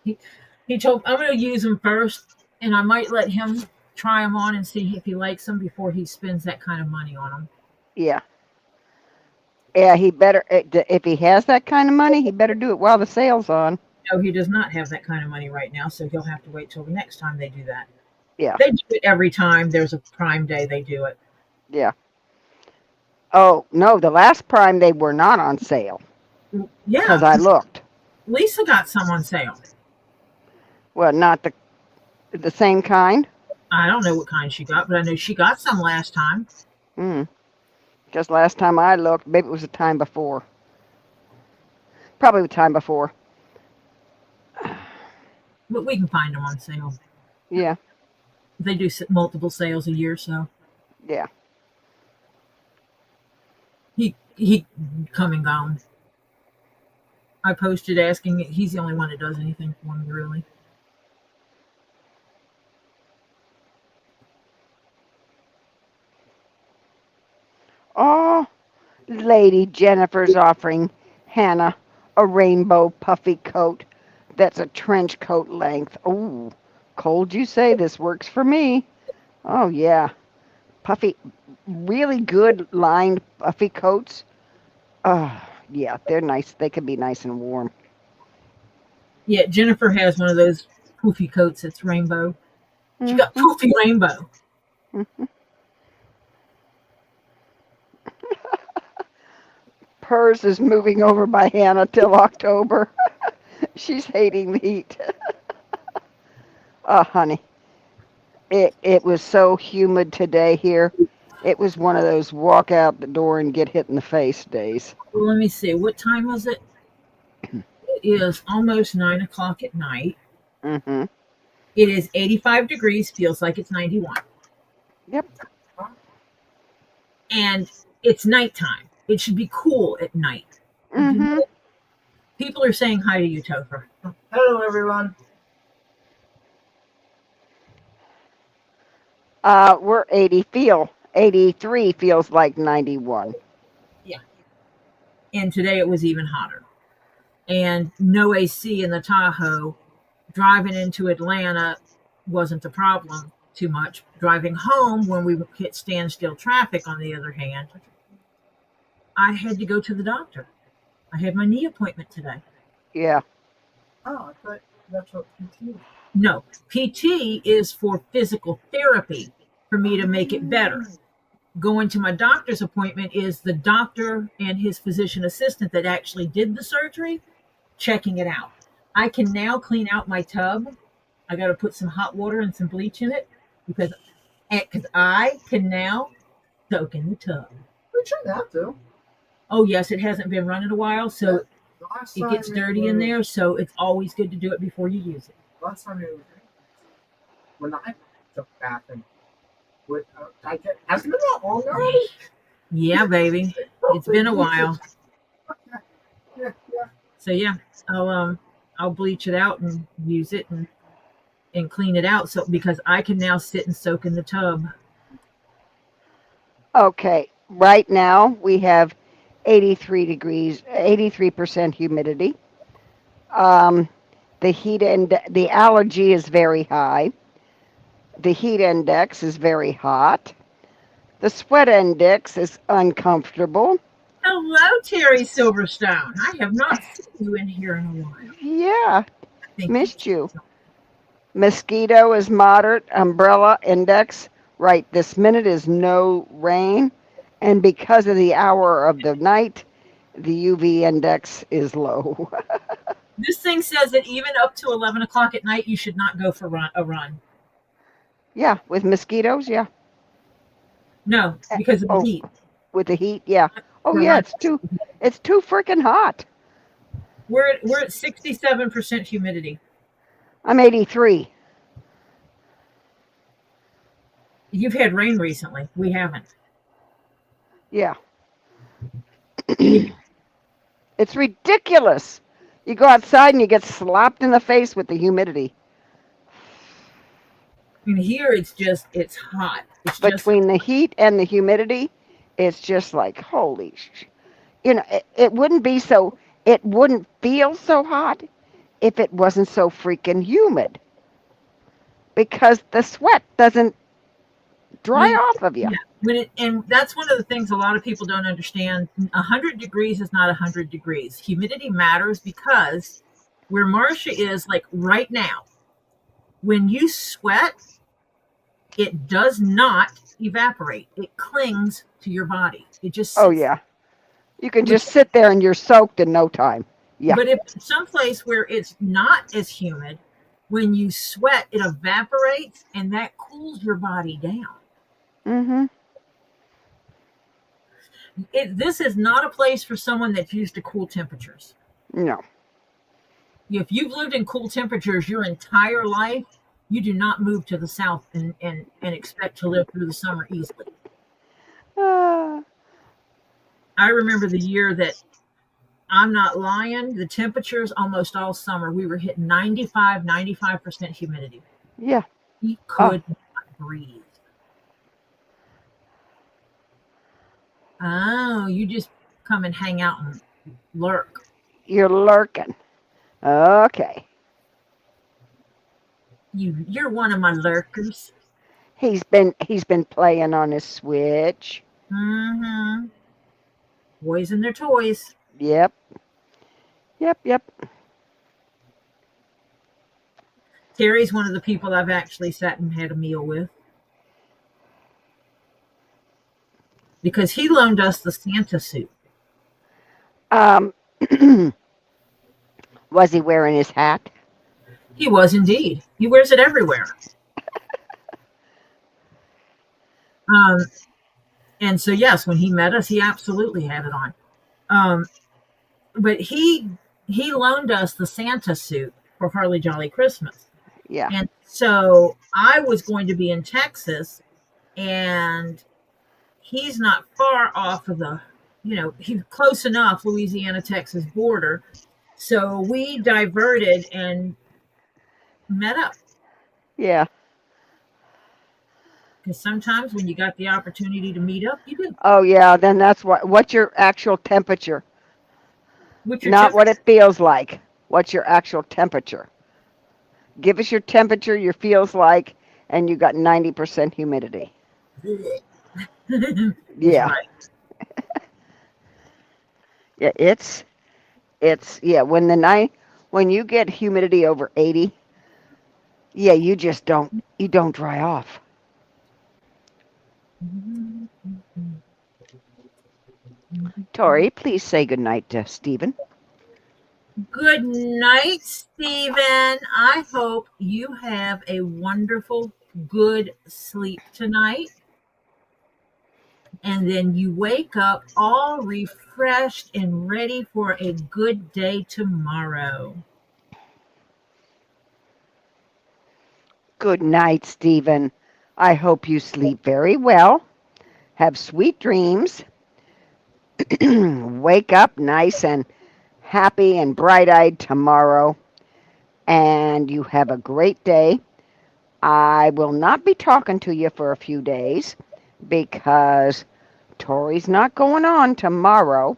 Speaker 1: He told I'm going to use them first, and I might let him try them on and see if he likes them before he spends that kind of money on them.
Speaker 2: Yeah. Yeah, he better, if he has that kind of money, he better do it while the sale's on.
Speaker 1: No, he does not have that kind of money right now, so he'll have to wait till the next time they do that.
Speaker 2: Yeah.
Speaker 1: They do it every time there's a Prime Day. They do it.
Speaker 2: Yeah. Oh, no, the last Prime they were not on sale
Speaker 1: Yeah,
Speaker 2: because I looked.
Speaker 1: Lisa got some on sale.
Speaker 2: Well, not the same kind.
Speaker 1: I don't know what kind she got, but I know she got some last time.
Speaker 2: Because last time I looked, maybe it was the time before. Probably the time before.
Speaker 1: But we can find them on sale.
Speaker 2: Yeah.
Speaker 1: They do multiple sales a year, so
Speaker 2: Yeah.
Speaker 1: he come and gone. I posted asking. He's the only one that does anything for me, really.
Speaker 2: Oh, Lady Jennifer's offering Hannah a rainbow puffy coat that's a trench coat length. Oh, cold you say, this works for me. Oh, yeah. Puffy, really good lined puffy coats. Oh, yeah, they're nice. They can be nice and warm.
Speaker 1: Yeah, Jennifer has one of those poofy coats that's rainbow. She got
Speaker 2: Mhm.
Speaker 1: poofy rainbow.
Speaker 2: Hers is moving over by Hannah till October. She's hating the heat. Oh, honey. It was so humid today here. It was one of those walk out the door and get hit in the face days.
Speaker 1: Well, let me see. What time was it? It is almost 9 o'clock at night.
Speaker 2: Mm-hmm.
Speaker 1: It is 85 degrees. Feels like it's 91.
Speaker 2: Yep.
Speaker 1: And it's nighttime. It should be cool at night.
Speaker 2: Mm-hmm.
Speaker 1: People are saying hi to you, Topher.
Speaker 3: Hello, everyone.
Speaker 2: We're 83 feels like 91.
Speaker 1: And today it was even hotter. And no AC in the Tahoe. Driving into Atlanta wasn't a problem too much. Driving home when we hit standstill traffic, on the other hand, I had to go to the doctor. I had my knee appointment today.
Speaker 2: Yeah.
Speaker 3: Oh, I thought that's what PT was.
Speaker 1: No, PT is for physical therapy for me to make it better. Going to my doctor's appointment is the doctor and his physician assistant that actually did the surgery checking it out. I can now clean out my tub. I got to put some hot water and some bleach in it because I can now soak in the tub.
Speaker 3: We shouldn't have to.
Speaker 1: Oh yes, it hasn't been run in a while, so
Speaker 3: The last
Speaker 1: it
Speaker 3: time
Speaker 1: gets
Speaker 3: we
Speaker 1: dirty in
Speaker 3: were-
Speaker 1: there. So it's always good to do it before you use it.
Speaker 3: Last time it was when I took a bath and hasn't been that long already.
Speaker 1: Yeah, baby, it's been a while.
Speaker 3: Yeah.
Speaker 1: So yeah, I'll bleach it out and use it and clean it out. So because I can now sit and soak in the tub.
Speaker 2: Okay, right now we have 83 degrees, 83% humidity. Um, the heat and the allergy is very high. The heat index is very hot. The sweat index is uncomfortable.
Speaker 1: Hello, Terry Silverstone. I have not seen you in here in a while.
Speaker 2: Yeah,
Speaker 1: I think you.
Speaker 2: missed you. Mosquito is moderate. Umbrella index right this minute is no rain. And because of the hour of the night, the UV index is low.
Speaker 1: This thing says that even up to 11 o'clock at night, you should not go for a run.
Speaker 2: Yeah, with mosquitoes, yeah.
Speaker 1: No, because of the
Speaker 2: Oh,
Speaker 1: heat.
Speaker 2: with the heat, yeah. Oh
Speaker 1: For
Speaker 2: yeah,
Speaker 1: run.
Speaker 2: it's too freaking hot.
Speaker 1: We're at 67% humidity.
Speaker 2: I'm 83.
Speaker 1: You've had rain recently. We haven't.
Speaker 2: Yeah.
Speaker 1: And
Speaker 2: It's ridiculous. You go outside and you get slapped in the face with the humidity.
Speaker 1: here it's hot. It's just
Speaker 2: Between the heat and the humidity, it's just like holy it wouldn't be so it wouldn't feel so hot if it wasn't so freaking humid because the sweat doesn't dry
Speaker 1: when
Speaker 2: off of you.
Speaker 1: yeah and that's one of the things a lot of people don't understand. 100 degrees is not 100 degrees. Humidity matters because where Marcia is, like right now, when you sweat, it does not evaporate. It clings to your body. It just
Speaker 2: Oh
Speaker 1: sits.
Speaker 2: yeah. You can
Speaker 1: Which,
Speaker 2: just sit there and you're soaked in no time. Yeah.
Speaker 1: but if someplace where it's not as humid, when you sweat, it evaporates and that cools your body down.
Speaker 2: Mhm.
Speaker 1: This is not a place for someone that's used to cool temperatures.
Speaker 2: No.
Speaker 1: If you've lived in cool temperatures your entire life, you do not move to the south and expect to live through the summer easily.
Speaker 2: Ah,
Speaker 1: I remember the year that, I'm not lying, the temperatures almost all summer, we were hitting 95% humidity.
Speaker 2: yeah.
Speaker 1: We
Speaker 2: Oh,
Speaker 1: could not breathe. Oh, you just come and hang out and lurk.
Speaker 2: you're lurking. Okay.
Speaker 1: You're one of my lurkers.
Speaker 2: He's been playing on his Switch.
Speaker 1: Mm-hmm. Boys and their toys.
Speaker 2: Yep. Yep, yep.
Speaker 1: Terry's one of the people I've actually sat and had a meal with because he loaned us the Santa suit.
Speaker 2: Um was he wearing his hat?
Speaker 1: He was indeed. He wears it everywhere. Um, and so yes, when he met us, he absolutely had it on. But he loaned us the Santa suit for Harley Jolly Christmas.
Speaker 2: Yeah.
Speaker 1: And so I was going to be in Texas, and he's not far off of he's close enough, Louisiana, Texas border. So we diverted and met up.
Speaker 2: Yeah.
Speaker 1: Because sometimes when you got the opportunity to meet up, you do.
Speaker 2: Oh yeah, then that's what's your actual temperature?
Speaker 1: What's your
Speaker 2: Not what
Speaker 1: temperature?
Speaker 2: it feels like. What's your actual temperature? Give us your temperature, your feels like, and you got 90% humidity.
Speaker 1: He's
Speaker 2: Yeah.
Speaker 1: right.
Speaker 2: Yeah, it's yeah, when you get humidity over 80, yeah, you don't dry off. Tori, please say goodnight to Stephen.
Speaker 1: Good night, Stephen. I hope you have a wonderful, good sleep tonight. And then you wake up all refreshed and ready for a good day tomorrow.
Speaker 2: Good night, Stephen. I hope you sleep very well. Have sweet dreams. Wake up nice and happy and bright-eyed tomorrow. And you have a great day. I will not be talking to you for a few days because Tori's not going on tomorrow,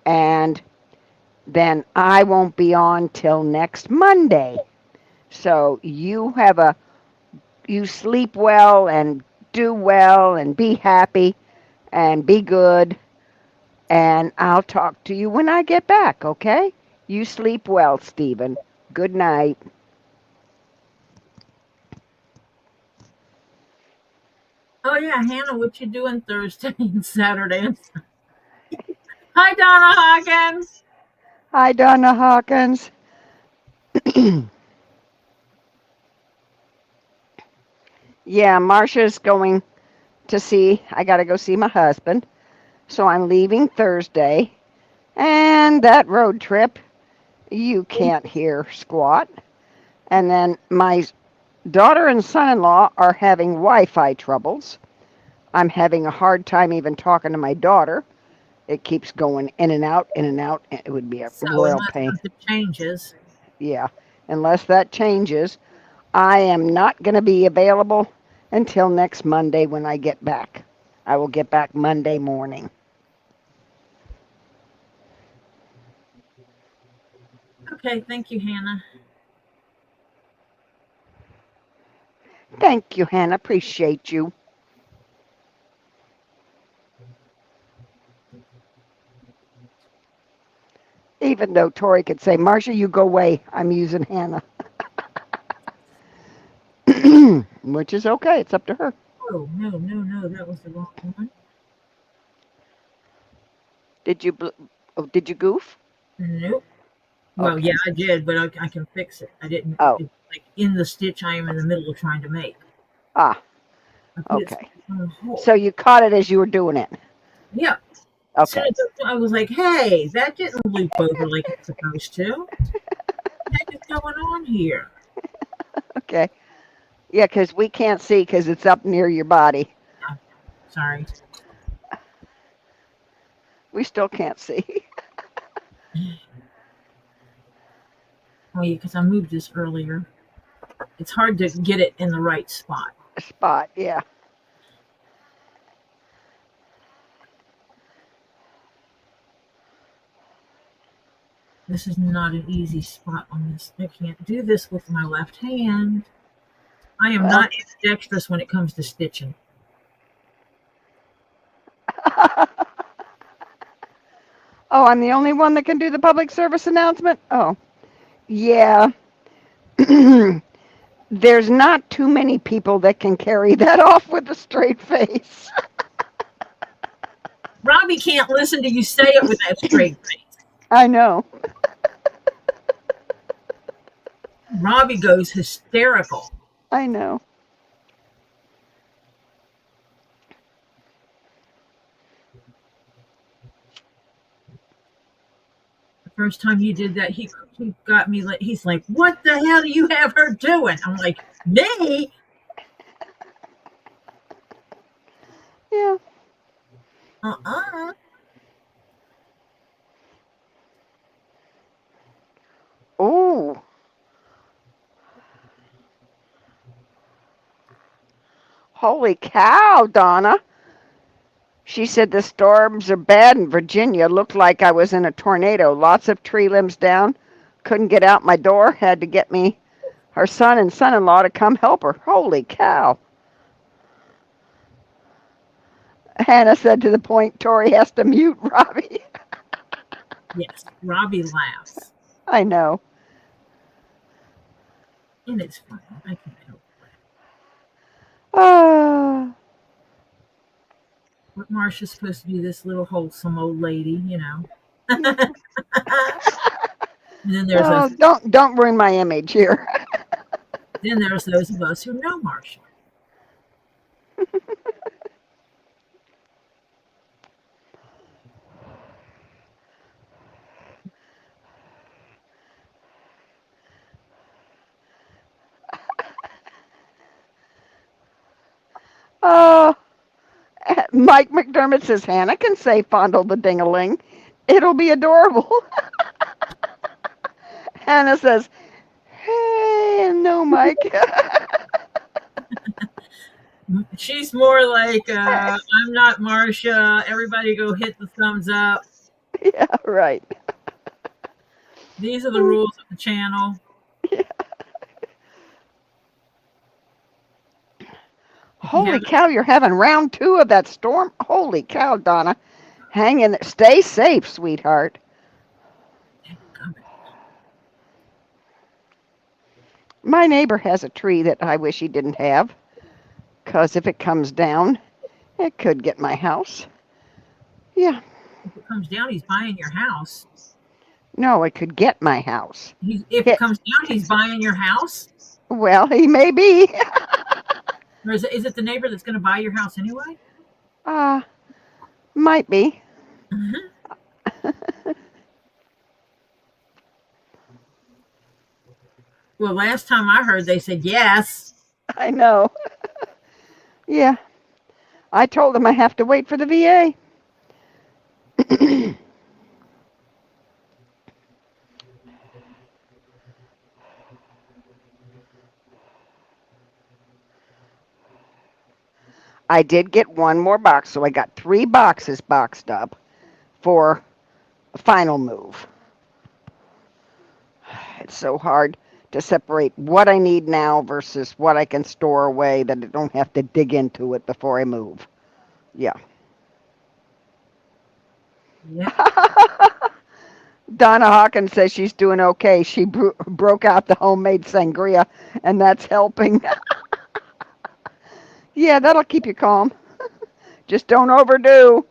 Speaker 2: and then I won't be on till next Monday. So you sleep well and do well and be happy and be good, and I'll talk to you when I get back, okay? You sleep well, Stephen. Good night.
Speaker 1: Oh yeah, Hannah, what you doing Thursday and Saturday? Hi, Donna Hawkins.
Speaker 2: Hi, Donna Hawkins. Yeah, Marcia's going to see, I got to go see my husband. So I'm leaving Thursday. And that road trip, you can't hear squat. And then my daughter and son-in-law are having Wi-Fi troubles. I'm having a hard time even talking to my daughter. It keeps going in and out, in and out. It would be a
Speaker 1: So
Speaker 2: royal
Speaker 1: unless
Speaker 2: pain.
Speaker 1: something changes,
Speaker 2: Yeah, unless that changes, I am not going to be available until next Monday when I get back. I will get back Monday morning.
Speaker 1: okay. Thank you, Hannah.
Speaker 2: Thank you, Hannah. Appreciate you. Even though Tori could say, Marcia, you go away. I'm using Hannah. Which is okay. It's up to her.
Speaker 1: Oh no, that was the wrong one.
Speaker 2: Did you goof?
Speaker 1: Nope. Well,
Speaker 2: Okay.
Speaker 1: yeah, I did, but I can fix it. I didn't.
Speaker 2: Oh,
Speaker 1: It's like in the stitch I am in the middle of trying to make.
Speaker 2: ah,
Speaker 1: I put it
Speaker 2: okay.
Speaker 1: on the hole.
Speaker 2: So you caught it as you were doing it.
Speaker 1: Yeah. As soon
Speaker 2: Okay.
Speaker 1: as I was like, hey, that didn't loop over like it's supposed to. What the heck is going on here?
Speaker 2: Okay. Yeah, because we can't see because it's up near your body.
Speaker 1: Oh, sorry.
Speaker 2: We still can't see.
Speaker 1: Oh yeah, because I moved this earlier. It's hard to get it in the right spot.
Speaker 2: Spot, yeah.
Speaker 1: This is not an easy spot on this. I can't do this with my left hand. I am
Speaker 2: Well,
Speaker 1: not dexterous when it comes to stitching.
Speaker 2: oh, I'm the only one that can do the public service announcement? Oh, yeah. There's not too many people that can carry that off with a straight face.
Speaker 1: Robbie can't listen to you say it with that straight face.
Speaker 2: I know.
Speaker 1: Robbie goes hysterical.
Speaker 2: I know.
Speaker 1: The first time he did that, he got me like, he's like, what the hell do you have her doing? I'm like, me?
Speaker 2: Yeah.
Speaker 1: Uh-uh.
Speaker 2: Ooh. Holy cow, Donna. She said the storms are bad in Virginia. Looked like I was in a tornado. Lots of tree limbs down. Couldn't get out my door. Had to get me her son and son-in-law to come help her. Holy cow. Hannah said to the point Tori has to mute Robbie.
Speaker 1: Yes, Robbie laughs.
Speaker 2: I know.
Speaker 1: And it's fun. I can't help it.
Speaker 2: Ah.
Speaker 1: But Marcia's supposed to be this little wholesome old lady, you know. And then there's
Speaker 2: Oh,
Speaker 1: those,
Speaker 2: don't ruin my image here.
Speaker 1: then there's those of us who know Marcia.
Speaker 2: Oh, Mike McDermott says Hannah can say fondle the ding-a-ling. It'll be adorable. Hannah says, hey, no, Mike.
Speaker 1: She's more like, I'm not Marcia. Everybody go hit the thumbs up.
Speaker 2: Yeah, right.
Speaker 1: These are the rules of the channel. If you
Speaker 2: Holy
Speaker 1: have
Speaker 2: cow, you're having round 2 of that storm? Holy cow, Donna. Hang in there. Stay safe, sweetheart. My neighbor has a tree that I wish he didn't have, 'cause if it comes down, it could get my house. Yeah.
Speaker 1: if it comes down, he's buying your house.
Speaker 2: No, it could get my house.
Speaker 1: If it comes down, he's buying your house.
Speaker 2: Well, he may be.
Speaker 1: Or is it the neighbor that's going to buy your house anyway?
Speaker 2: Might be.
Speaker 1: Well, last time I heard, they said yes.
Speaker 2: I know. Yeah. I told him I have to wait for the VA. I did get one more box, so I got 3 boxes boxed up for a final move. It's so hard to separate what I need now versus what I can store away that I don't have to dig into it before I move. Yeah.
Speaker 1: Yeah.
Speaker 2: Donna Hawkins says she's doing okay. She broke out the homemade sangria, and that's helping. Yeah, that'll keep you calm. Just don't overdo.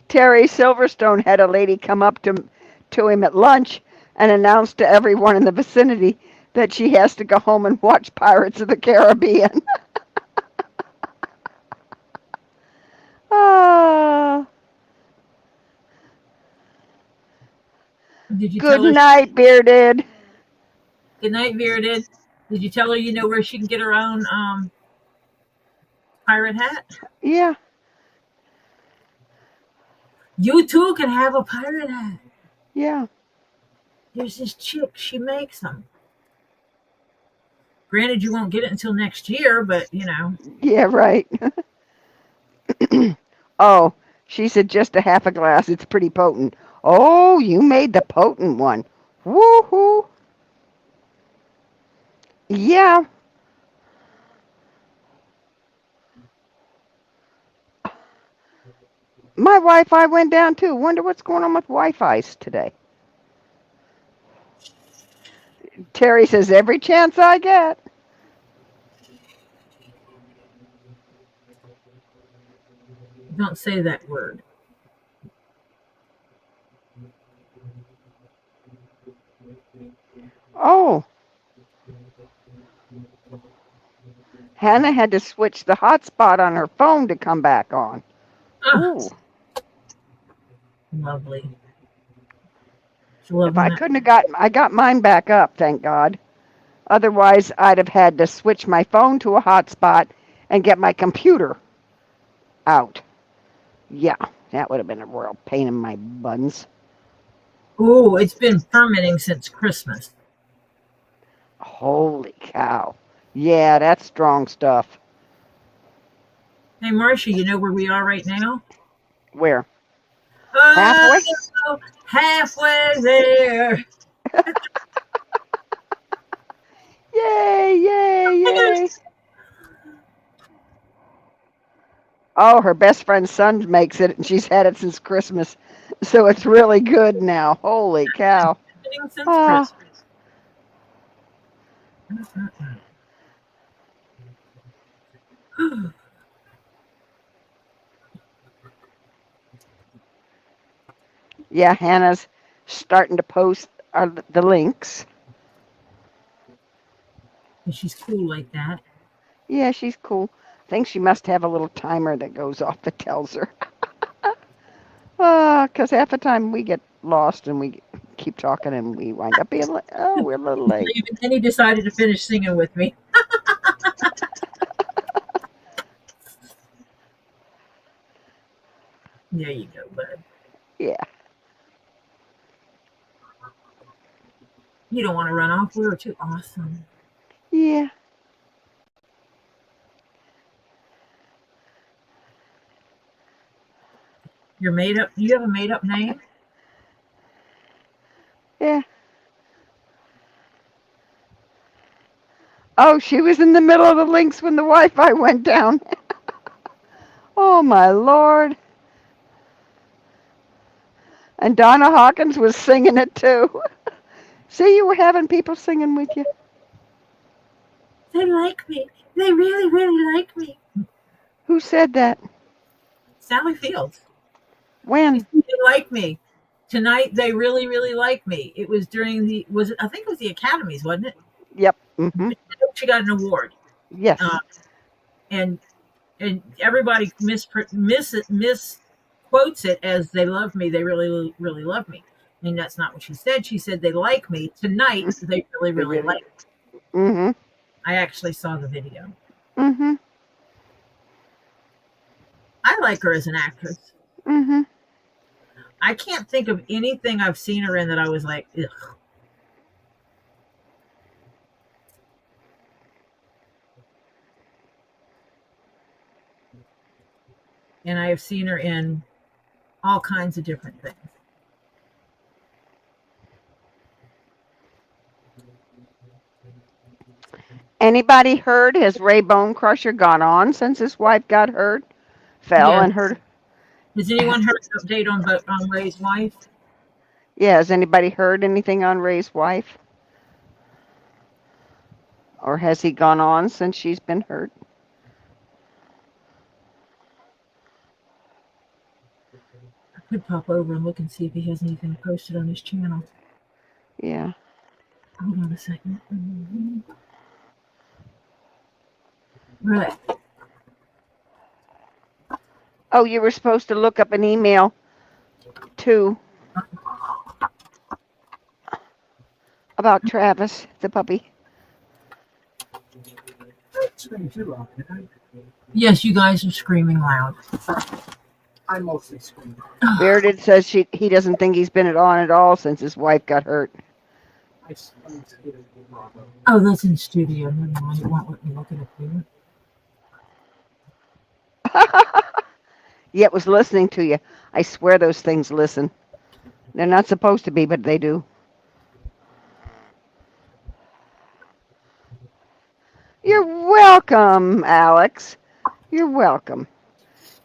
Speaker 2: Terry Silverstone had a lady come up to him at lunch and announce to everyone in the vicinity that she has to go home and watch Pirates of the Caribbean. Ah,
Speaker 1: Did you
Speaker 2: good
Speaker 1: tell her?
Speaker 2: night, Bearded.
Speaker 1: Good night, Bearded. Did you tell her you know where she can get her own pirate hat?
Speaker 2: Yeah,
Speaker 1: You too can have a pirate hat.
Speaker 2: yeah.
Speaker 1: There's this chick, she makes them. Granted, you won't get it until next year, but you know.
Speaker 2: Yeah, right. Oh, she said just a half a glass. It's pretty potent. Oh, you made the potent one. Woohoo. Yeah. My Wi-Fi went down too. Wonder what's going on with Wi-Fi's today. Terry says every chance I get.
Speaker 1: Don't say that word.
Speaker 2: Oh. Hannah had to switch the hotspot on her phone to come back on.
Speaker 1: Oh,
Speaker 2: Ooh.
Speaker 1: lovely.
Speaker 2: If I couldn't have I got mine back up, thank God. Otherwise, I'd have had to switch my phone to a hotspot and get my computer out. Yeah, that would have been a royal pain in my buns.
Speaker 1: Oh, it's been fermenting since Christmas.
Speaker 2: Holy cow. Yeah, that's strong stuff.
Speaker 1: Hey, Marcia, you know where we are right now?
Speaker 2: Where? Halfway?
Speaker 1: Oh, halfway there.
Speaker 2: Yay, yay, yay. Oh, her best friend's son makes it, and she's had it since Christmas. So it's really good now. Holy cow.
Speaker 1: Since
Speaker 2: Ah.
Speaker 1: Christmas.
Speaker 2: Yeah, Hannah's starting to post the links.
Speaker 1: She's cool like that.
Speaker 2: Yeah, she's cool. I think she must have a little timer that goes off that tells her. 'Cause half the time we get lost and we keep talking and we wind up being like, oh, we're a little late.
Speaker 1: Then he decided to finish singing with me. There you go, bud.
Speaker 2: Yeah.
Speaker 1: You don't want to run off. We were too awesome.
Speaker 2: Yeah.
Speaker 1: You're made up. You have a made up name?
Speaker 2: Yeah. Oh, she was in the middle of the links when the Wi-Fi went down. Oh my Lord. And Donna Hawkins was singing it too. See, you were having people singing with you.
Speaker 1: They like me. They really, really like me.
Speaker 2: Who said that?
Speaker 1: Sally Fields.
Speaker 2: When?
Speaker 1: They like me. Tonight they really, really like me. It was during the I think it was the Academies, wasn't it?
Speaker 2: Yep. Mm-hmm.
Speaker 1: She got an award.
Speaker 2: Yes.
Speaker 1: And everybody misquotes it as they love me. They really, really love me. I mean, that's not what she said. She said they like me. Tonight they really, really like me.
Speaker 2: Mm-hmm.
Speaker 1: I actually saw the video.
Speaker 2: Mm-hmm.
Speaker 1: I like her as an actress.
Speaker 2: Mm-hmm.
Speaker 1: I can't think of anything I've seen her in that I was like, ugh. And I have seen her in all kinds of different things.
Speaker 2: Anybody heard? Has Ray Bone Crusher gone on since his wife got hurt? Fell
Speaker 1: Yeah.
Speaker 2: and hurt.
Speaker 1: Has anyone heard an update on Ray's wife?
Speaker 2: Yeah, has anybody heard anything on Ray's wife? Or has he gone on since she's been hurt?
Speaker 1: I could pop over and look and see if he has anything posted on his channel.
Speaker 2: Yeah.
Speaker 1: Hold on a second. Right.
Speaker 2: Oh, you were supposed to look up an email too about Travis, the puppy.
Speaker 3: Scream too loud, did I?
Speaker 1: Yes, you guys are screaming loud.
Speaker 3: I mostly scream.
Speaker 2: Meredith says he doesn't think he's been on at all since his wife got hurt.
Speaker 3: I'm scared of Bravo.
Speaker 1: Oh, that's in studio. Never mind. It won't let me look at it here.
Speaker 2: Yet was listening to you. I swear those things listen. They're not supposed to be, but they do. You're welcome, Alex. You're welcome.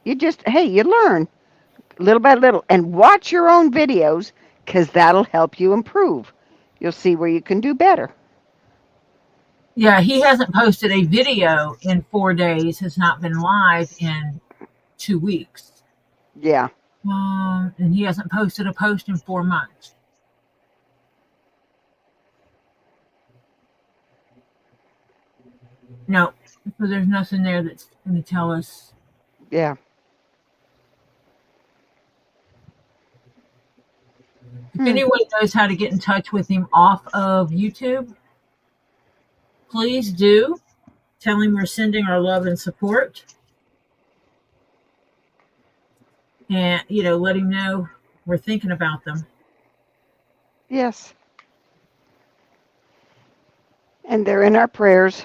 Speaker 2: You learn little by little and watch your own videos because that'll help you improve. You'll see where you can do better.
Speaker 1: Yeah, he hasn't posted a video in 4 days, has not been live in 2 weeks.
Speaker 2: Yeah.
Speaker 1: And he hasn't posted a post in 4 months. No, so there's nothing there that's going to tell us.
Speaker 2: Yeah.
Speaker 1: If anyone knows how to get in touch with him off of YouTube, please do. Tell him we're sending our love and support. And, let him know we're thinking about them.
Speaker 2: Yes. And they're in our prayers.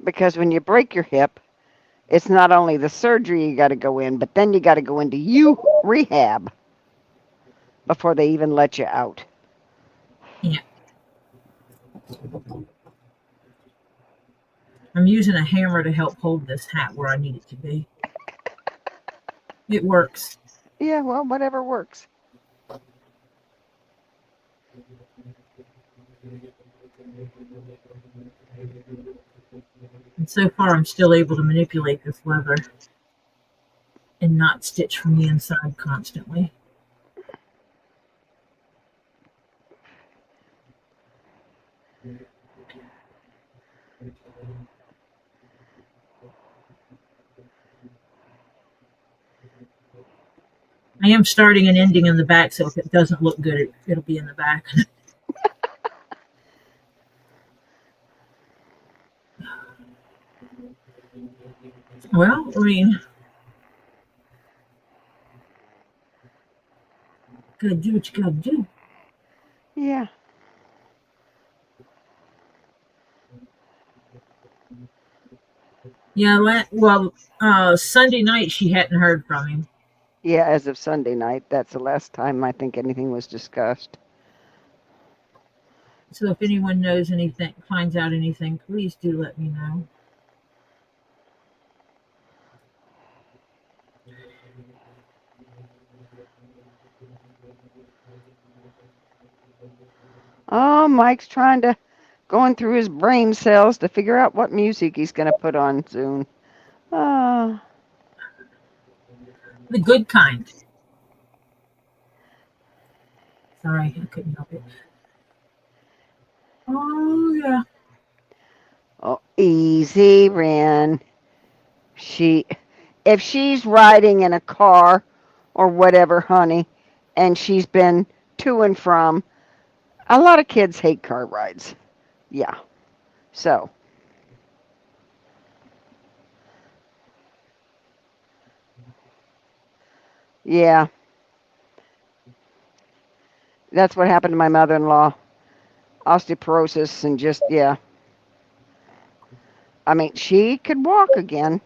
Speaker 2: Because when you break your hip, it's not only the surgery you got to go in, but then you got to go into rehab before they even let you out.
Speaker 1: Yeah. I'm using a hammer to help hold this hat where I need it to be. It works.
Speaker 2: Yeah, well, whatever works.
Speaker 1: And so far, I'm still able to manipulate this leather and not stitch from the inside constantly. I am starting and ending in the back, so if it doesn't look good, it'll be in the back. Well, I mean, gotta do what you gotta do.
Speaker 2: Yeah.
Speaker 1: Yeah, Sunday night she hadn't heard from him.
Speaker 2: Yeah, as of Sunday night, that's the last time I think anything was discussed.
Speaker 1: So if anyone knows anything, finds out anything, please do let me know.
Speaker 2: Oh, Mike's going through his brain cells to figure out what music he's going to put on soon. Oh,
Speaker 1: The good kind. Sorry, I couldn't help it. Oh yeah.
Speaker 2: oh, easy, Ren. If she's riding in a car or whatever, honey, and she's been to and from, a lot of kids hate car rides. Yeah. So, yeah, that's what happened to my mother-in-law. Osteoporosis and just, yeah. I mean, she could walk again.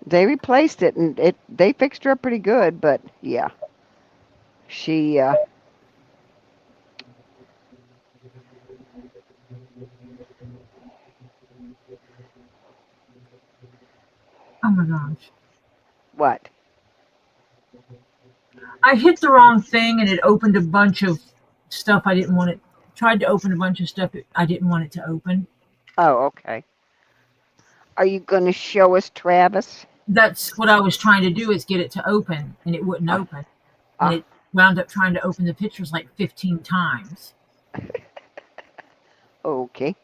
Speaker 2: They replaced it and they fixed her up pretty good, but yeah. She
Speaker 1: Oh my gosh.
Speaker 2: what?
Speaker 1: I hit the wrong thing and it opened a bunch of stuff I didn't want it. Tried to open a bunch of stuff I didn't want it to open.
Speaker 2: Oh, okay. Are you going to show us Travis?
Speaker 1: That's what I was trying to do is get it to open and it wouldn't
Speaker 2: Ah,
Speaker 1: open. And
Speaker 2: ah,
Speaker 1: it wound up trying to open the pictures like 15 times.
Speaker 2: okay.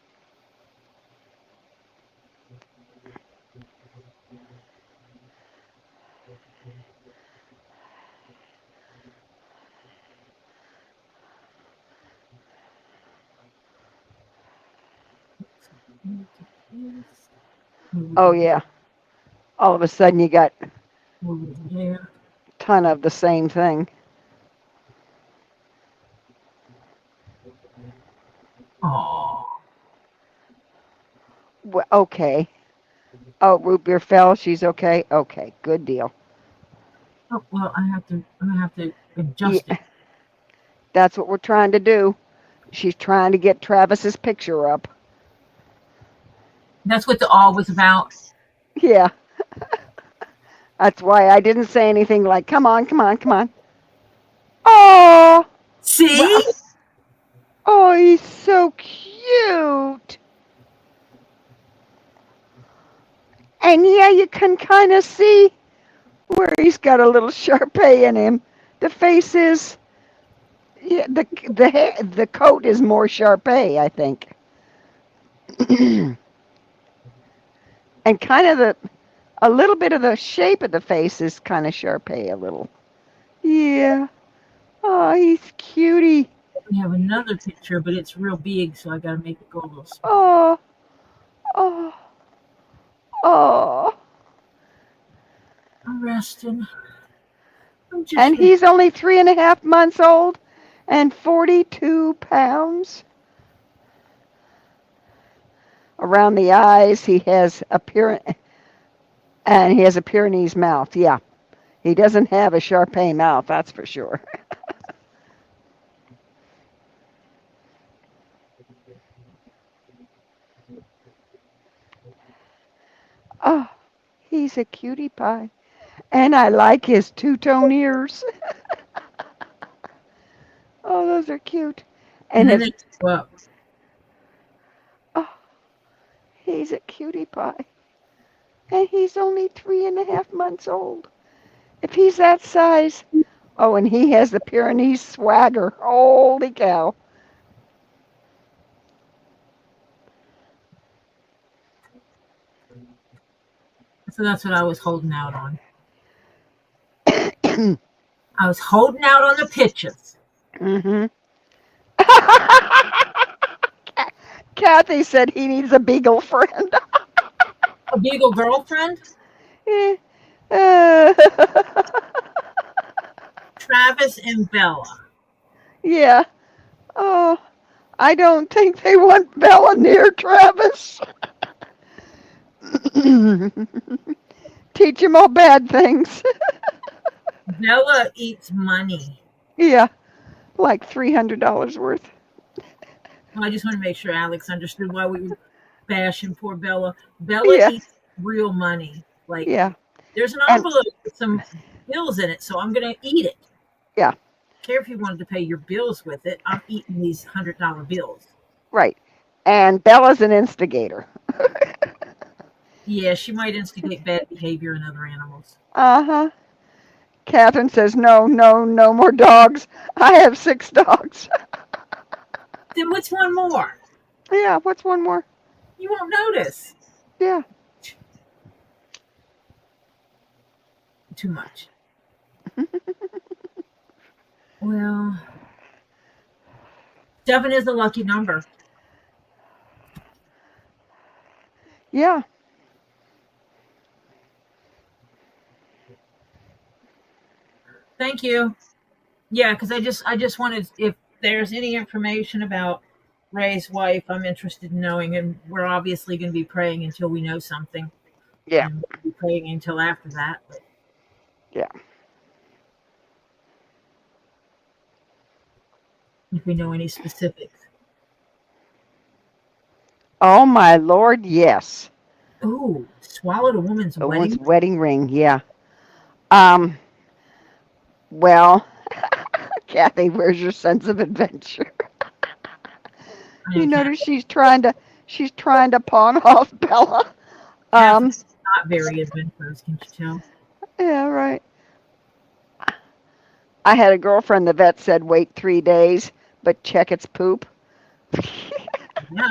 Speaker 1: Move
Speaker 2: Oh,
Speaker 1: it
Speaker 2: yeah. All of a sudden you got a
Speaker 1: move it there.
Speaker 2: ton of the same thing.
Speaker 1: Oh.
Speaker 2: Okay. Oh, root beer fell. She's okay. Okay, good deal.
Speaker 1: Oh well, I'm gonna have to
Speaker 2: Yeah,
Speaker 1: adjust it.
Speaker 2: that's what we're trying to do. She's trying to get Travis's picture up.
Speaker 1: That's what the all was about.
Speaker 2: Yeah, that's why I didn't say anything like, come on, come on, come on. Oh,
Speaker 1: See?
Speaker 2: well, oh, he's so cute. And yeah, you can kind of see where he's got a little Shar-Pei in him. The face is, yeah, the coat is more Shar-Pei, I think. And kind of a little bit of the shape of the face is kind of Shar-Pei a little. Yeah. Oh, he's cutie.
Speaker 1: We have another picture, but it's real big, so I gotta make it go a little smaller.
Speaker 2: Oh, oh, oh.
Speaker 1: I'm resting. I'm just
Speaker 2: And he's only 3.5 months old and 42 pounds. Around the eyes, he has a Pyrenees mouth. Yeah, he doesn't have a Shar-Pei mouth, that's for sure. Oh, he's a cutie pie. And I like his two-tone ears. Oh, those are cute.
Speaker 1: and
Speaker 2: And
Speaker 1: then
Speaker 2: his,
Speaker 1: it's well,
Speaker 2: oh, he's a cutie pie. And he's only 3.5 months old. If he's that size, oh, and he has the Pyrenees swagger. Holy cow.
Speaker 1: so that's what I was holding out on. I was holding out on the pictures.
Speaker 2: Mm-hmm. Kathy said he needs a beagle friend.
Speaker 1: A Beagle girlfriend?
Speaker 2: Eh, uh,
Speaker 1: Travis and Bella.
Speaker 2: yeah. Oh, I don't think they want Bella near Travis. Teach him all bad things.
Speaker 1: Bella eats money.
Speaker 2: Yeah, like $300 worth.
Speaker 1: Well, I just want to make sure Alex understood why we were bashing poor Bella. Bella
Speaker 2: Yeah,
Speaker 1: eats real money. Like,
Speaker 2: yeah,
Speaker 1: there's an
Speaker 2: and
Speaker 1: envelope with some bills in it, so I'm going to eat it.
Speaker 2: yeah,
Speaker 1: Care if you wanted to pay your bills with it. I'm eating these $100 bills.
Speaker 2: right. And Bella's an instigator.
Speaker 1: Yeah, she might instigate bad behavior in other animals.
Speaker 2: Uh-huh. Catherine says, no, no, no more dogs. I have 6 dogs.
Speaker 1: Then what's one more?
Speaker 2: Yeah, what's one more?
Speaker 1: You won't notice.
Speaker 2: Yeah.
Speaker 1: Too much. Well, 7 is a lucky number.
Speaker 2: Yeah.
Speaker 1: Thank you. Yeah, because I just wanted, if there's any information about Ray's wife, I'm interested in knowing, and we're obviously going to be praying until we know something,
Speaker 2: Yeah.
Speaker 1: and we'll be praying until after that. But
Speaker 2: Yeah.
Speaker 1: if we know any specifics.
Speaker 2: Oh my Lord, yes.
Speaker 1: Ooh, swallowed a woman's
Speaker 2: A woman's
Speaker 1: wedding.
Speaker 2: wedding ring, yeah. Um, well, Kathy, where's your sense of adventure?
Speaker 1: I
Speaker 2: You
Speaker 1: know
Speaker 2: notice
Speaker 1: Kathy,
Speaker 2: she's trying to pawn off Bella. Um,
Speaker 1: Kathy's not very adventurous, can't you tell?
Speaker 2: yeah, right. I had a girlfriend, the vet said wait 3 days, but check its poop.
Speaker 1: Yeah.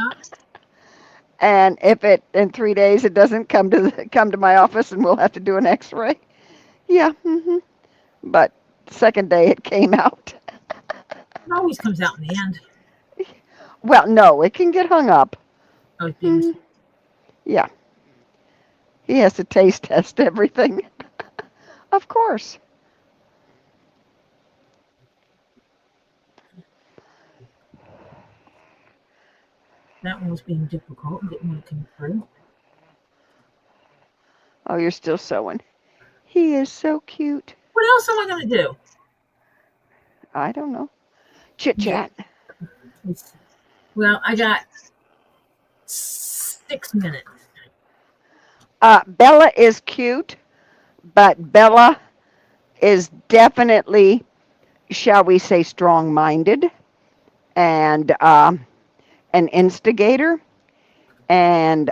Speaker 2: And if it in 3 days it doesn't come to my office and we'll have to do an X-ray. Yeah. But second day it came out.
Speaker 1: It always comes out in the end.
Speaker 2: Well, no, it can get hung up.
Speaker 1: I was being
Speaker 2: Mhm. Yeah. He has to taste test everything. Of course.
Speaker 1: that one was being difficult and didn't want to come through.
Speaker 2: Oh, you're still sewing. He is so cute.
Speaker 1: What else am I going to do?
Speaker 2: I don't know. Chit
Speaker 1: Yeah.
Speaker 2: chat.
Speaker 1: Well, I got 6 minutes.
Speaker 2: Bella is cute, but Bella is definitely, shall we say, strong-minded and an instigator and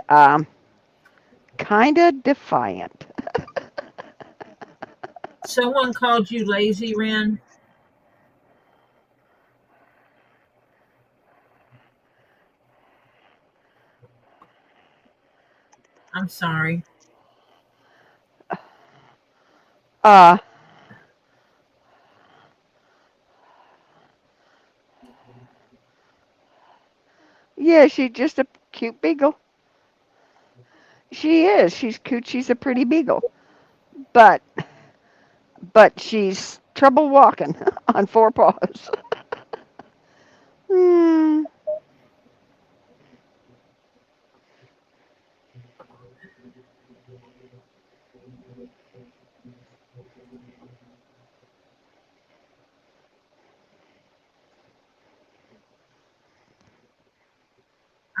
Speaker 2: kind of defiant.
Speaker 1: Someone called you lazy, Ren. I'm sorry.
Speaker 2: Uh, yeah, she's just a cute beagle. She is. She's cute. She's a pretty beagle. But she's trouble walking on 4 paws. Hmm.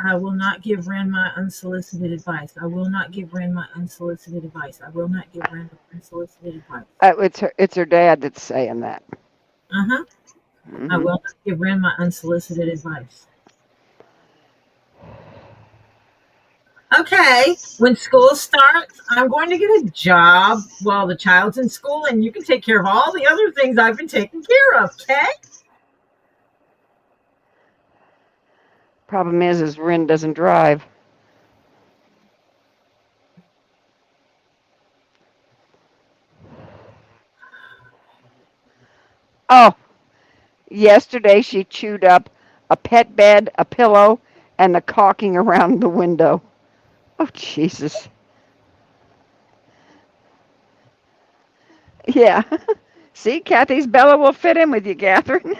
Speaker 1: I will not give Ren my unsolicited advice. I will not give Ren my unsolicited advice. I will not give Ren my unsolicited advice.
Speaker 2: It's her dad that's saying that.
Speaker 1: Uh-huh. I
Speaker 2: Mhm.
Speaker 1: will not give Ren my unsolicited advice. Okay, when school starts, I'm going to get a job while the child's in school, and you can take care of all the other things I've been taking care of, okay?
Speaker 2: Problem is Ren doesn't drive. Oh, yesterday she chewed up a pet bed, a pillow, and the caulking around the window. Oh, Jesus. Yeah. See, Kathy's Bella will fit in with you, Catherine.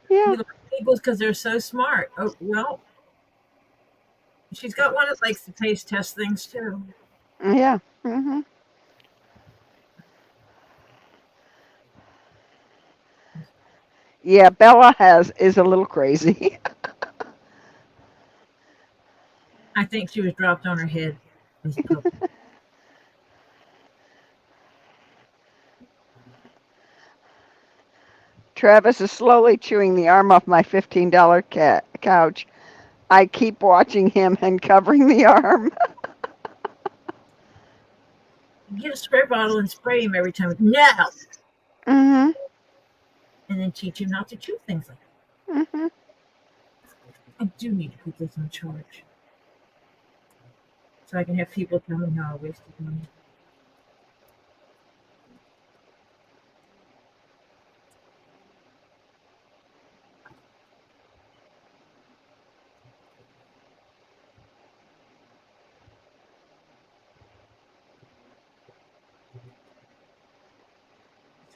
Speaker 2: Yeah.
Speaker 1: You like Eagles because they're so smart. Oh, well, she's got one that likes to taste test things too.
Speaker 2: Yeah. Hmm. Yeah, Bella is a little crazy.
Speaker 1: I think she was dropped on her head as a puppy.
Speaker 2: Travis is slowly chewing the arm off my $15 couch. I keep watching him and covering the arm.
Speaker 1: Get a spray bottle and spray him every time. No!
Speaker 2: Hmm.
Speaker 1: And then teach him not to chew things like that.
Speaker 2: Hmm.
Speaker 1: I do need to put this on charge so I can have people tell me how I wasted money.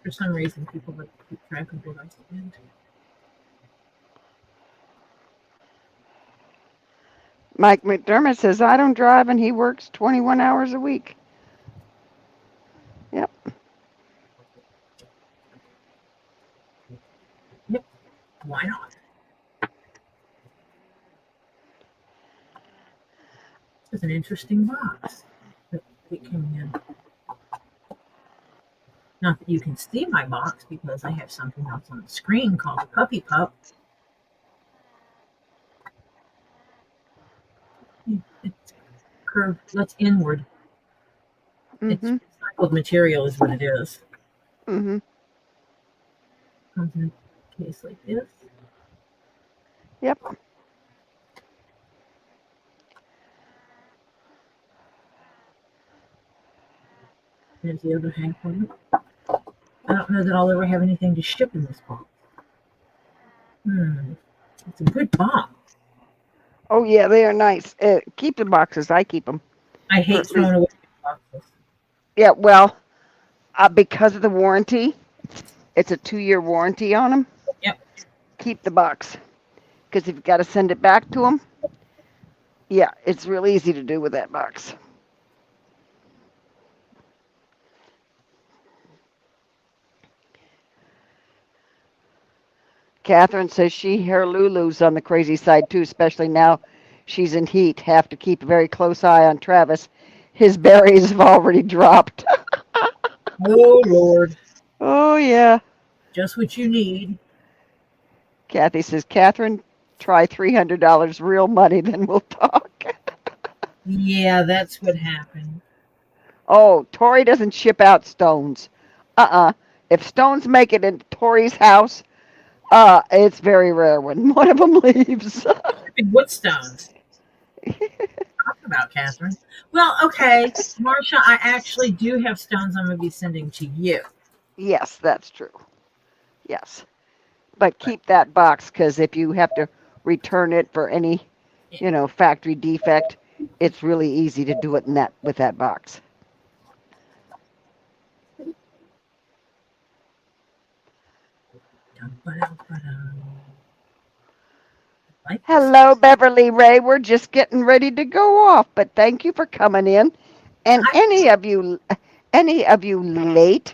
Speaker 1: For some reason, people like to keep track of what I spend.
Speaker 2: Mike McDermott says, I don't drive and he works 21 hours a week. Yep.
Speaker 1: Why not? This is an interesting box that came in. Not that you can see my box because I have something else on the screen called the Puppy Pup. It's curved, that's inward. It's
Speaker 2: Hmm.
Speaker 1: recycled material is what it is.
Speaker 2: Hmm.
Speaker 1: Comes in a case like this.
Speaker 2: Yep.
Speaker 1: There's the other half of it. I don't know that I'll ever have anything to ship in this box. It's a good box.
Speaker 2: Oh, yeah, they are nice. Keep the boxes. I keep them.
Speaker 1: I hate throwing away boxes.
Speaker 2: Yeah, well, because of the warranty, it's a 2-year warranty on them.
Speaker 1: Yep.
Speaker 2: Keep the box. Because if you've got to send it back to them, yeah, it's real easy to do with that box. Catherine says her Lulu's on the crazy side too, especially now she's in heat. Have to keep a very close eye on Travis. His berries have already dropped.
Speaker 1: Oh, Lord.
Speaker 2: Oh, yeah.
Speaker 1: Just what you need.
Speaker 2: Kathy says, Catherine, try $300 real money, then we'll talk.
Speaker 1: Yeah, that's what happened.
Speaker 2: Oh, Tori doesn't ship out stones. If stones make it into Tori's house, it's very rare when one of them leaves.
Speaker 1: What stones? Talk about, Catherine. Well, okay, Marcia, I actually do have stones I'm going to be sending to you.
Speaker 2: Yes, that's true. Yes. But keep that box because if you have to return it for any, factory defect, it's really easy to do it with that box. Hello, Beverly Ray. We're just getting ready to go off, but thank you for coming in. And any of you late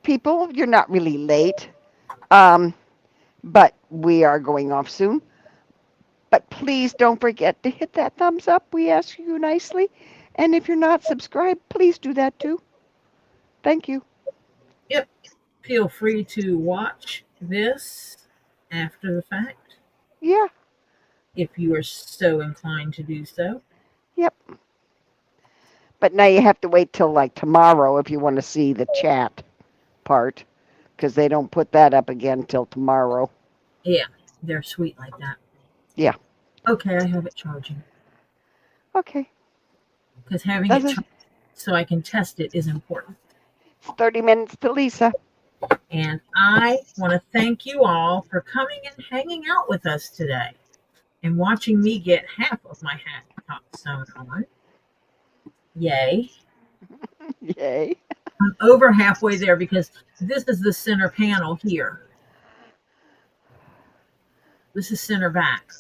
Speaker 2: people, you're not really late, but we are going off soon. But please don't forget to hit that thumbs up. We ask you nicely. And if you're not subscribed, please do that too. Thank you.
Speaker 1: Yep. Feel free to watch this after the fact.
Speaker 2: Yeah.
Speaker 1: If you are so inclined to do so.
Speaker 2: Yep. But now you have to wait till like tomorrow if you want to see the chat part, because they don't put that up again till tomorrow.
Speaker 1: Yeah, they're sweet like that.
Speaker 2: Yeah.
Speaker 1: Okay, I have it charging.
Speaker 2: Okay.
Speaker 1: Because having it charged so I can test it is important.
Speaker 2: It's 30 minutes to Lisa.
Speaker 1: And I want to thank you all for coming and hanging out with us today and watching me get half of my hat top sewn on. Yay.
Speaker 2: Yay.
Speaker 1: I'm over halfway there because this is the center panel here. This is center back.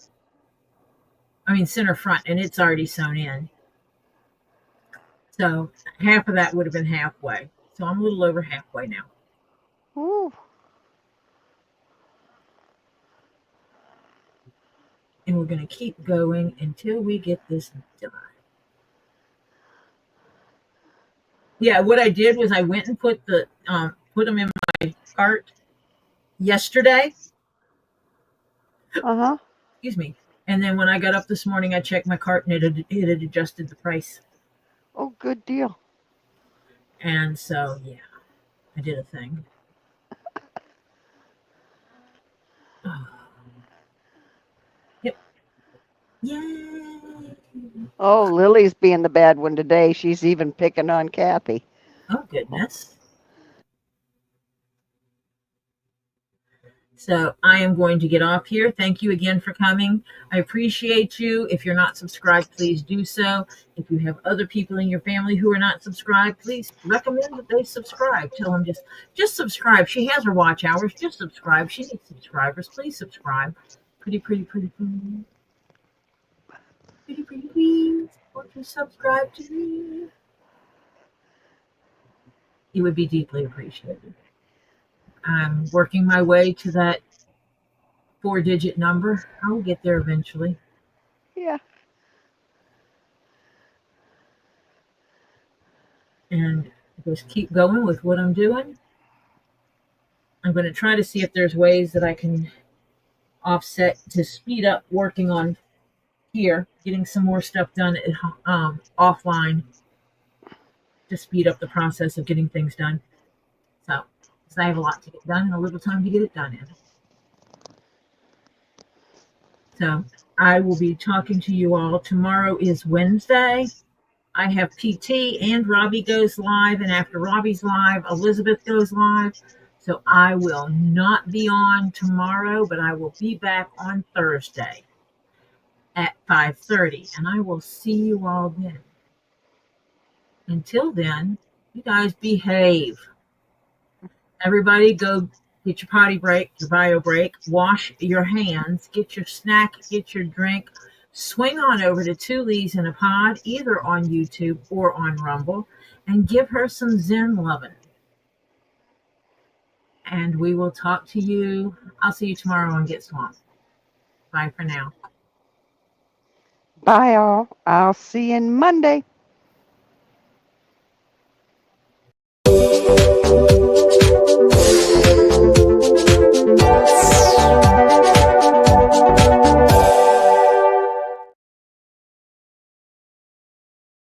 Speaker 1: I mean center front, and it's already sewn in. So half of that would have been halfway. So I'm a little over halfway now.
Speaker 2: Ooh.
Speaker 1: And we're going to keep going until we get this done. Yeah, what I did was I went and put them in my cart yesterday.
Speaker 2: Uh-huh.
Speaker 1: Excuse me. And then when I got up this morning, I checked my cart and it had adjusted the price.
Speaker 2: Oh, good deal.
Speaker 1: And so, yeah, I did a thing. Yep. Yay.
Speaker 2: Oh, Lily's being the bad one today. She's even picking on Kathy.
Speaker 1: Oh, goodness. So I am going to get off here. Thank you again for coming. I appreciate you. If you're not subscribed, please do so. If you have other people in your family who are not subscribed, please recommend that they subscribe. Tell them just subscribe. She has her watch hours. Just subscribe. She needs subscribers. Please subscribe. Pretty, pretty, pretty, pretty. Pretty, pretty, please. Won't you subscribe to me? You would be deeply appreciated. I'm working my way to that 4-digit number. I will get there eventually.
Speaker 2: Yeah.
Speaker 1: And just keep going with what I'm doing. I'm going to try to see if there's ways that I can offset to speed up working on here, getting some more stuff done offline to speed up the process of getting things done. So, because I have a lot to get done and a little time to get it done in. So, I will be talking to you all. Tomorrow is Wednesday. I have PT and Robbie goes live. And after Robbie's live, Elizabeth goes live. So I will not be on tomorrow, but I will be back on Thursday at 5:30. And I will see you all then. Until then, you guys behave. Everybody go get your potty break, your bio break, wash your hands, get your snack, get your drink. Swing on over to Two Lees in a Pod, either on YouTube or on Rumble, and give her some Zen loving. And we will talk to you. I'll see you tomorrow on Get Swamped. Bye for now.
Speaker 2: Bye, all. I'll see you Monday.